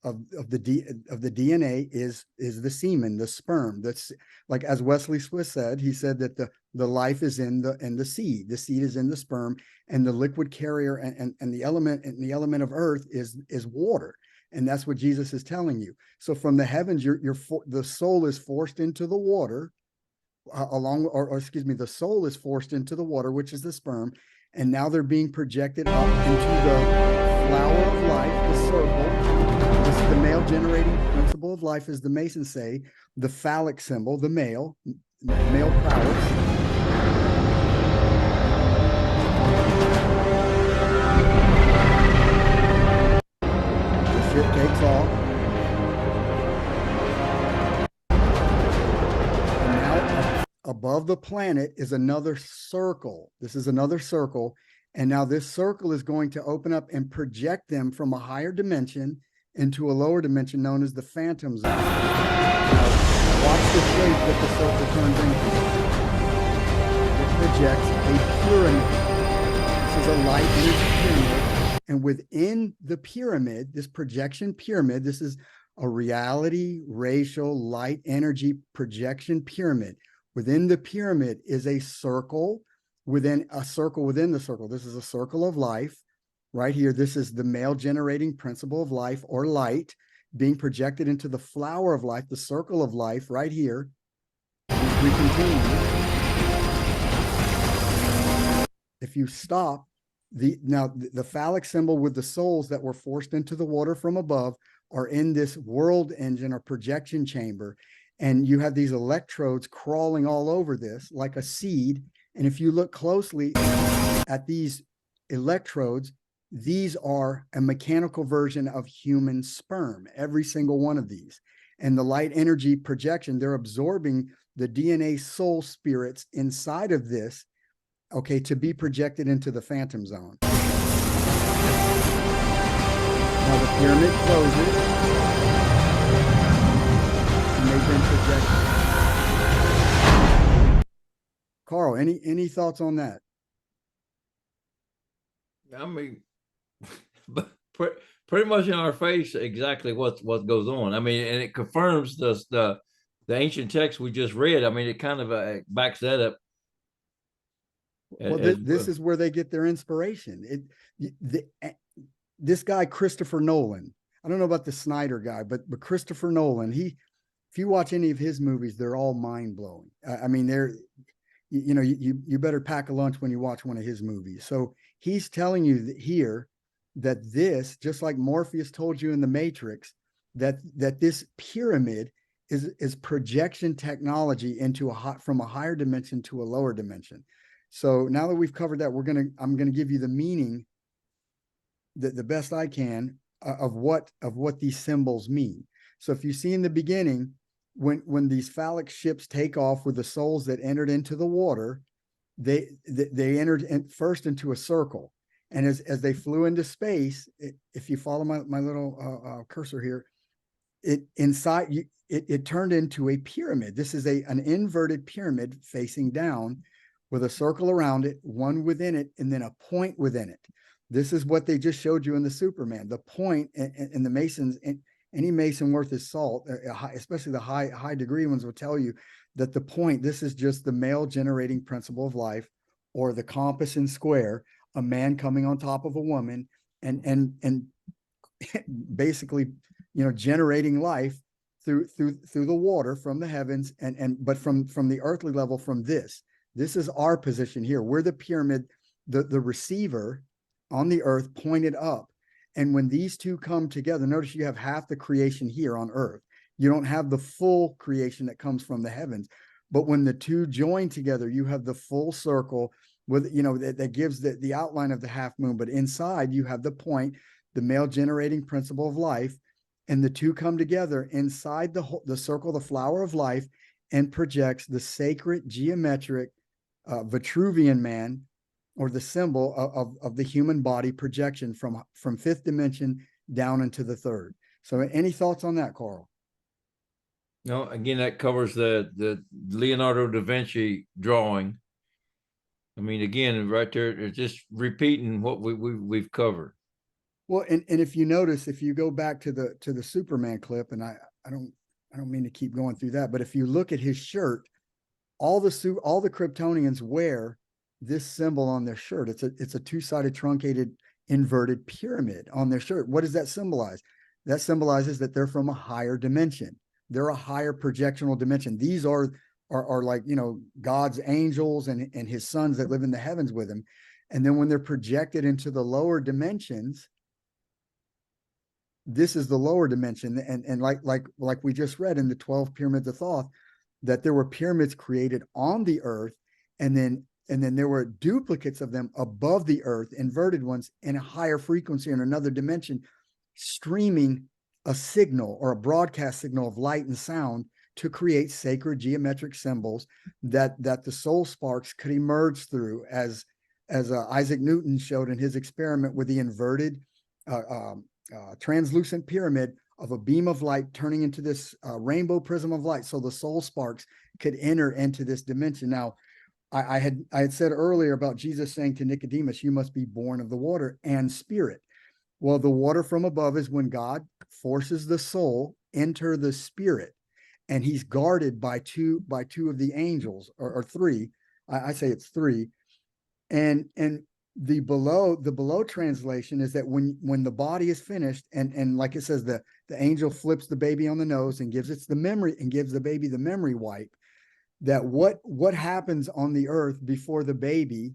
S1: the DNA is the semen, the sperm. That's like, as Wesley Swiss said, he said that the life is in the seed. The seed is in the sperm, and the liquid carrier and the element of earth is water. And that's what Jesus is telling you. So from the heavens, the soul is forced into the water, or excuse me, the soul is forced into the water, which is the sperm, and now they're being projected up into the flower of life, the circle. This is the male generating principle of life, as the Masons say, the phallic symbol, the male prowess. The ship takes off. And now above the planet is another circle. This is another circle. And now this circle is going to open up and project them from a higher dimension into a lower dimension known as the phantom zone. Now, watch the shape that the circle turns into. It projects a pyramid. This is a light energy pyramid. And within the pyramid, this projection pyramid, this is a reality, racial, light energy projection pyramid. Within the pyramid is a circle within a circle within the circle. This is a circle of life right here. This is the male generating principle of life, or light, being projected into the flower of life, the circle of life right here. As we continue, if you stop, the phallic symbol with the souls that were forced into the water from above are in this world engine or projection chamber. And you have these electrodes crawling all over this like a seed. And if you look closely at these electrodes, these are a mechanical version of human sperm, every single one of these. And the light energy projection, they're absorbing the DNA soul spirits inside of this, okay, to be projected into the phantom zone. Now the pyramid closes, and they've been projected. Carl, any thoughts on that?
S2: I mean, but pretty much in our face exactly what goes on. I mean, and it confirms the ancient text we just read. I mean, it kind of backs that up.
S1: Well, this is where they get their inspiration. This guy Christopher Nolan. I don't know about the Snyder guy, but Christopher Nolan. If you watch any of his movies, they're all mind blowing. I mean, you better pack a lunch when you watch one of his movies. So he's telling you here that this, just like Morpheus told you in the Matrix, that this pyramid is projection technology into from a higher dimension to a lower dimension. So now that we've covered that, I'm gonna give you the meaning, the best I can, of what these symbols mean. So if you see in the beginning, when these phallic ships take off with the souls that entered into the water, they entered first into a circle, and as they flew into space, if you follow my little cursor here, it turned into a pyramid. This is an inverted pyramid facing down, with a circle around it, one within it, and then a point within it. This is what they just showed you in the Superman. The point, and the Masons, and any Mason worth his salt, especially the high degree ones, will tell you that the point, this is just the male generating principle of life, or the compass and square, a man coming on top of a woman and basically, generating life through the water from the heavens, but from the earthly level, from this. This is our position here. We're the pyramid, the receiver on the earth pointed up. And when these two come together, notice you have half the creation here on earth. You don't have the full creation that comes from the heavens. But when the two join together, you have the full circle with, that gives the outline of the half moon. But inside you have the point, the male generating principle of life. And the two come together inside the circle, the flower of life, and projects the sacred geometric Vitruvian man, or the symbol of the human body projection from fifth dimension down into the third. So any thoughts on that, Carl?
S2: No, again, that covers the Leonardo da Vinci drawing. I mean, again, right there, it's just repeating what we've covered.
S1: Well, and if you notice, if you go back to the Superman clip, and I don't mean to keep going through that, but if you look at his shirt, all the Kryptonians wear this symbol on their shirt. It's a two-sided truncated inverted pyramid on their shirt. What does that symbolize? that symbolizes that they're from a higher dimension. They're a higher projectional dimension. These are like, you know, God's angels and his sons that live in the heavens with him. And then when they're projected into the lower dimensions, this is the lower dimension. And like we just read in the 12 pyramids of Thoth, that there were pyramids created on the earth, and then there were duplicates of them above the earth, inverted ones in a higher frequency in another dimension, streaming a signal or a broadcast signal of light and sound to create sacred geometric symbols that the soul sparks could emerge through, as Isaac Newton showed in his experiment with the inverted translucent pyramid of a beam of light turning into this rainbow prism of light, so the soul sparks could enter into this dimension. Now, I had said earlier about Jesus saying to Nicodemus, you must be born of the water and spirit. Well, the water from above is when God forces the soul enter the spirit, and he's guarded by two of the angels, or three. I say it's three. And the below translation is that when the body is finished, and like it says, the angel flips the baby on the nose and gives the baby the memory wipe, that what happens on the earth before the baby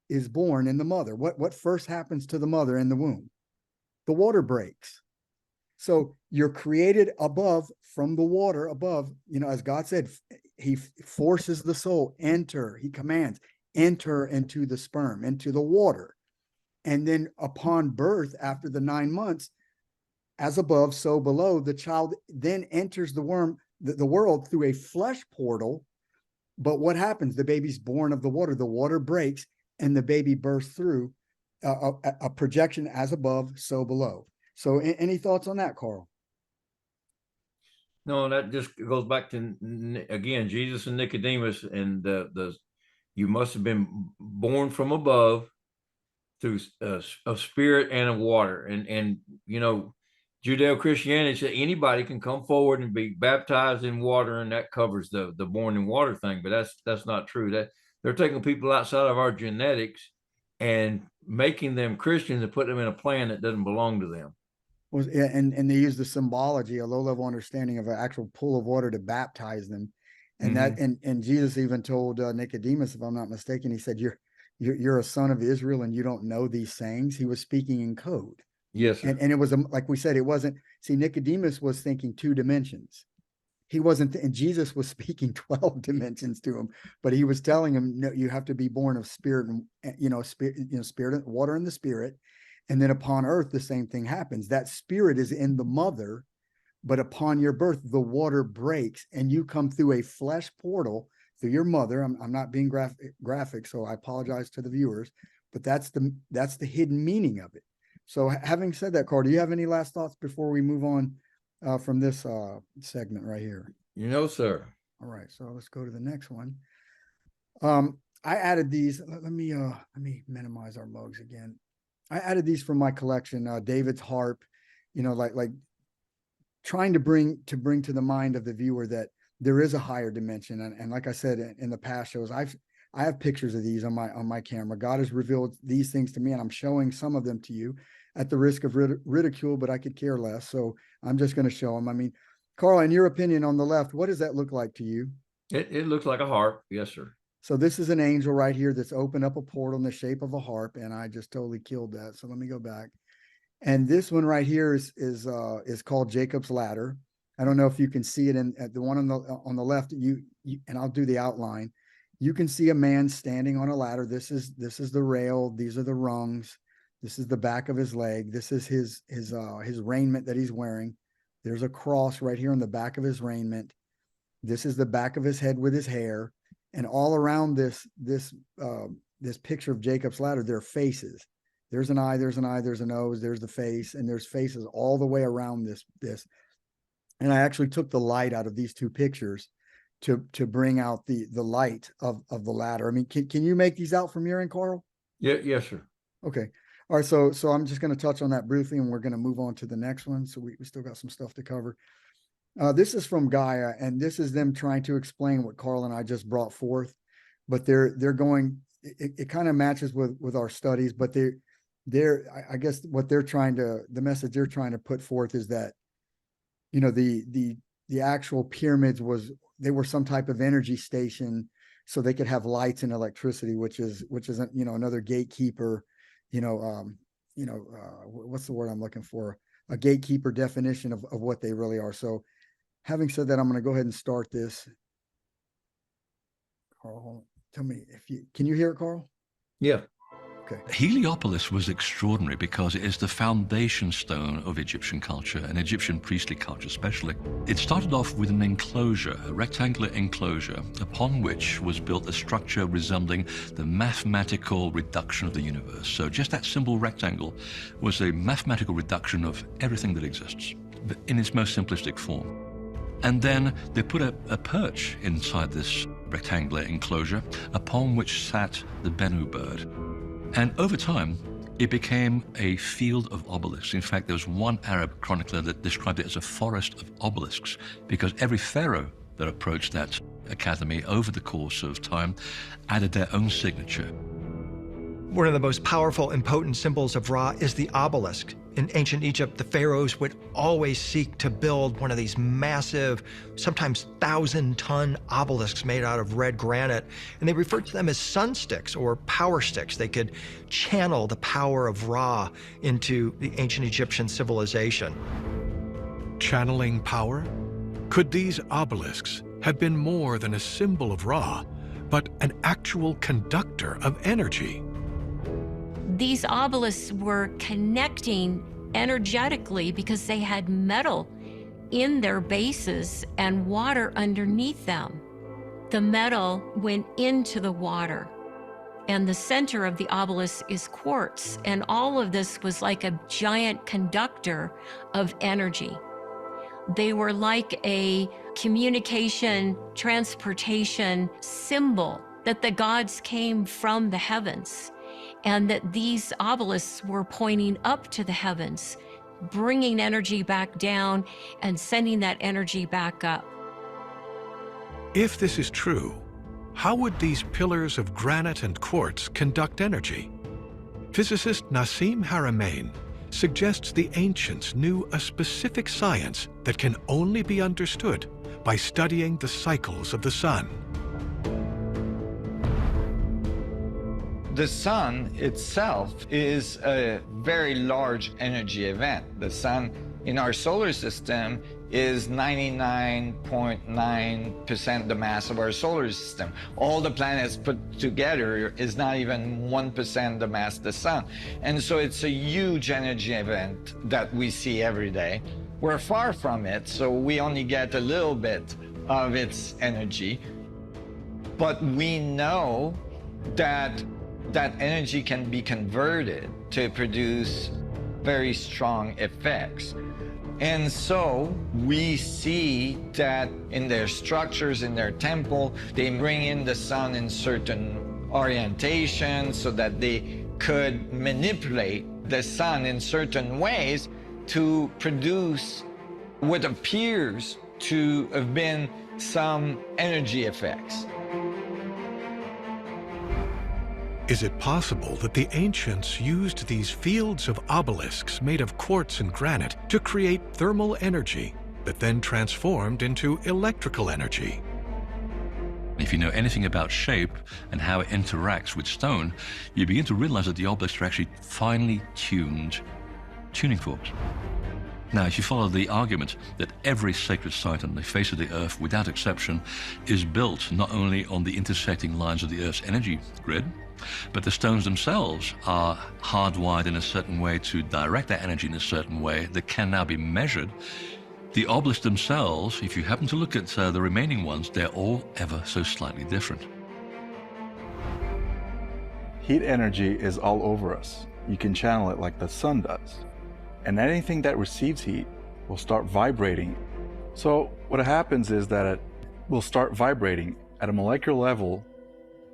S1: is born in the mother, what first happens to the mother in the womb? The water breaks. So you're created above, from the water above, you know, as God said, he forces the soul, he commands, enter into the sperm, into the water. And then upon birth, after the 9 months, as above, so below, the child then enters the world through a flesh portal. But what happens? The baby's born of the water breaks, and the baby bursts through a projection as above, so below. So any thoughts on that, Carl?
S2: No, that just goes back to, again, Jesus and Nicodemus, and you must have been born from above through a spirit and a water. And you know, Judeo-Christianity said anybody can come forward and be baptized in water, and that covers the born in water thing. But that's not true. That they're taking people outside of our genetics and making them Christians and putting them in a plan that doesn't belong to them.
S1: Well, and they use the symbology, a low-level understanding of an actual pool of water to baptize them. And that and Jesus even told Nicodemus, if I'm not mistaken, he said, you're a son of Israel and you don't know these sayings. He was speaking in code.
S2: Yes, sir.
S1: And it was, like we said, it wasn't, see, Nicodemus was thinking 2 dimensions. He wasn't, and Jesus was speaking 12 dimensions to him, but he was telling him, no, you have to be born of spirit, and spirit, water and the spirit. And then upon earth, the same thing happens. That spirit is in the mother, but upon your birth, the water breaks and you come through a flesh portal through your mother. I'm not being graphic, so I apologize to the viewers, but that's the hidden meaning of it. So having said that, Carl, do you have any last thoughts before we move on from this segment right here?
S2: No, sir.
S1: All right, so let's go to the next one. I added these. Let me minimize our mugs again. I added these from my collection, David's harp, you know, like trying to bring to the mind of the viewer that there is a higher dimension. And like I said in the past shows, I have pictures of these on my camera. God has revealed these things to me, and I'm showing some of them to you at the risk of ridicule, but I could care less. So I'm just going to show them. I mean, Carl, in your opinion, on the left, what does that look like to you?
S2: It looks like a harp. Yes, sir.
S1: So this is an angel right here that's opened up a portal in the shape of a harp, and I just totally killed that. So let me go back. And this one right here is called Jacob's Ladder. I don't know if you can see it in the one on the left. You and I'll do the outline. You can see a man standing on a ladder. This is the rail. These are the rungs. This is the back of his leg. This is his raiment that he's wearing. There's a cross right here on the back of his raiment. This is the back of his head with his hair. And all around this picture of Jacob's ladder, there are faces. There's an eye, there's a nose, there's the face, and there's faces all the way around this. And I actually took the light out of these 2 pictures to bring out the light of the ladder. I mean, can you make these out from your end, Carl?
S2: Yeah, yes, sir.
S1: Okay. All right. So I'm just going to touch on that briefly, and we're going to move on to the next one. So we still got some stuff to cover. This is from Gaia, and this is them trying to explain what Carl and I just brought forth, but they're going, it kind of matches with our studies, but I guess the message they're trying to put forth is that you know, the actual pyramids they were some type of energy station, so they could have lights and electricity, which is you know, another gatekeeper, what's the word I'm looking for? A gatekeeper definition of what they really are. So having said that, I'm going to go ahead and start this. Carl, tell me can you hear it, Carl?
S2: Yeah.
S1: Okay.
S12: Heliopolis was extraordinary because it is the foundation stone of Egyptian culture, and Egyptian priestly culture especially. It started off with an enclosure, a rectangular enclosure, upon which was built a structure resembling the mathematical reduction of the universe. So just that simple rectangle was a mathematical reduction of everything that exists, in its most simplistic form. And then they put a perch inside this rectangular enclosure, upon which sat the Bennu bird. And over time, it became a field of obelisks. In fact, there was one Arab chronicler that described it as a forest of obelisks, because every pharaoh that approached that academy over the course of time added their own signature.
S13: One of the most powerful and potent symbols of Ra is the obelisk. In ancient Egypt, the pharaohs would always seek to build one of these massive, sometimes 1,000-ton obelisks made out of red granite, and they referred to them as sun sticks or power sticks. They could channel the power of Ra into the ancient Egyptian civilization.
S14: Channeling power? Could these obelisks have been more than a symbol of Ra, but an actual conductor of energy?
S15: These obelisks were connecting energetically because they had metal in their bases and water underneath them. The metal went into the water, and the center of the obelisk is quartz, and all of this was like a giant conductor of energy. They were like a communication, transportation symbol that the gods came from the heavens, and that these obelisks were pointing up to the heavens, bringing energy back down and sending that energy back up.
S14: If this is true, how would these pillars of granite and quartz conduct energy? Physicist Nassim Haramein suggests the ancients knew a specific science that can only be understood by studying the cycles of the sun.
S16: The sun itself is a very large energy event. The sun in our solar system is 99.9% the mass of our solar system. All the planets put together is not even 1% the mass of the sun. And so it's a huge energy event that we see every day. We're far from it, so we only get a little bit of its energy. But we know that that energy can be converted to produce very strong effects. And so we see that in their structures, in their temple, they bring in the sun in certain orientations so that they could manipulate the sun in certain ways to produce what appears to have been some energy effects.
S14: Is it possible that the ancients used these fields of obelisks made of quartz and granite to create thermal energy that then transformed into electrical energy?
S12: If you know anything about shape and how it interacts with stone, you begin to realize that the obelisks are actually finely tuned tuning forks. Now, if you follow the argument that every sacred site on the face of the earth, without exception, is built not only on the intersecting lines of the earth's energy grid, but the stones themselves are hardwired in a certain way to direct that energy in a certain way that can now be measured. The obelisks themselves, if you happen to look at the remaining ones, they're all ever so slightly different.
S17: Heat energy is all over us. You can channel it like the sun does. And anything that receives heat will start vibrating. So what happens is that it will start vibrating at a molecular level,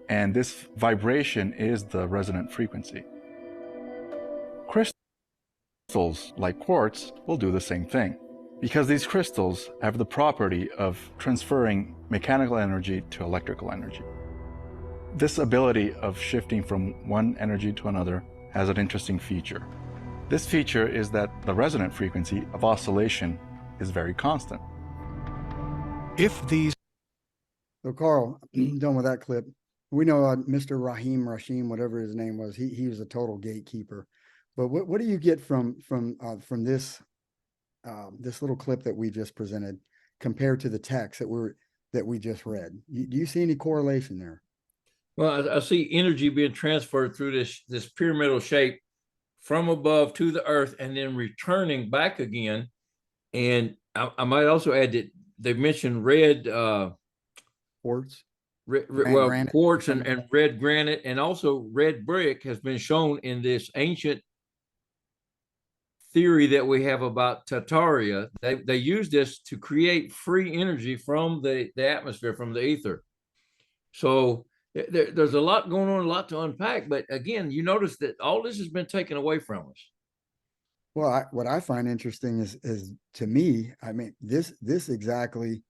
S17: and this vibration is the resonant frequency. Crystals, like quartz, will do the same thing, because these crystals have the property of transferring mechanical energy to electrical energy. This ability of shifting from one energy to another has an interesting feature. This feature is that the resonant frequency of oscillation is very constant.
S14: If these
S1: So Carl, done with that clip. We know Mr. Rashim, whatever his name was, he was a total gatekeeper. But what do you get from this this little clip that we just presented compared to the text that we just read? Do you see any correlation there?
S2: Well, I see energy being transferred through this pyramidal shape from above to the earth and then returning back again. And I might also add that they mentioned red
S1: quartz,
S2: quartz and red granite, and also red brick has been shown in this ancient theory that we have about Tartaria. They use this to create free energy from the atmosphere, from the ether. So there's a lot going on, a lot to unpack. But again, you notice that all this has been taken away from us.
S1: Well, what I find interesting is to me, I mean, this is exactly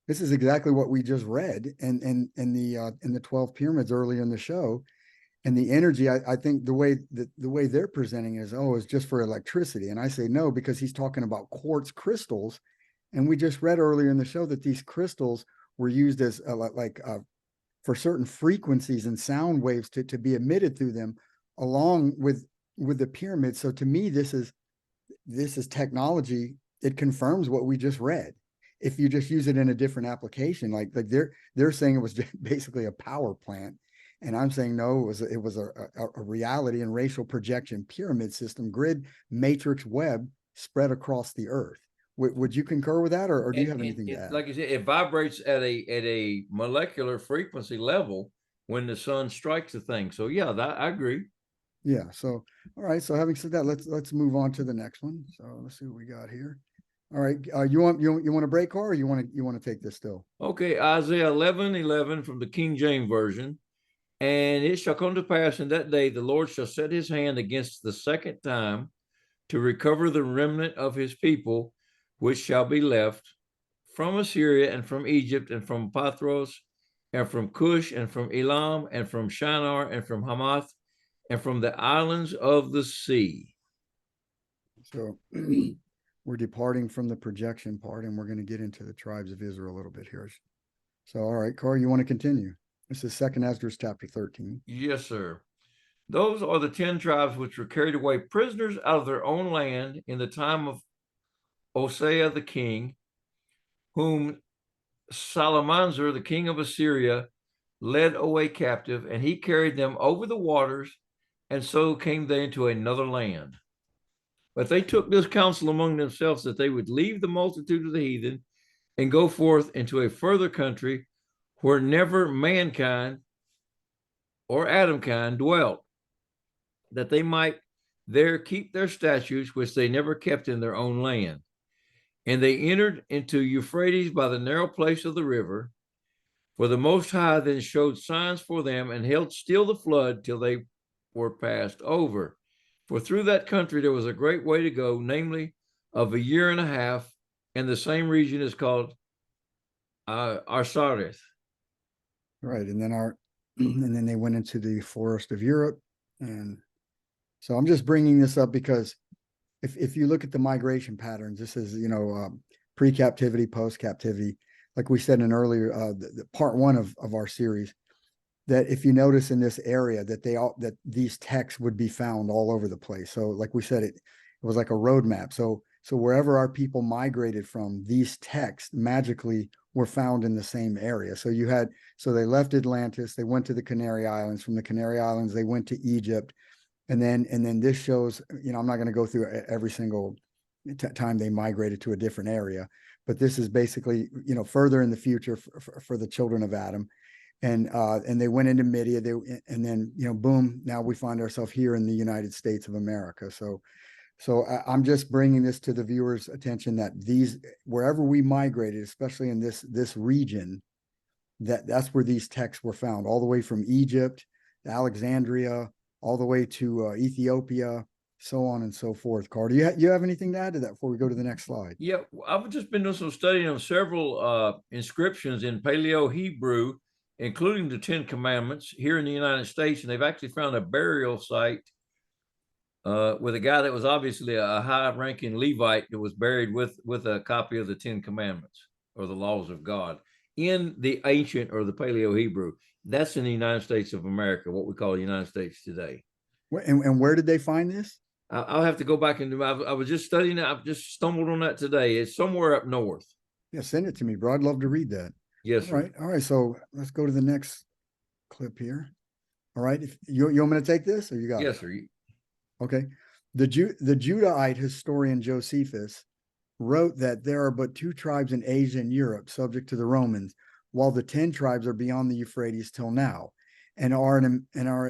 S1: what we just read in the 12 pyramids earlier in the show. And the energy, I think the way they're presenting it is just for electricity. And I say no, because he's talking about quartz crystals. And we just read earlier in the show that these crystals were used as for certain frequencies and sound waves to be emitted through them along with the pyramids. So to me, this is technology. It confirms what we just read. If you just use it in a different application, like they're saying it was basically a power plant. And I'm saying, no, it was a reality and racial projection pyramid system, grid matrix web spread across the earth. Would you concur with that, or do you have anything to add?
S2: Like you said, it vibrates at a molecular frequency level when the sun strikes the thing. So yeah, I agree.
S1: Yeah. So all right. So having said that, let's move on to the next one. So let's see what we got here. All right. You want to break, Carl, or you want to take this still?
S2: Okay. Isaiah 11:11 from the King James Version. And it shall come to pass in that day, the Lord shall set his hand against the second time to recover the remnant of his people, which shall be left from Assyria and from Egypt and from Pathros and from Cush and from Elam and from Shinar and from Hamath and from the islands of the sea.
S1: So we're departing from the projection part, and we're going to get into the tribes of Israel a little bit here. So, all right, Carl, you want to continue? This is 2nd Esdras chapter 13.
S2: Yes, sir. Those are the 10 tribes which were carried away prisoners out of their own land in the time of Hosea the king, whom Salmanasar, the king of Assyria, led away captive, and he carried them over the waters, and so came they into another land. But they took this counsel among themselves that they would leave the multitude of the heathen and go forth into a further country where never mankind or Adamkind dwelt, that they might there keep their statutes, which they never kept in their own land. And they entered into Euphrates by the narrow place of the river, for the Most High then showed signs for them and held still the flood till they were passed over. For through that country there was a great way to go, namely of a year and a half, and the same region is called Arsareth.
S1: Right, and then they went into the forest of Europe, and so I'm just bringing this up because if you look at the migration patterns, this is pre-captivity, post-captivity, like we said in earlier the part 1 of our series, that if you notice in this area that these texts would be found all over the place. So like we said, it was like a roadmap. So wherever our people migrated from, these texts magically were found in the same area. So they left Atlantis, they went to the Canary Islands. From the Canary Islands, they went to Egypt. And then this shows, I'm not going to go through every single time they migrated to a different area, but this is basically, further in the future for the children of Adam. And they went into Midia, and then, boom, now we find ourselves here in the United States of America. So I'm just bringing this to the viewers' attention that wherever we migrated, especially in this region, that's where these texts were found, all the way from Egypt to Alexandria, all the way to Ethiopia, so on and so forth. Carl, do you have anything to add to that before we go to the next slide?
S2: Yeah, I've just been doing some studying of several inscriptions in Paleo Hebrew, including the 10 Commandments here in the United States, and they've actually found a burial site with a guy that was obviously a high-ranking Levite that was buried with a copy of the Ten Commandments or the laws of God in the ancient or the Paleo Hebrew. That's in the United States of America, what we call the United States today.
S1: And where did they find this?
S2: I'll have to go back and do. I was just studying it. I've just stumbled on that today. It's somewhere up north.
S1: Yeah, send it to me, bro. I'd love to read that.
S2: Yes, sir.
S1: All right. All right. So let's go to the next clip here. All right. If you want me to take this or you got it?
S2: Yes, sir.
S1: Okay. The Judahite historian Josephus wrote that there are but 2 tribes in Asia and Europe subject to the Romans, while the 10 tribes are beyond the Euphrates till now, and are an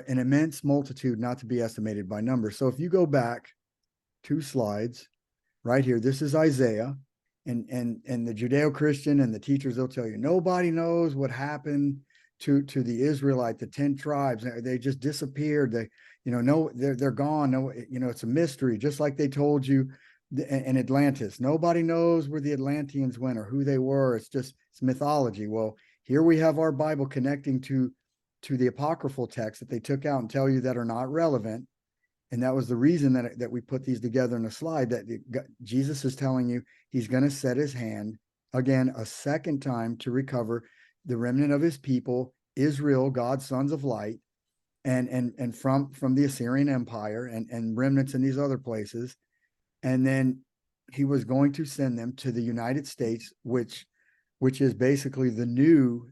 S1: immense multitude not to be estimated by number. So if you go back 2 slides right here, this is Isaiah, and the Judeo-Christian and the teachers, they'll tell you nobody knows what happened to the Israelite, the 10 tribes. They just disappeared. They, no, they're gone. No, it's a mystery, just like they told you in Atlantis. Nobody knows where the Atlanteans went or who they were. It's mythology. Well, here we have our Bible connecting to the apocryphal texts that they took out and tell you that are not relevant. And that was the reason that we put these together in a slide, that Jesus is telling you he's going to set his hand again a second time to recover the remnant of his people, Israel, God's sons of light, and from the Assyrian Empire and remnants in these other places. And then he was going to send them to the United States, which is basically the new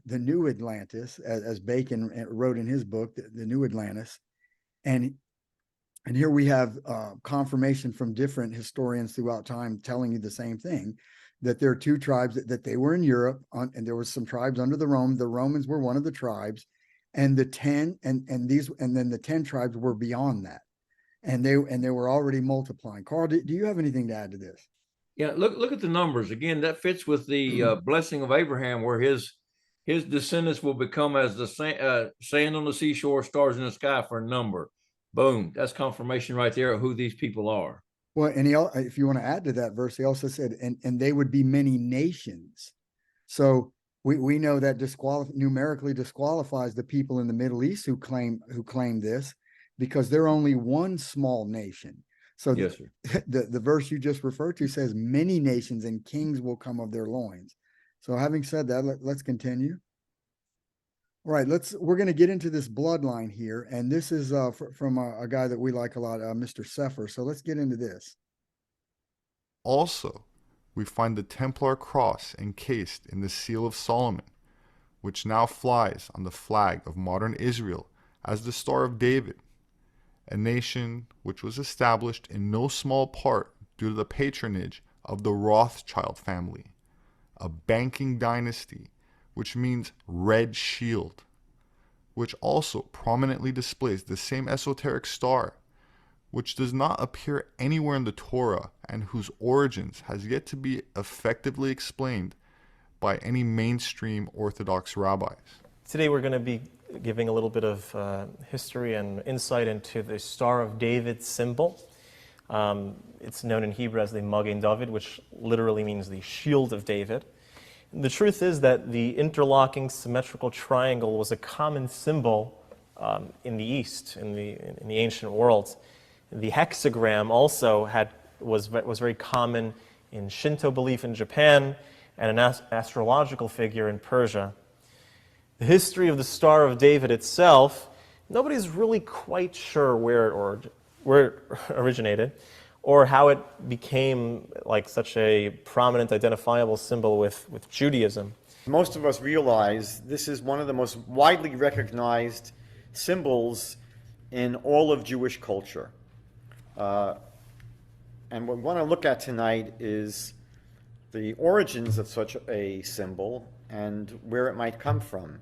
S1: Atlantis, as Bacon wrote in his book, the New Atlantis. And here we have confirmation from different historians throughout time telling you the same thing, that there are 2 tribes that they were in Europe, and there was some tribes under the Rome. The Romans were one of the tribes, and the 10 and then the 10 tribes were beyond that, and they were already multiplying. Carl, do you have anything to add to this?
S2: Yeah, look at the numbers again. That fits with the blessing of Abraham, where his descendants will become as the sand on the seashore, stars in the sky for a number. Boom. That's confirmation right there of who these people are.
S1: Well, and if you want to add to that verse, he also said, and they would be many nations. So we know that numerically disqualifies the people in the Middle East who claim this, because they're only one small nation. So
S2: yes, sir.
S1: The verse you just referred to says many nations and kings will come of their loins. So having said that, let's continue. All right, we're going to get into this bloodline here, and this is from a guy that we like a lot, Mr. Sefer. So let's get into this.
S18: Also, we find the Templar cross encased in the seal of Solomon, which now flies on the flag of modern Israel as the Star of David, a nation which was established in no small part due to the patronage of the Rothschild family, a banking dynasty, which means red shield, which also prominently displays the same esoteric star, which does not appear anywhere in the Torah and whose origins has yet to be effectively explained by any mainstream Orthodox rabbis.
S4: Today we're going to be giving a little bit of history and insight into the Star of David symbol. It's known in Hebrew as the Magen David, which literally means the shield of David. The truth is that the interlocking symmetrical triangle was a common symbol in the East, in the ancient world. The hexagram also was very common in Shinto belief in Japan and an astrological figure in Persia. The history of the Star of David itself, nobody's really quite sure where it originated, or how it became like such a prominent identifiable symbol with Judaism.
S19: Most of us realize this is one of the most widely recognized symbols in all of Jewish culture. And what we want to look at tonight is the origins of such a symbol and where it might come from.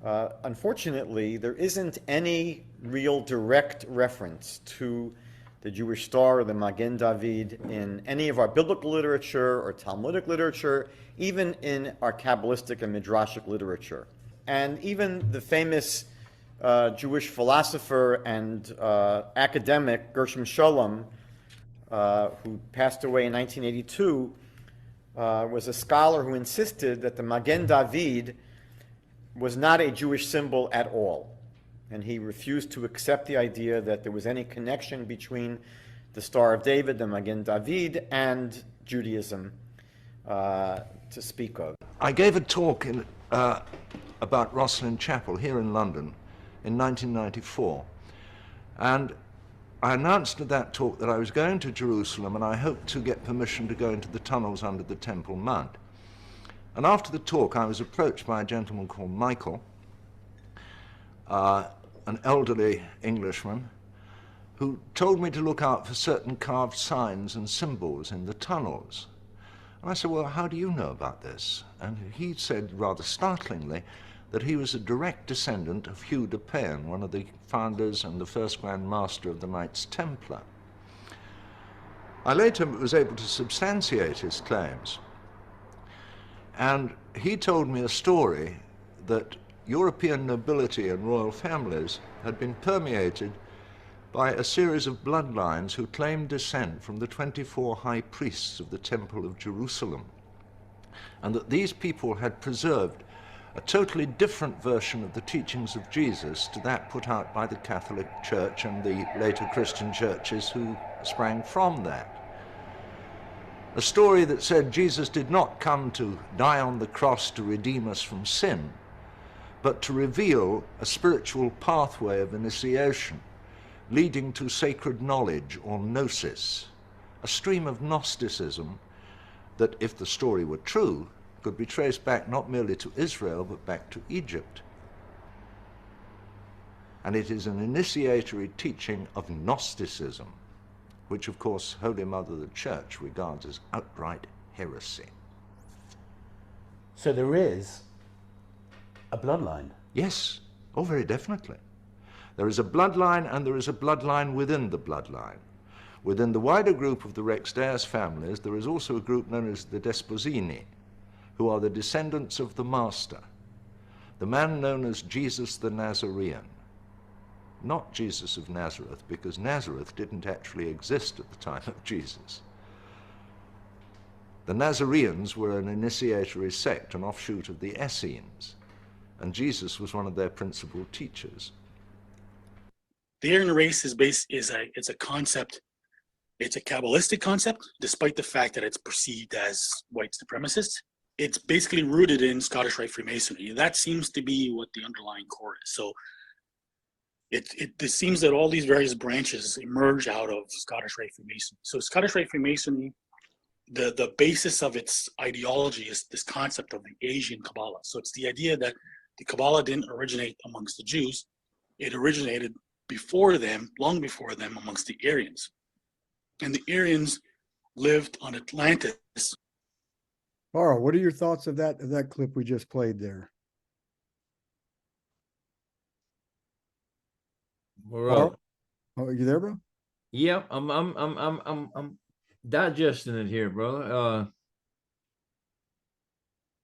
S19: Unfortunately, there isn't any real direct reference to the Jewish star or the Magen David in any of our biblical literature or Talmudic literature, even in our Kabbalistic and Midrashic literature. And even the famous Jewish philosopher and academic Gershom Scholem, who passed away in 1982, was a scholar who insisted that the Magen David was not a Jewish symbol at all. and he refused to accept the idea that there was any connection between the Star of David, the Magen David, and Judaism to speak of.
S20: I gave a talk about Rosslyn Chapel here in London in 1994, and I announced at that talk that I was going to Jerusalem and I hoped to get permission to go into the tunnels under the Temple Mount. And after the talk, I was approached by a gentleman called Michael, an elderly Englishman, who told me to look out for certain carved signs and symbols in the tunnels. And I said, well, how do you know about this? And he said, rather startlingly, that he was a direct descendant of Hugh de Payne, one of the founders and the first Grand Master of the Knights Templar. I later was able to substantiate his claims. And he told me a story that European nobility and royal families had been permeated by a series of bloodlines who claimed descent from the 24 high priests of the Temple of Jerusalem, and that these people had preserved a totally different version of the teachings of Jesus to that put out by the Catholic Church and the later Christian churches who sprang from that. A story that said Jesus did not come to die on the cross to redeem us from sin, but to reveal a spiritual pathway of initiation leading to sacred knowledge or gnosis, a stream of Gnosticism that, if the story were true, could be traced back not merely to Israel, but back to Egypt. And it is an initiatory teaching of Gnosticism, which, of course, Holy Mother the Church regards as outright heresy.
S6: So there is a bloodline?
S20: Yes, oh, very definitely. There is a bloodline, and there is a bloodline within the bloodline. Within the wider group of the Rex Deus families, there is also a group known as the Desposini, who are the descendants of the Master, the man known as Jesus the Nazarene. Not Jesus of Nazareth, because Nazareth didn't actually exist at the time of Jesus. The Nazareans were an initiatory sect, an offshoot of the Essenes, and Jesus was one of their principal teachers.
S21: The Aryan race is a concept. It's a Kabbalistic concept, despite the fact that it's perceived as white supremacist. It's basically rooted in Scottish Rite Freemasonry. That seems to be what the underlying core is. So it seems that all these various branches emerge out of Scottish Rite Freemasonry. So Scottish Rite Freemasonry, the basis of its ideology is this concept of the Asian Kabbalah. So it's the idea that the Kabbalah didn't originate amongst the Jews. It originated before them, long before them, amongst the Aryans. And the Aryans lived on Atlantis.
S1: Carl, what are your thoughts of that clip we just played there?
S2: Bro.
S1: Oh, are you there, bro?
S2: Yeah, I'm digesting it here, brother.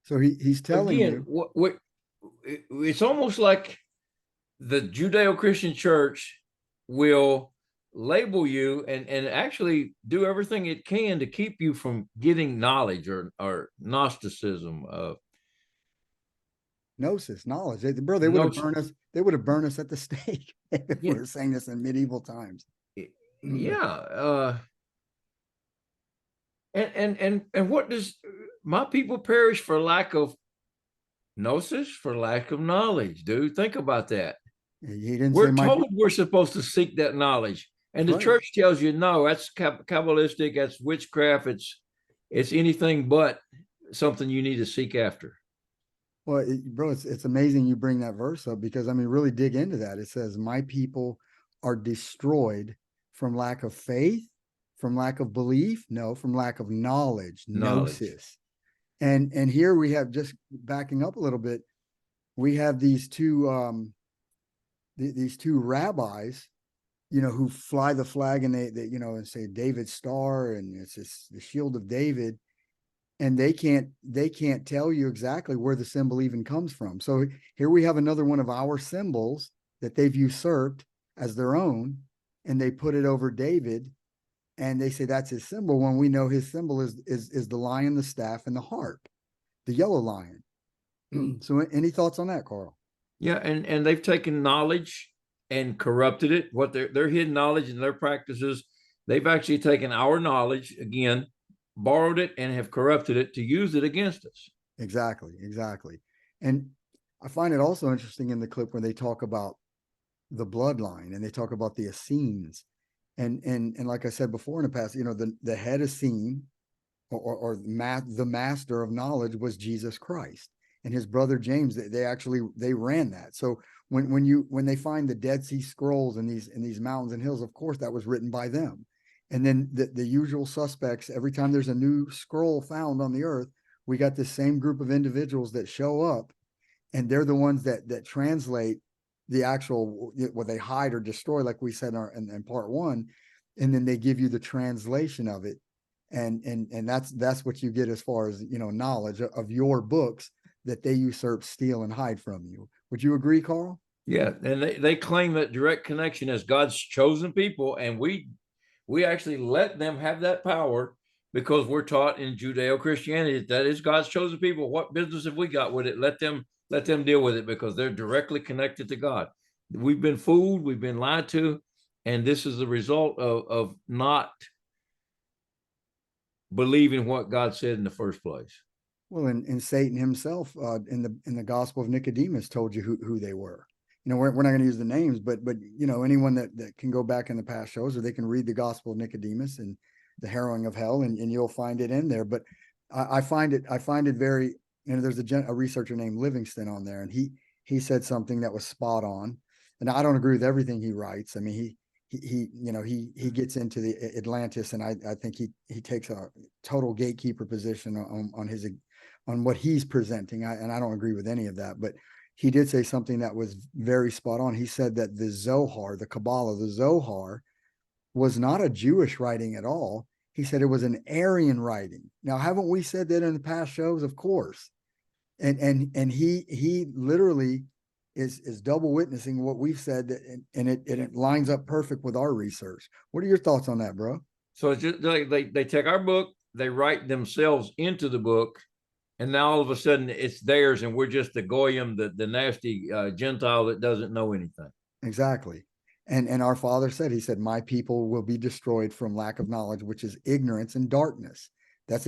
S1: So he's telling
S2: again,
S1: you
S2: it's almost like the Judeo-Christian church will label you and actually do everything it can to keep you from getting knowledge or Gnosticism.
S1: Gnosis, knowledge. They would have burned us. They would have burned us at the stake if we were saying this in medieval times.
S2: Yeah. And what does my people perish for lack of gnosis, for lack of knowledge, dude? Think about that. We're told we're supposed to seek that knowledge. And the church tells you, no, that's Kabbalistic, that's witchcraft, it's anything but something you need to seek after.
S1: Well, bro, it's amazing you bring that verse up, because, I mean, really dig into that. It says, my people are destroyed from lack of faith, from lack of belief, no, from lack of knowledge. Gnosis. And here we have, just backing up a little bit, we have these two rabbis, you know, who fly the flag and they you know, and say David's star and it's the shield of David, and they can't tell you exactly where the symbol even comes from. So here we have another one of our symbols that they've usurped as their own, and they put it over David, and they say that's his symbol, when we know his symbol is the lion, the staff, and the harp, the yellow lion. So any thoughts on that, Carl?
S2: Yeah, and they've taken knowledge and corrupted it. What their hidden knowledge and their practices, they've actually taken our knowledge again, borrowed it, and have corrupted it to use it against us.
S1: Exactly, exactly. And I find it also interesting in the clip when they talk about the bloodline and they talk about the Essenes. And like I said before in the past, the head Essene or the master of knowledge was Jesus Christ. And his brother James, they ran that. So when they find the Dead Sea Scrolls in these mountains and hills, of course that was written by them. And then the usual suspects, every time there's a new scroll found on the earth, we got this same group of individuals that show up, and they're the ones that translate the actual what they hide or destroy, like we said in part one, and then they give you the translation of it, and that's what you get as far as knowledge of your books that they usurp, steal, and hide from you. Would you agree, Carl?
S2: Yeah, and they claim that direct connection as God's chosen people, and we actually let them have that power because we're taught in Judeo-Christianity that is God's chosen people. What business have we got with it? Let them deal with it because they're directly connected to God. We've been fooled, we've been lied to, and this is the result of not believing what God said in the first place.
S1: Well, and Satan himself in the Gospel of Nicodemus told you who they were. We're not going to use the names, but anyone that can go back in the past shows, or they can read the Gospel of Nicodemus and the harrowing of hell, and you'll find it in there. But I find it very, there's a researcher named Livingston on there, and he said something that was spot on. And I don't agree with everything he writes. I mean, he gets into the Atlantis, and I think he takes a total gatekeeper position on what he's presenting. And I don't agree with any of that, but he did say something that was very spot on. He said that the Zohar, the Kabbalah, the Zohar was not a Jewish writing at all. He said it was an Aryan writing. Now, haven't we said that in the past shows? Of course. And he literally is double witnessing what we've said, and it lines up perfect with our research. What are your thoughts on that, bro?
S2: So it's just like they take our book, they write themselves into the book, and now all of a sudden it's theirs, and we're just the goyim, the nasty Gentile that doesn't know anything.
S1: Exactly. And our Father said, he said, my people will be destroyed from lack of knowledge, which is ignorance and darkness. That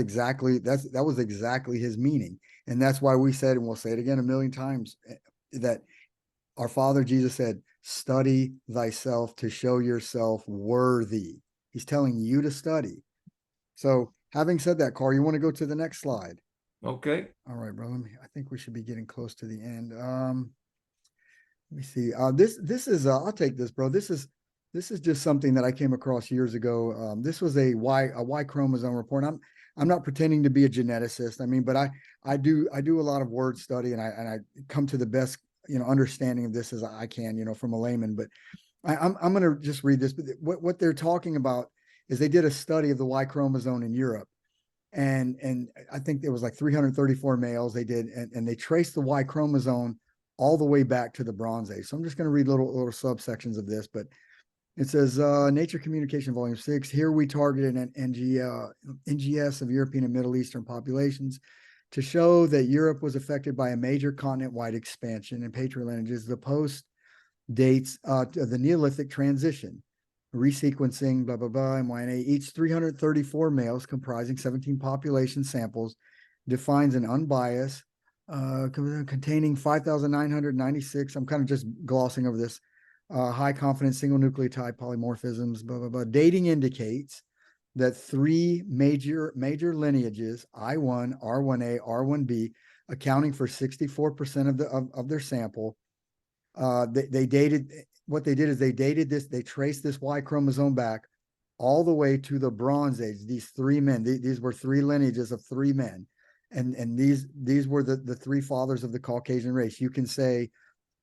S1: was exactly his meaning. And that's why we said, and we'll say it again a million times, that our Father Jesus said, study thyself to show yourself worthy. He's telling you to study. So having said that, Carl, you want to go to the next slide?
S2: Okay.
S1: All right, bro. I think we should be getting close to the end. Let me see. This is I'll take this, bro. This is just something that I came across years ago. This was a Y chromosome report. I'm not pretending to be a geneticist. I mean, but I do a lot of word study, and I come to the best understanding of this as I can, from a layman. But I'm going to just read this. But what they're talking about is they did a study of the Y chromosome in Europe, and I think there was like 334 males they did, and they traced the Y chromosome all the way back to the Bronze Age. So I'm just going to read little subsections of this, but it says Nature Communication Volume 6. Here we targeted an NGS of European and Middle Eastern populations to show that Europe was affected by a major continent-wide expansion in patrilineages. The post dates the Neolithic transition, resequencing, blah, blah, blah, mYNA. Each 334 males comprising 17 population samples defines an unbiased, containing 5,996. I'm kind of just glossing over this. High confidence single nucleotide polymorphisms, blah, blah, blah. Dating indicates that three major lineages, I1, R1A, R1B, accounting for 64% of their sample. They dated, what they did is they dated this, they traced this Y chromosome back all the way to the Bronze Age. These three men, these were three lineages of three men. And these were the three fathers of the Caucasian race. You can say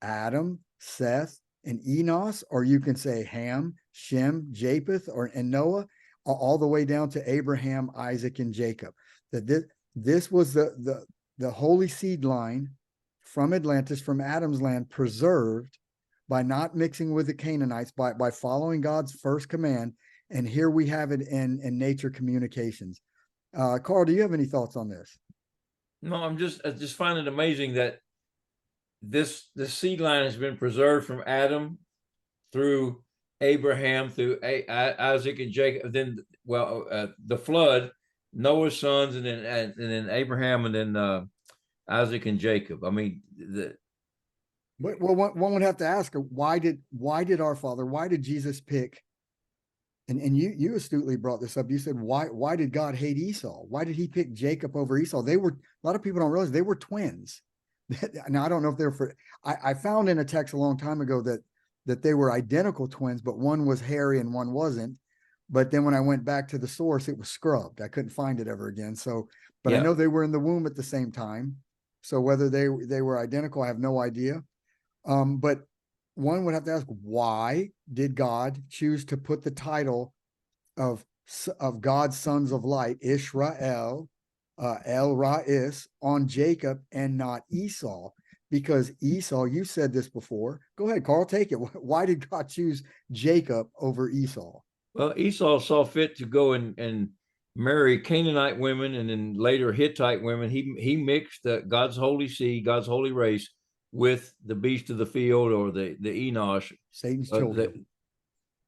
S1: Adam, Seth, and Enos, or you can say Ham, Shem, Japheth, and Noah, all the way down to Abraham, Isaac, and Jacob. That this was the holy seed line from Atlantis, from Adam's land, preserved by not mixing with the Canaanites, by following God's first command. And here we have it in Nature Communications. Carl, do you have any thoughts on this?
S2: No, I just find it amazing that this seed line has been preserved from Adam through Abraham, through Isaac and Jacob, then the flood, Noah's sons, and then Abraham, and then Isaac and Jacob. I mean,
S1: well, one would have to ask, why did Jesus pick? And you astutely brought this up. You said, why did God hate Esau? Why did he pick Jacob over Esau? A lot of people don't realize they were twins. Now, I don't know if they're I found in a text a long time ago that they were identical twins, but one was hairy and one wasn't. But then when I went back to the source, it was scrubbed. I couldn't find it ever again. So, but I know they were in the womb at the same time. So whether they were identical, I have no idea. But one would have to ask, why did God choose to put the title of God's sons of light, Israel, El Ra'is, on Jacob and not Esau? Because Esau, you said this before. Go ahead, Carl, take it. Why did God choose Jacob over Esau?
S2: Well, Esau saw fit to go and marry Canaanite women and then later Hittite women. He mixed God's holy seed, God's holy race, with the beast of the field, or the Enosh,
S1: Satan's children.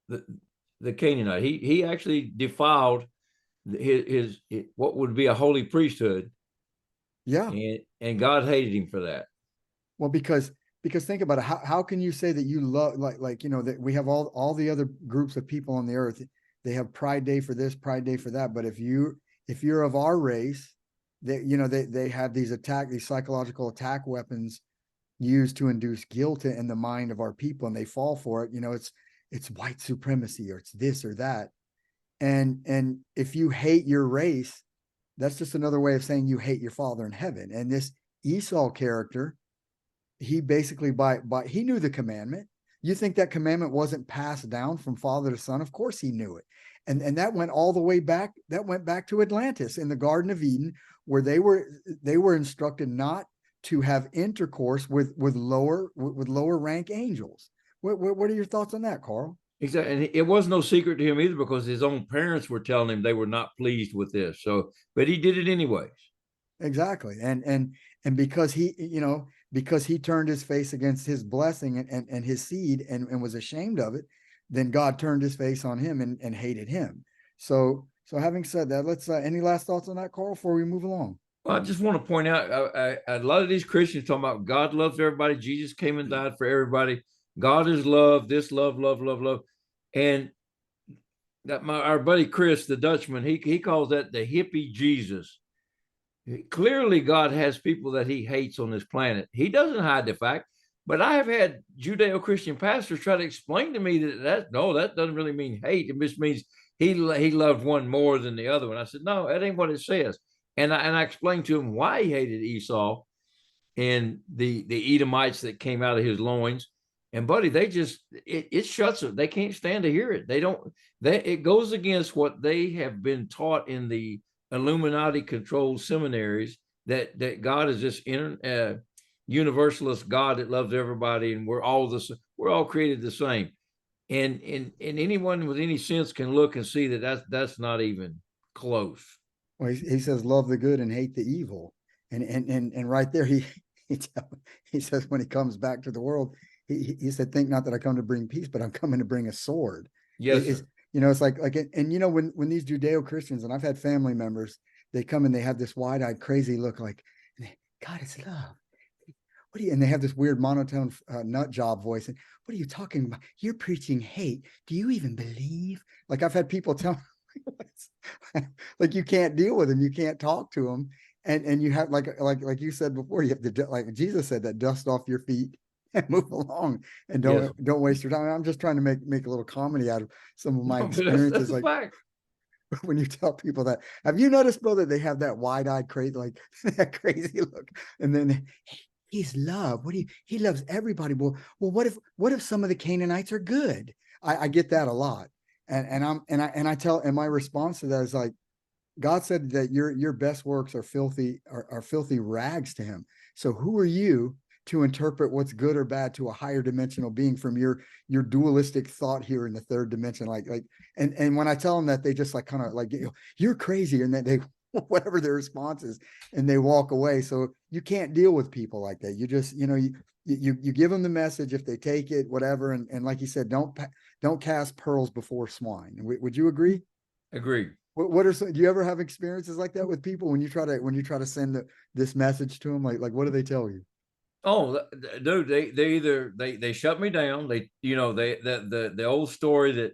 S2: The Canaanite. He actually defiled his what would be a holy priesthood.
S1: Yeah.
S2: And God hated him for that.
S1: Well, because think about it. How can you say that you love, like, you know, that we have all the other groups of people on the earth, they have Pride Day for this, Pride Day for that. But if you're of our race, they have these psychological attack weapons used to induce guilt in the mind of our people, and they fall for it. You know, it's white supremacy, or it's this or that. And if you hate your race, that's just another way of saying you hate your Father in heaven. And this Esau character, he basically he knew the commandment. You think that commandment wasn't passed down from father to son? Of course he knew it. And that went all the way back. That went back to Atlantis in the Garden of Eden, where they were instructed not to have intercourse with lower rank angels. What are your thoughts on that, Carl?
S2: Exactly. And it was no secret to him either, because his own parents were telling him they were not pleased with this. So, but he did it anyways.
S1: Exactly. And because he turned his face against his blessing and his seed and was ashamed of it, then God turned his face on him and hated him. So having said that, let's any last thoughts on that, Carl, before we move along?
S2: Well, I just want to point out a lot of these Christians talking about God loves everybody. Jesus came and died for everybody. God is love, this love. And that our buddy Chris, the Dutchman, he calls that the hippie Jesus. Clearly, God has people that he hates on this planet. He doesn't hide the fact, but I have had Judeo-Christian pastors try to explain to me that doesn't really mean hate. It just means he loved one more than the other one. I said, no, that ain't what it says. And I explained to him why he hated Esau and the Edomites that came out of his loins. And buddy, they just it shuts them. They can't stand to hear it. It goes against what they have been taught in the Illuminati controlled seminaries, that God is this universalist God that loves everybody, and we're all created the same. And anyone with any sense can look and see that's not even close.
S1: Well, he says, love the good and hate the evil. And right there, he says, when he comes back to the world, he said, think not that I come to bring peace, but I'm coming to bring a sword.
S2: Yes.
S1: It's like, and you know, when these Judeo-Christians, and I've had family members, they come and they have this wide-eyed, crazy look, like, God is love. And they have this weird monotone nut job voice. And what are you talking about? You're preaching hate. Do you even believe? Like, I've had people tell me, like, you can't deal with them. You can't talk to them. And you have, like you said before, you have to, like Jesus said, that dust off your feet and move along, and don't waste your time. I'm just trying to make a little comedy out of some of my experiences.
S2: That's
S1: like, when you tell people that, have you noticed, brother, they have that wide-eyed, crazy, like that crazy look, and then he's love. He loves everybody. Well, what if some of the Canaanites are good? I get that a lot, and my response to that is like, God said that your best works are filthy rags to him. So who are you to interpret what's good or bad to a higher dimensional being from your dualistic thought here in the third dimension? And when I tell them that, they just like kind of like, you're crazy, and that they whatever their response is, and they walk away. So you can't deal with people like that. You just, you give them the message. If they take it, whatever. And like you said, don't cast pearls before swine. Would you agree?
S2: Agree.
S1: What are some, do you ever have experiences like that with people when you try to send this message to them? Like what do they tell you?
S2: Oh, dude, they either they shut me down. They, the old story that,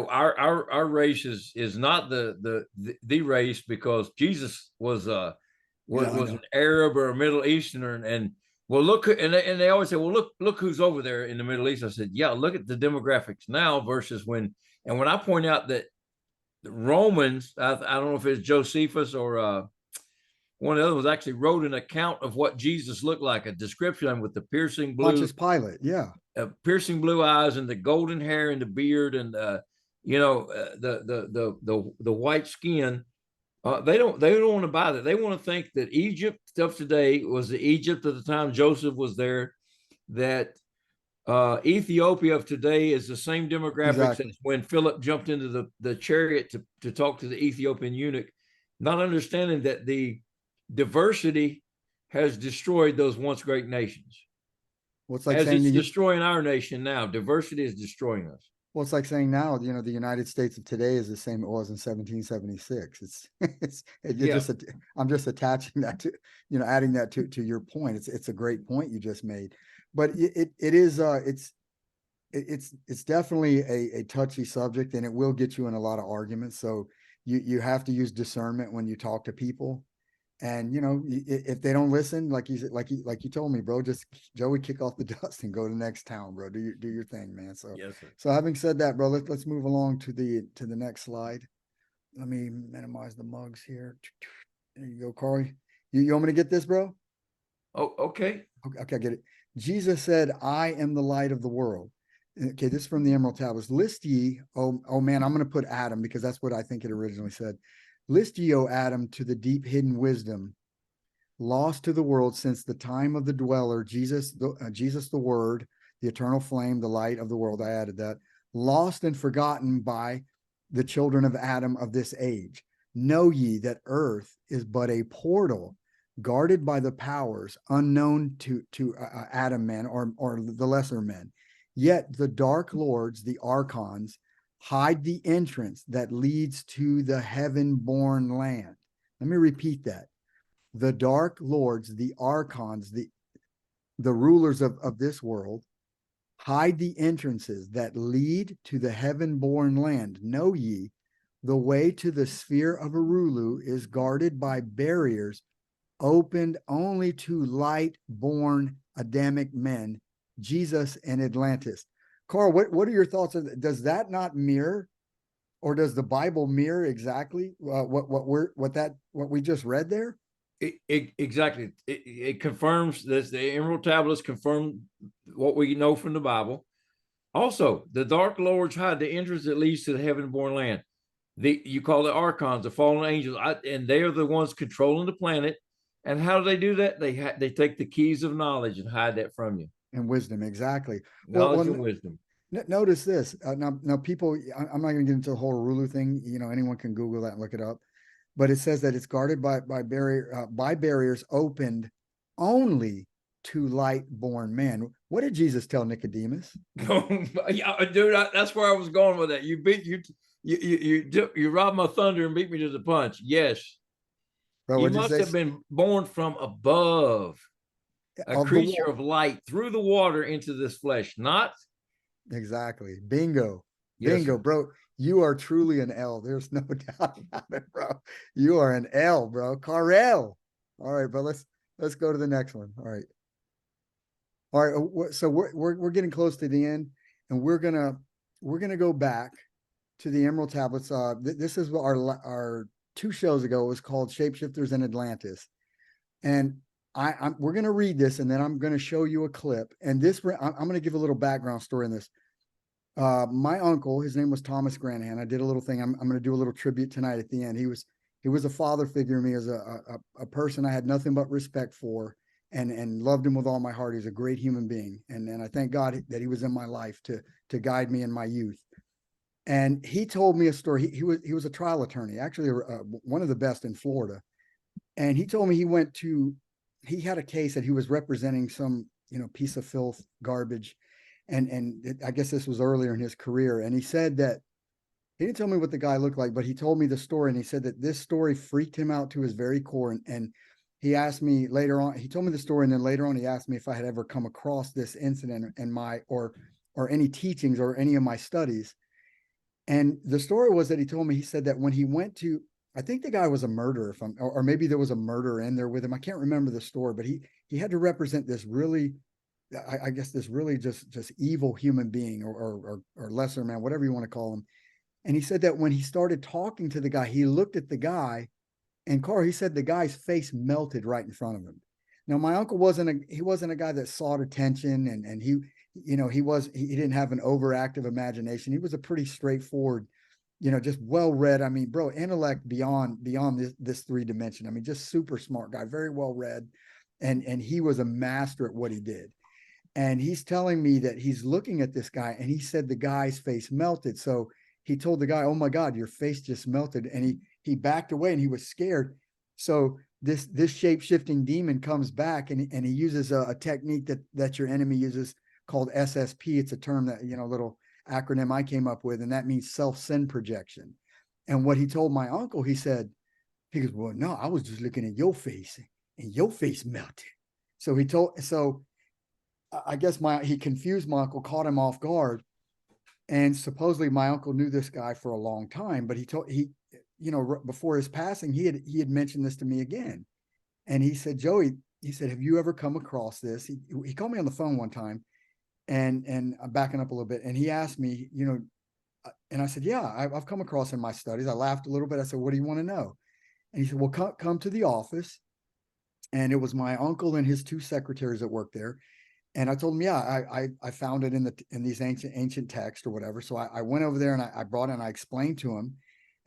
S2: our race is not the race, because Jesus was was an Arab or a Middle Easterner, and well, look, and they always say, well, look who's over there in the Middle East. I said, yeah, look at the demographics now versus when. And when I point out that the Romans, I don't know if it's Josephus or one of the other ones, actually wrote an account of what Jesus looked like, a description with the piercing blue,
S1: Pontius Pilate, yeah,
S2: piercing blue eyes and the golden hair and the beard and the white skin. They don't want to buy that. They want to think that Egypt of today was the Egypt of the time Joseph was there. That Ethiopia of today is the same demographics as when Philip jumped into the chariot to talk to the Ethiopian eunuch, not understanding that the diversity has destroyed those once great nations.
S1: Well, it's like
S2: as
S1: saying
S2: it's destroying our nation now. Diversity is destroying us.
S1: Well, it's like saying now, the United States of today is the same it was in 1776. I'm just attaching that to, adding that to your point. It's a great point you just made, but it's definitely a touchy subject, and it will get you in a lot of arguments. So you have to use discernment when you talk to people. And if they don't listen, like you told me, bro, just Joey, kick off the dust and go to the next town, bro. Do your thing, man. So
S2: yes, sir.
S1: So having said that, bro, let's move along to the next slide. Let me minimize the mugs here. There you go, Corey. You want me to get this, bro?
S2: Oh, okay.
S1: Okay, I get it. Jesus said, "I am the light of the world." Okay, this is from the Emerald Tablets. List ye, oh man, I'm going to put Adam because that's what I think it originally said. List ye, O Adam, to the deep hidden wisdom, lost to the world since the time of the dweller, Jesus the Word, the eternal flame, the light of the world. I added that. Lost and forgotten by the children of Adam of this age. Know ye that earth is but a portal guarded by the powers unknown to Adam men or the lesser men. Yet the dark lords, the archons, hide the entrance that leads to the heaven-born land. Let me repeat that. The dark lords, the archons, the rulers of this world, hide the entrances that lead to the heaven-born land. Know ye, the way to the sphere of Arulu is guarded by barriers opened only to light-born Adamic men, Jesus and Atlantis. Carl, what are your thoughts on that? Does that not mirror, or does the Bible mirror exactly what we just read there?
S2: Exactly. It confirms this. The Emerald Tablets confirm what we know from the Bible. Also, the Dark Lords hide the entrance that leads to the heaven-born land. You call the archons, the fallen angels, and they are the ones controlling the planet. And how do they do that? They take the keys of knowledge and hide that from you.
S1: And wisdom, exactly.
S2: Knowledge and wisdom.
S1: Notice this. Now, people, I'm not going to get into the whole Rulu thing. Anyone can Google that and look it up. But it says that it's guarded by barriers opened only to light-born men. What did Jesus tell Nicodemus?
S2: Yeah, dude, that's where I was going with that. You robbed my thunder and beat me to the punch. Yes. Bro, you must have been born from above, a creature of light through the water into this flesh, not
S1: exactly. Bingo.
S2: Yes,
S1: Bingo, bro. You are truly an L. There's no doubt about it, bro. You are an L, bro. Carl. All right, bro. Let's go to the next one. All right. All right. So we're getting close to the end, and we're gonna go back to the Emerald Tablets. This is our 2 shows ago. It was called Shapeshifters in Atlantis, and we're gonna read this, and then I'm gonna show you a clip. And I'm gonna give a little background story in this. My uncle, his name was Thomas Granahan. I did a little thing. I'm going to do a little tribute tonight at the end. He was a father figure to me, as a person I had nothing but respect for, and loved him with all my heart. He's a great human being. And I thank God that he was in my life to guide me in my youth. And he told me a story. He was a trial attorney, actually one of the best in Florida. And he told me he had a case that he was representing some, piece of filth, garbage. I guess this was earlier in his career. And he said that he didn't tell me what the guy looked like, but he told me the story. And he said that this story freaked him out to his very core. And he asked me later on, he told me the story. And then later on, he asked me if I had ever come across this incident in or any teachings or any of my studies. And the story was that he said that when he went to, I think the guy was a murderer, or maybe there was a murderer in there with him. I can't remember the story, but he had to represent this really, I guess this really just evil human being or lesser man, whatever you want to call him. And he said that when he started talking to the guy, he looked at the guy, and Carl, he said the guy's face melted right in front of him. Now, my uncle wasn't a guy that sought attention, and he didn't have an overactive imagination. He was a pretty straightforward, just well-read. I mean, bro, intellect beyond this 3 dimension. I mean, just super smart guy, very well-read. And he was a master at what he did. And he's telling me that he's looking at this guy, and he said the guy's face melted. So he told the guy, "Oh my God, your face just melted." And he backed away, and he was scared. So this shape-shifting demon comes back, and he uses a technique that your enemy uses called SSP. It's a term that, little acronym I came up with, and that means self-sin projection. And what he told my uncle, he goes, "Well, no, I was just looking at your face, and your face melted." So I guess he confused my uncle, caught him off guard. And supposedly my uncle knew this guy for a long time, but before his passing, he had mentioned this to me again. And he said, "Joey," he said, "have you ever come across this?" He called me on the phone one time, and I'm backing up a little bit. And he asked me, and I said, "Yeah, I've come across in my studies." I laughed a little bit. I said, "What do you want to know?" And he said, "Well, come to the office." And it was my uncle and his 2 secretaries that worked there. And I told him, "Yeah, I found it in these ancient texts or whatever." So I went over there, and I brought it, and I explained to him.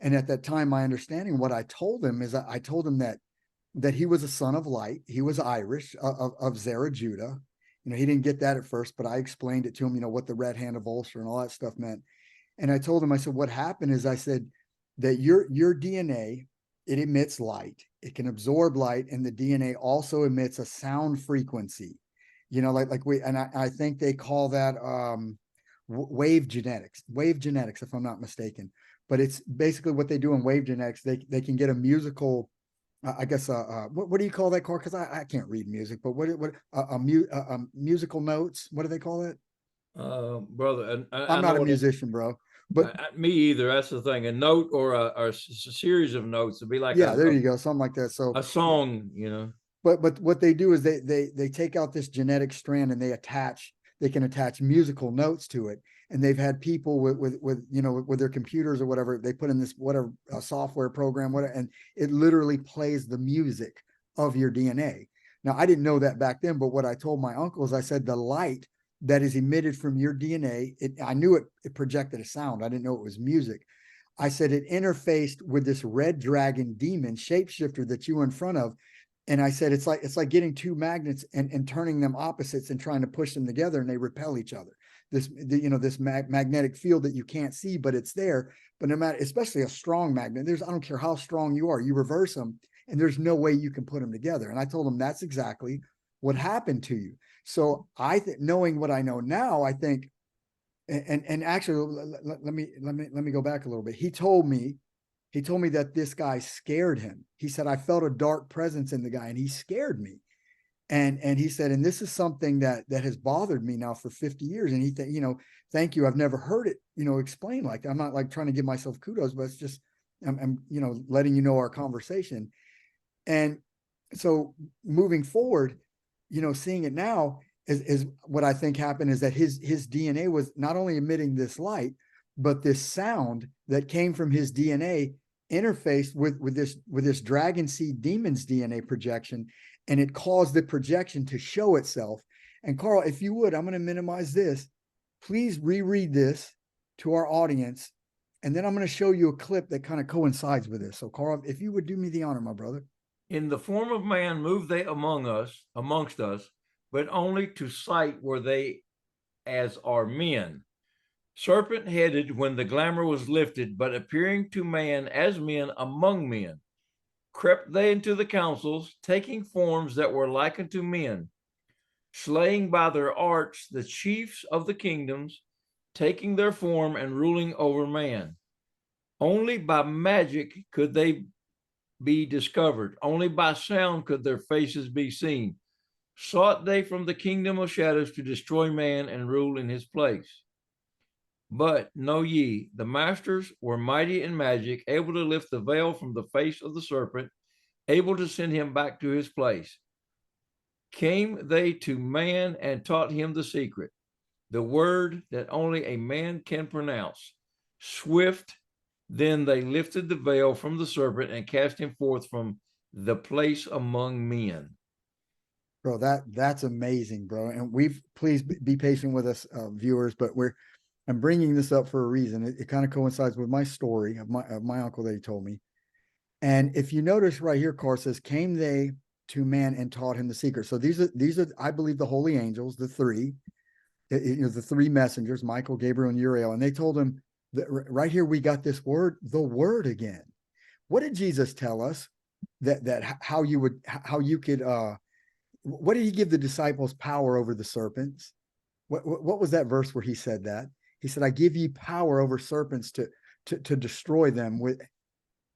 S1: And at that time, my understanding, what I told him is I told him that he was a son of light. He was Irish, of Zara, Judah. He didn't get that at first, but I explained it to him, what the red hand of Ulster and all that stuff meant. And I told him, I said, what happened is, I said that your DNA, it emits light. It can absorb light, and the DNA also emits a sound frequency. I think they call that wave genetics, if I'm not mistaken. But it's basically what they do in wave genetics. They can get a musical, I guess, what do you call that, Carl? Because I can't read music, but musical notes. What do they call it?
S2: Brother,
S1: I'm not a musician, bro. But
S2: me either. That's the thing. A note or a series of notes would be like
S1: there you go, something like that. So
S2: a song,
S1: But what they do is they take out this genetic strand, and they can attach musical notes to it. And they've had people with their computers or whatever, they put in this software program, whatever, and it literally plays the music of your DNA. Now, I didn't know that back then, but what I told my uncle is, I said the light that is emitted from your DNA, I knew it projected a sound. I didn't know it was music. I said it interfaced with this red dragon demon shapeshifter that you were in front of. And I said, it's like getting 2 magnets and turning them opposites and trying to push them together, and they repel each other. This magnetic field that you can't see, but it's there. But no matter, especially a strong magnet, I don't care how strong you are, you reverse them, and there's no way you can put them together. And I told him that's exactly what happened to you. So knowing what I know now, I think, and actually, let me go back a little bit. He told me that this guy scared him. He said, "I felt a dark presence in the guy, and he scared me." And he said, "And this is something that has bothered me now for 50 years." And he said, "Thank you. I've never heard it, explained like that." I'm not like trying to give myself kudos, but it's just, I'm letting our conversation. And so moving forward, seeing it now is what I think happened is that his DNA was not only emitting this light, but this sound that came from his DNA interfaced with this dragon seed demon's DNA projection, and it caused the projection to show itself. And Carl, if you would, I'm going to minimize this. Please reread this to our audience, and then I'm going to show you a clip that kind of coincides with this. So Carl, if you would do me the honor, my brother.
S2: "In the form of man moved they amongst us, but only to sight were they as are men. serpent-headed when the glamour was lifted, but appearing to man as men among men. Crept they into the councils, taking forms that were like unto men, slaying by their arts the chiefs of the kingdoms, taking their form and ruling over man. Only by magic could they be discovered. Only by sound could their faces be seen. Sought they from the kingdom of shadows to destroy man and rule in his place. But know ye, the masters were mighty in magic, able to lift the veil from the face of the serpent, able to send him back to his place. Came they to man and taught him the secret, the word that only a man can pronounce. Swift, then they lifted the veil from the serpent and cast him forth from the place among men.
S1: Bro, that's amazing, bro. And please be patient with us, viewers, but I'm bringing this up for a reason. It kind of coincides with my story of my uncle that he told me. And if you notice right here, Carl says, came they to man and taught him the secret. So these are, I believe, the holy angels, the three, the three messengers, Michael, Gabriel, and Uriel. And they told him that right here, we got this word, the word again. What did Jesus tell us how you could, what did he give the disciples power over the serpents? What was that verse where he said that? He said, I give you power over serpents to destroy them with.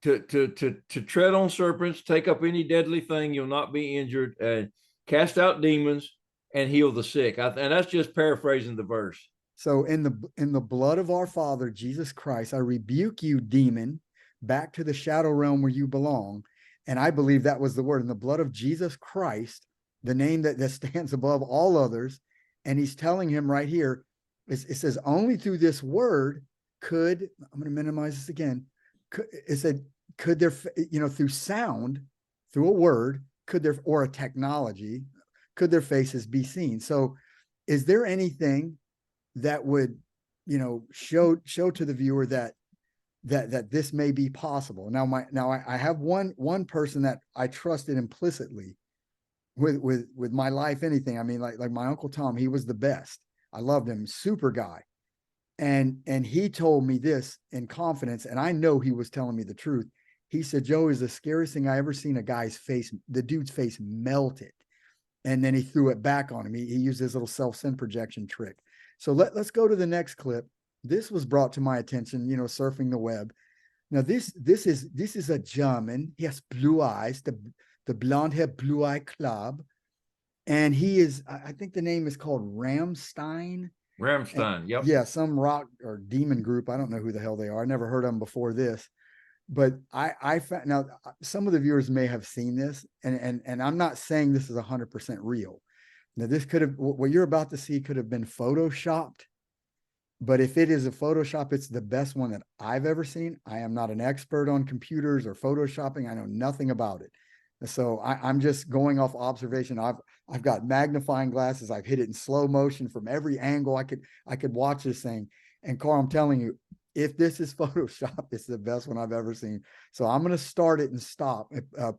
S2: To tread on serpents, take up any deadly thing, you'll not be injured, cast out demons, and heal the sick. And that's just paraphrasing the verse.
S1: So in the blood of our Father, Jesus Christ, I rebuke you, demon, back to the shadow realm where you belong. And I believe that was the word. In the blood of Jesus Christ, the name that stands above all others. And he's telling him right here, it says, only through this word could, I'm going to minimize this again. It said, could there, through sound, through a word, or a technology, could their faces be seen? So is there anything that would, show to the viewer that this may be possible? Now I have one person that I trusted implicitly with my life, anything. I mean, like my Uncle Tom, he was the best. I loved him, super guy. And he told me this in confidence, and I know he was telling me the truth. He said, Joe, is the scariest thing I ever seen a guy's face, the dude's face melted. And then he threw it back on him. He used his little self-sin projection trick. So let's go to the next clip. This was brought to my attention, surfing the web. Now this is a German. He has blue eyes, the blonde hair, blue eye club. And he is, I think the name is called Rammstein.
S2: Rammstein, yep.
S1: Yeah, some rock or demon group. I don't know who the hell they are. I never heard of them before this. But I found, now some of the viewers may have seen this, and I'm not saying this is 100% real. Now this could have, what you're about to see could have been photoshopped. But if it is a Photoshop, it's the best one that I've ever seen. I am not an expert on computers or Photoshopping. I know nothing about it. So I'm just going off observation. I've got magnifying glasses. I've hit it in slow motion from every angle I could watch this thing. And Carl, I'm telling you, if this is Photoshop, it's the best one I've ever seen. So I'm going to start it and stop.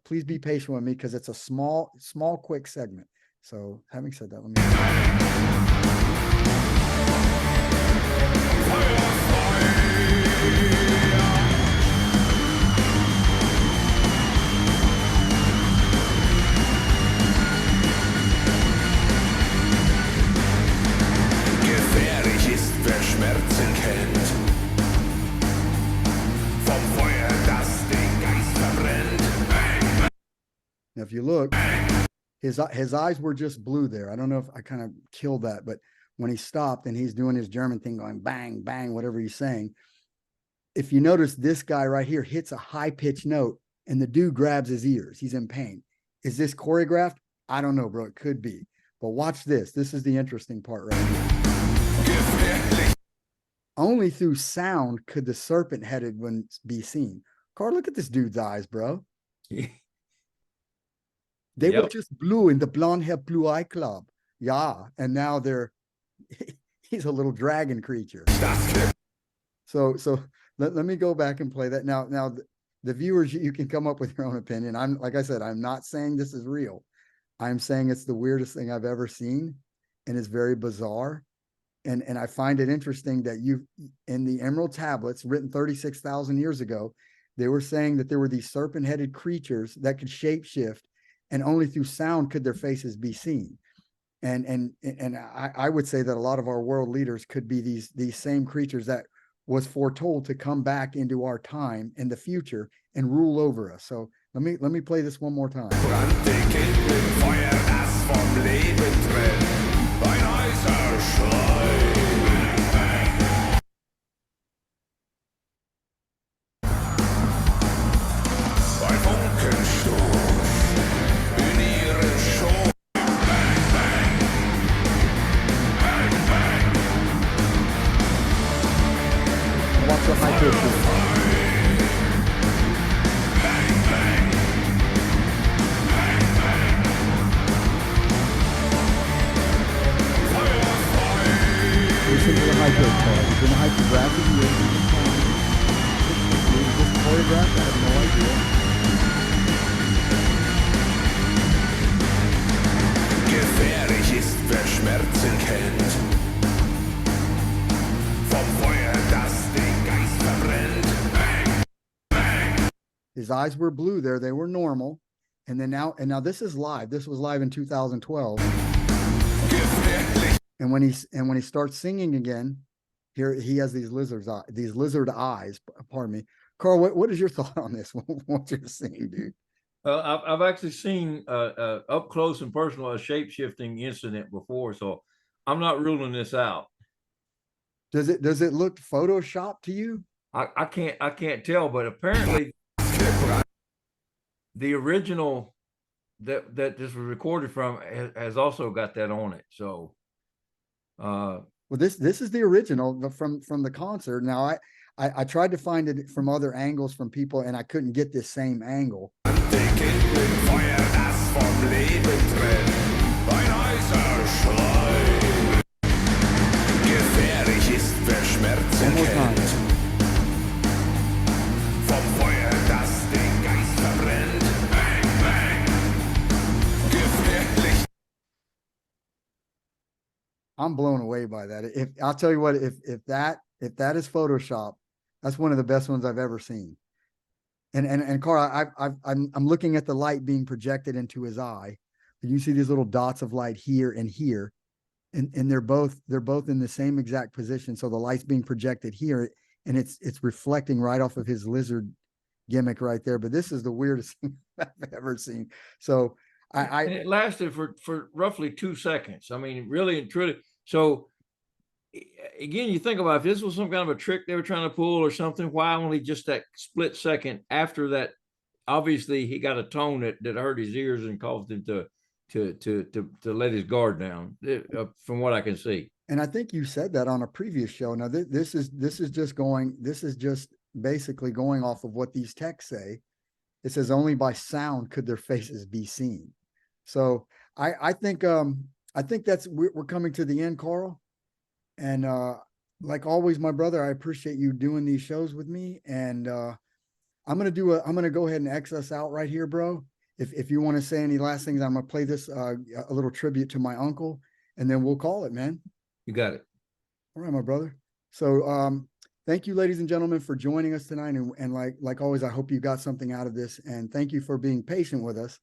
S1: Please be patient with me because it's a small, quick segment. So having said that, let me.
S3: Gefährlich ist, wer Schmerzen kennt. Vom Feuer, das den Geist verbrennt.
S1: Now, if you look, his eyes were just blue there. I don't know if I kind of killed that, but when he stopped and he's doing his German thing going bang, bang, whatever he's saying, if you notice, this guy right here hits a high-pitched note and the dude grabs his ears. He's in pain. Is this choreographed? I don't know, bro. It could be. But watch this. This is the interesting part right here. Only through sound could the serpent-headed one be seen. Carl, look at this dude's eyes, bro. They were just blue in the blonde hair, blue eye club. Yeah. And now he's a little dragon creature. So let me go back and play that. Now the viewers, you can come up with your own opinion. Like I said, I'm not saying this is real. I'm saying it's the weirdest thing I've ever seen. And it's very bizarre. and I find it interesting that in the Emerald Tablets written 36,000 years ago, they were saying that there were these serpent-headed creatures that could shapeshift, and only through sound could their faces be seen. And I would say that a lot of our world leaders could be these same creatures that was foretold to come back into our time in the future and rule over us. So let me play this one more time. Watch the high pitch. Listen to the high pitch, Paul. It's in the high pitch. Rapid is this choreographed? I have no idea.
S3: Gefährlich ist, wer Schmerzen kennt. Vom Feuer, das den Geist verbrennt. Bang, bang.
S1: His eyes were blue there. They were normal. And then now this is live. This was live in 2012. And when he starts singing again, here he has these lizard eyes. Pardon me, Carl. What is your thought on this? What you're seeing, dude?
S2: I've actually seen up close and personal a shape-shifting incident before, so I'm not ruling this out.
S1: Does it look Photoshopped to you?
S2: I can't tell, but apparently the original that this was recorded from has also got that on it. So
S1: well, this is the original from the concert. Now I tried to find it from other angles from people, and I couldn't get this same angle. One more time.
S3: Vom Feuer, das den Geist verbrennt. Bang, bang. Gefährlich.
S1: I'm blown away by that. If I'll tell you what, if that is Photoshop, that's one of the best ones I've ever seen. And Carl, I'm looking at the light being projected into his eye. You see these little dots of light here and here, and they're both in the same exact position. So the light's being projected here, and it's reflecting right off of his lizard gimmick right there. But this is the weirdest thing I've ever seen. So
S2: and it lasted for roughly 2 seconds. I mean, really and truly. So again, you think about if this was some kind of a trick they were trying to pull or something, why only just that split second after that? Obviously, he got a tone that hurt his ears and caused him to let his guard down, from what I can see.
S1: And I think you said that on a previous show. Now this is just basically going off of what these texts say. It says only by sound could their faces be seen. So I think that's we're coming to the end, Carl. And like always, my brother, I appreciate you doing these shows with me. And I'm gonna go ahead and X us out right here, bro. If you want to say any last things, I'm gonna play this a little tribute to my uncle, and then we'll call it, man.
S2: You got it.
S1: All right, my brother. So thank you, ladies and gentlemen, for joining us tonight. And like always, I hope you got something out of this. And thank you for being patient with us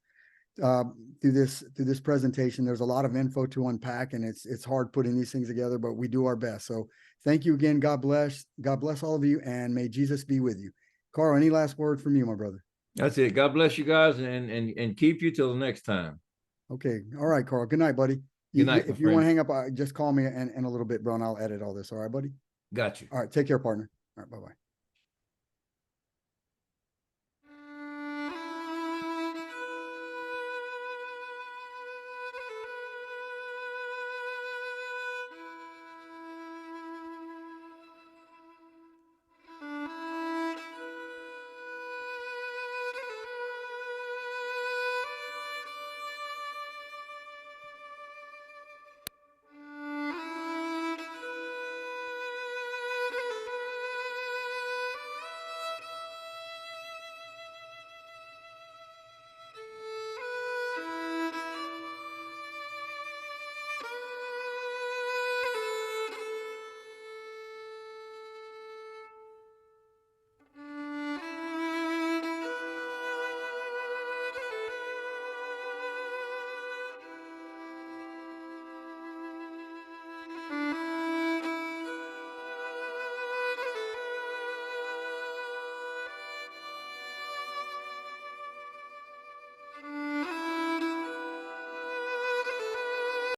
S1: through this presentation. There's a lot of info to unpack, and it's hard putting these things together, but we do our best. So thank you again. God bless all of you, and may Jesus be with you. Carl, any last word from you, my brother?
S2: That's it. God bless you guys, and keep you till the next time.
S1: Okay. All right, Carl. Good night, buddy.
S2: Good night.
S1: If you want to hang up, just call me in a little bit, bro, and I'll edit all this. All right, buddy?
S2: Got you.
S1: All right. Take care, partner. All right. Bye-bye.